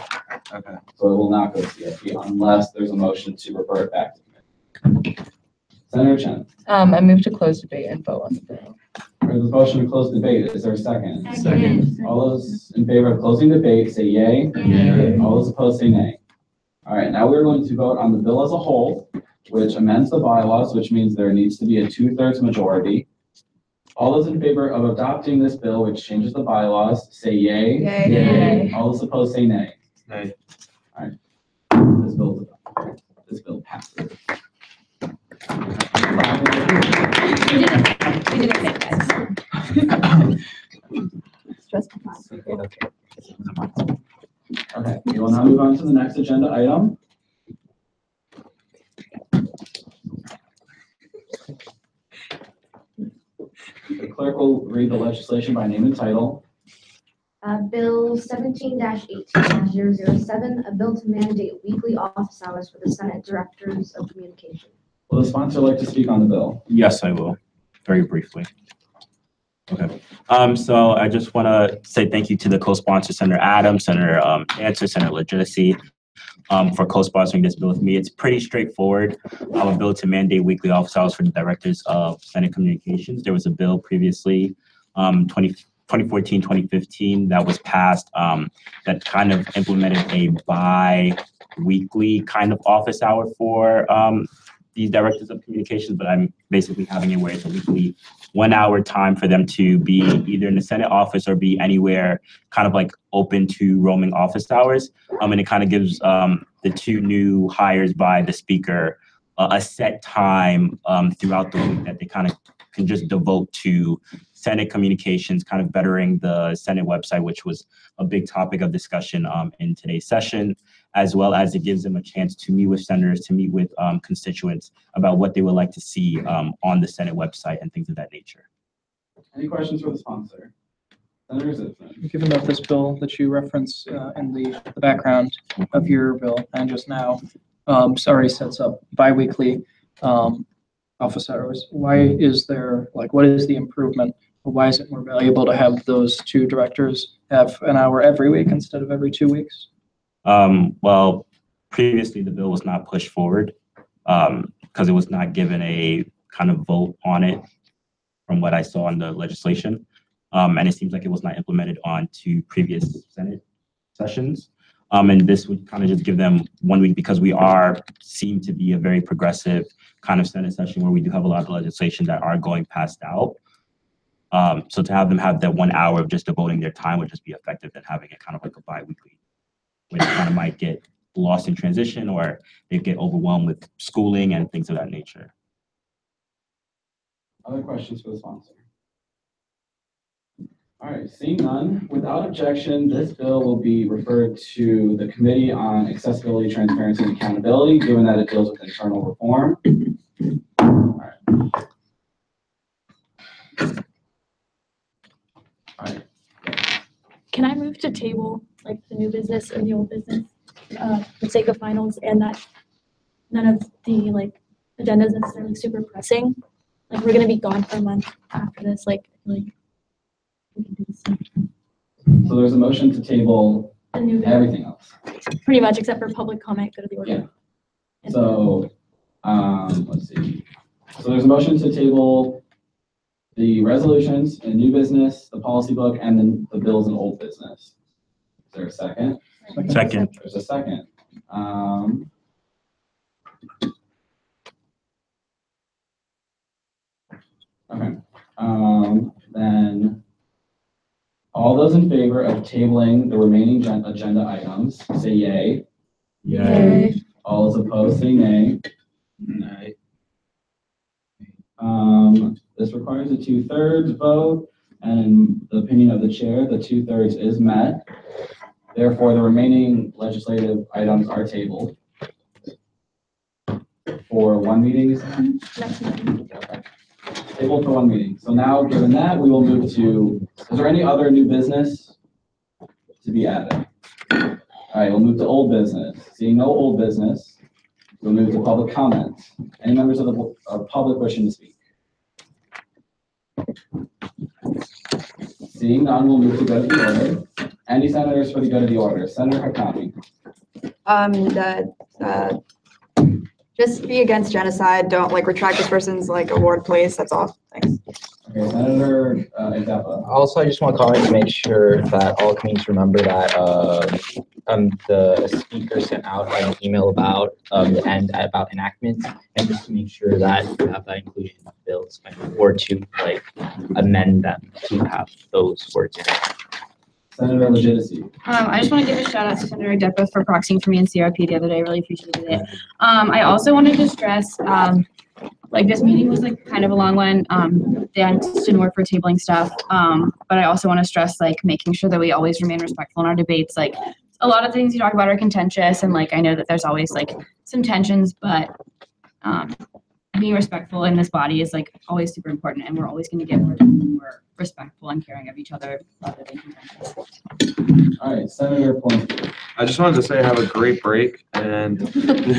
Okay. So it will not go to CRP unless there's a motion to refer it back to committee. Senator Chen. I move to close debate and vote on the bill. There's a motion to close debate. Is there a second? Second. All those in favor of closing debate, say yay. Yay. All those opposed, say nay. All right, now we're going to vote on the bill as a whole, which amends the bylaws, which means there needs to be a 2/3 majority. All those in favor of adopting this bill, which changes the bylaws, say yay. Yay. Yay. All those opposed, say nay. Nay. All right. This bill passes. We did it, guys. Stressful. Okay, we will now move on to the next agenda item. The clerk will read the legislation by name and title. Bill 17-18-007, a bill to mandate weekly office hours for the Senate Directors of Communication. Will the sponsor like to speak on the bill? Yes, I will, very briefly. Okay, so I just want to say thank you to the co-sponsor, Senator Adams, Senator Answer, Senator Legitimacy, for co-sponsoring this bill with me. It's pretty straightforward. A bill to mandate weekly office hours for the directors of Senate Communications. There was a bill previously, 2014, 2015, that was passed that kind of implemented a bi-weekly kind of office hour for these directors of communications, but I'm basically having it where it's a weekly 1 hour time for them to be either in the Senate office or be anywhere kind of like open to roaming office hours. And it kind of gives the two new hires by the speaker a set time throughout the week that they kind of can just devote to Senate communications, kind of bettering the Senate website, which was a big topic of discussion in today's session, as well as it gives them a chance to meet with senators, to meet with constituents about what they would like to see on the Senate website and things of that nature. Any questions for the sponsor? Senator Zitzman. Given that this bill that you reference in the background of your bill and just now already sets up biweekly office hours, why is there, like, what is the improvement? Or why is it more valuable to have those two directors have an hour every week instead of every 2 weeks? Well, previously the bill was not pushed forward because it was not given a kind of vote on it from what I saw in the legislation. And it seems like it was not implemented on to previous Senate sessions. And this would kind of just give them 1 week because we seem to be a very progressive kind of Senate session where we do have a lot of legislation that are going passed out. So to have them have that 1 hour of just devoting their time would just be effective than having it kind of like a bi-weekly, where they kind of might get lost in transition or they get overwhelmed with schooling and things of that nature. Other questions for the sponsor? All right, seeing none, without objection, this bill will be referred to the Committee on Accessibility, Transparency, and Accountability, given that it deals with internal reform. All right. Can I move to table like the new business and the old business for the sake of finals, and that none of the like agendas necessarily super pressing? Like we're gonna be gone for a month after this. Like we can do this. So there's a motion to table The new bill. everything else. Pretty much, except for public comment, go to the order. Yeah. So, let's see. So there's a motion to table the resolutions and new business, the policy book, and then the bills and old business. Is there a second? Second. There's a second. Okay. Then all those in favor of tabling the remaining agenda items, say yay. Yay. All those opposed, say nay. Nay. This requires a 2/3 vote, and in the opinion of the chair, the 2/3 is met. Therefore, the remaining legislative items are tabled for one meeting. Next meeting. Tabled for one meeting. So now, given that, we will move to, is there any other new business to be added? All right, we'll move to old business. Seeing no old business, we'll move to public comments. Any members of the public wishing to speak? Seeing none, we'll move to go to the order. Any senators for the go to the order? Senator Hakami. Just be against genocide. Don't like retract this person's like award, please. That's all. Thanks. Okay, Senator Agdeppa. Also, I just want to comment to make sure that all communities remember that the speaker sent out an email about the end about enactment, and just to make sure that you have that included in the bills, or to like amend them to have those words in it. Senator Legitimacy. I just want to give a shout out to Senator Agdeppa for proxying for me in CRP the other day. I really appreciated it. I also wanted to stress, like this meeting was like kind of a long one. Dan didn't work for tabling stuff. But I also want to stress like making sure that we always remain respectful in our debates. Like a lot of things you talk about are contentious, and like I know that there's always like some tensions, but being respectful in this body is like always super important, and we're always going to get more done when we're respectful and caring of each other rather than contentious. All right, Senator Pointy. I just wanted to say have a great break and looking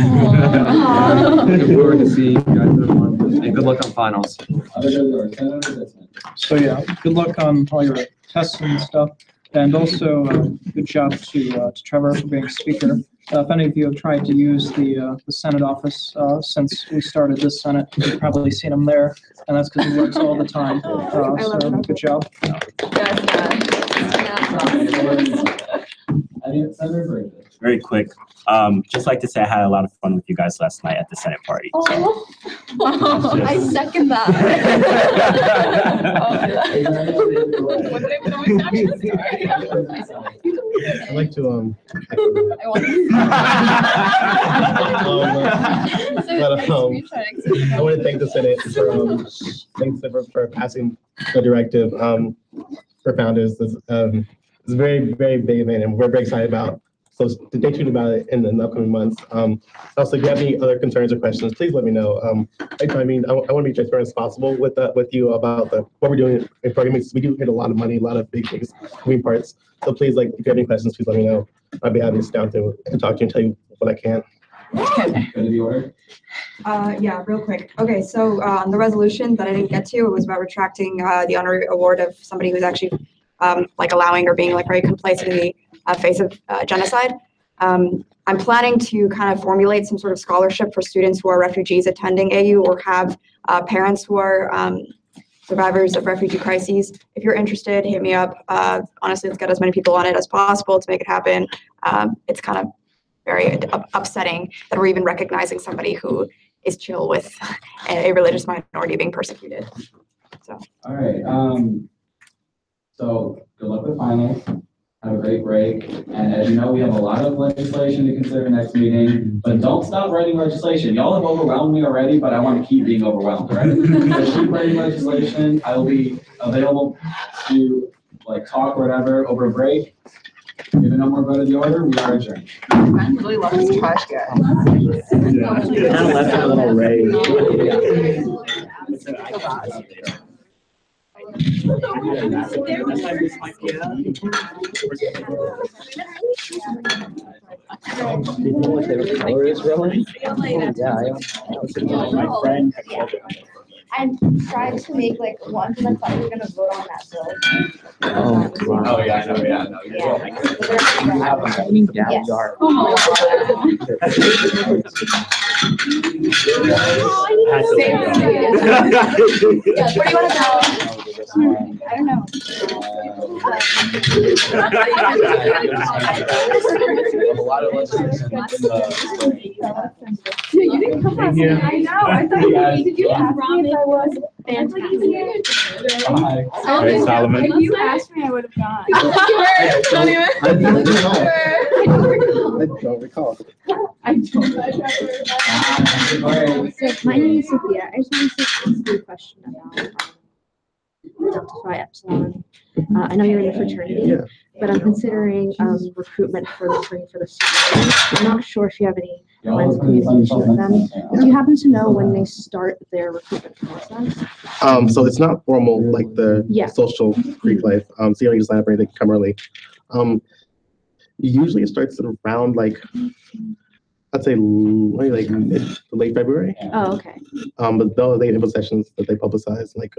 forward to see you guys in a month and good luck on finals. So yeah, good luck on all your tests and stuff. And also, good job to Trevor for being speaker. If any of you have tried to use the Senate office since we started this Senate, you've probably seen him there, and that's because he works all the time. So good job. Very quick. Just like to say I had a lot of fun with you guys last night at the Senate party. So. I second that. I'd like to I want to thank the Senate for passing the directive for founders. It's a very, very big event, and we're very excited about. So stay tuned about it in the upcoming months. Also, if you have any other concerns or questions, please let me know. I mean, I want to be transparent as possible with you about what we're doing in programs. We do get a lot of money, a lot of big things, moving parts. So please, like, if you have any questions, please let me know. I'd be happy to sit down and talk to you and tell you what I can. Yeah, real quick. Okay, so on the resolution that I didn't get to, it was about retracting the honorary award of somebody who's actually like allowing or being like very complacent in the face of genocide. I'm planning to kind of formulate some sort of scholarship for students who are refugees attending AU or have parents who are survivors of refugee crises. If you're interested, hit me up. Honestly, let's get as many people on it as possible to make it happen. It's kind of very upsetting that we're even recognizing somebody who is chill with a religious minority being persecuted. So. All right. So good luck with finals. Have a great break. And as you know, we have a lot of legislation to consider next meeting, but don't stop writing legislation. Y'all have overwhelmed me already, but I want to keep being overwhelmed, right? So keep writing legislation. I will be available to like talk or whatever over break. If no more go to the order, we are adjourned. I really love this trash guy. Kind of left a little raised. My friend. I'm trying to make like one because I thought we were gonna vote on that bill. Oh, yeah, I know, yeah, no. Yes. Where do you want to go? I don't know. A lot of legislation. You didn't come last night. I know. I thought did you ask me if I was fantastic? Hey, Solomon. If you asked me, I would have gone. I don't recall. I don't. So my name is Sophia. I just wanted to ask you a question about Delta Phi Epsilon. I know you're in a fraternity, but I'm considering recruitment for the spring for the students. I'm not sure if you have any lines of communication with them. Do you happen to know when they start their recruitment process? So it's not formal like the social Greek life. So you don't need to sign up or anything, come early. Usually it starts around like I'd say maybe like mid to late February. Oh, okay. But those they have sessions that they publicize like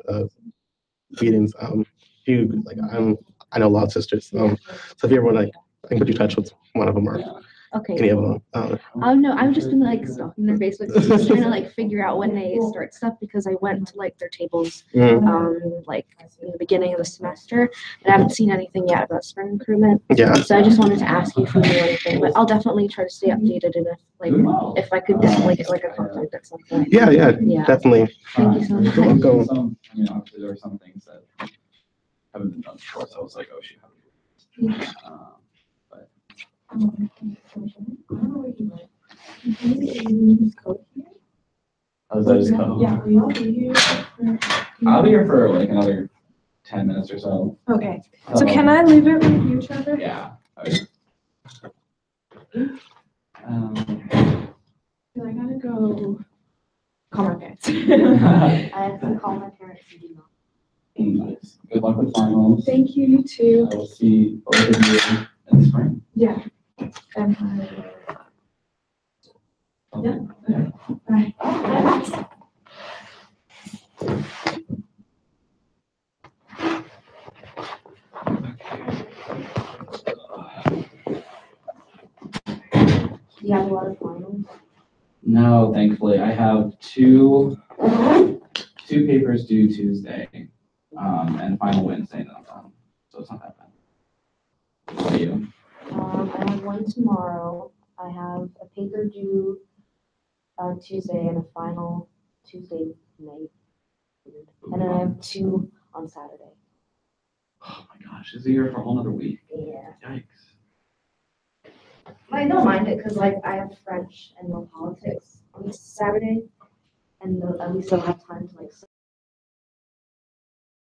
meetings. I know a lot of sisters. So if you ever want, like, I can put you in touch with one of them or Okay. any of them. Oh no, I've just been like stalking their Facebook pages, trying to like figure out when they start stuff because I went to like their tables like in the beginning of the semester, but I haven't seen anything yet about spring recruitment. Yeah. So I just wanted to ask you if you knew anything, but I'll definitely try to stay updated and if I could definitely get like a contact at some point. Yeah, Yeah. definitely. Thank you so much. You're welcome. Some, I mean, obviously there are some things that haven't been done before, so I was like, oh shoot. But how's that just go? Yeah, will you all be here? I'll be here for like another 10 minutes or so. Okay, so can I leave it with you, Trevor? Yeah. I gotta go call my parents. I have to call my parents and email. Nice. Good luck with finals. Thank you, you too. I will see both of you in the spring. Yeah. And yeah. Bye. Do you have a lot of finals? No, thankfully, I have two papers due Tuesday, and final Wednesday, and I'm done. So it's not that bad. What about you? I have one tomorrow. I have a paper due on Tuesday and a final Tuesday night. And then I have two on Saturday. Oh my gosh, is it here for a whole nother week? Yeah. Yikes. I don't mind it because like I have French and no politics on Saturday, and at least I'll have time to like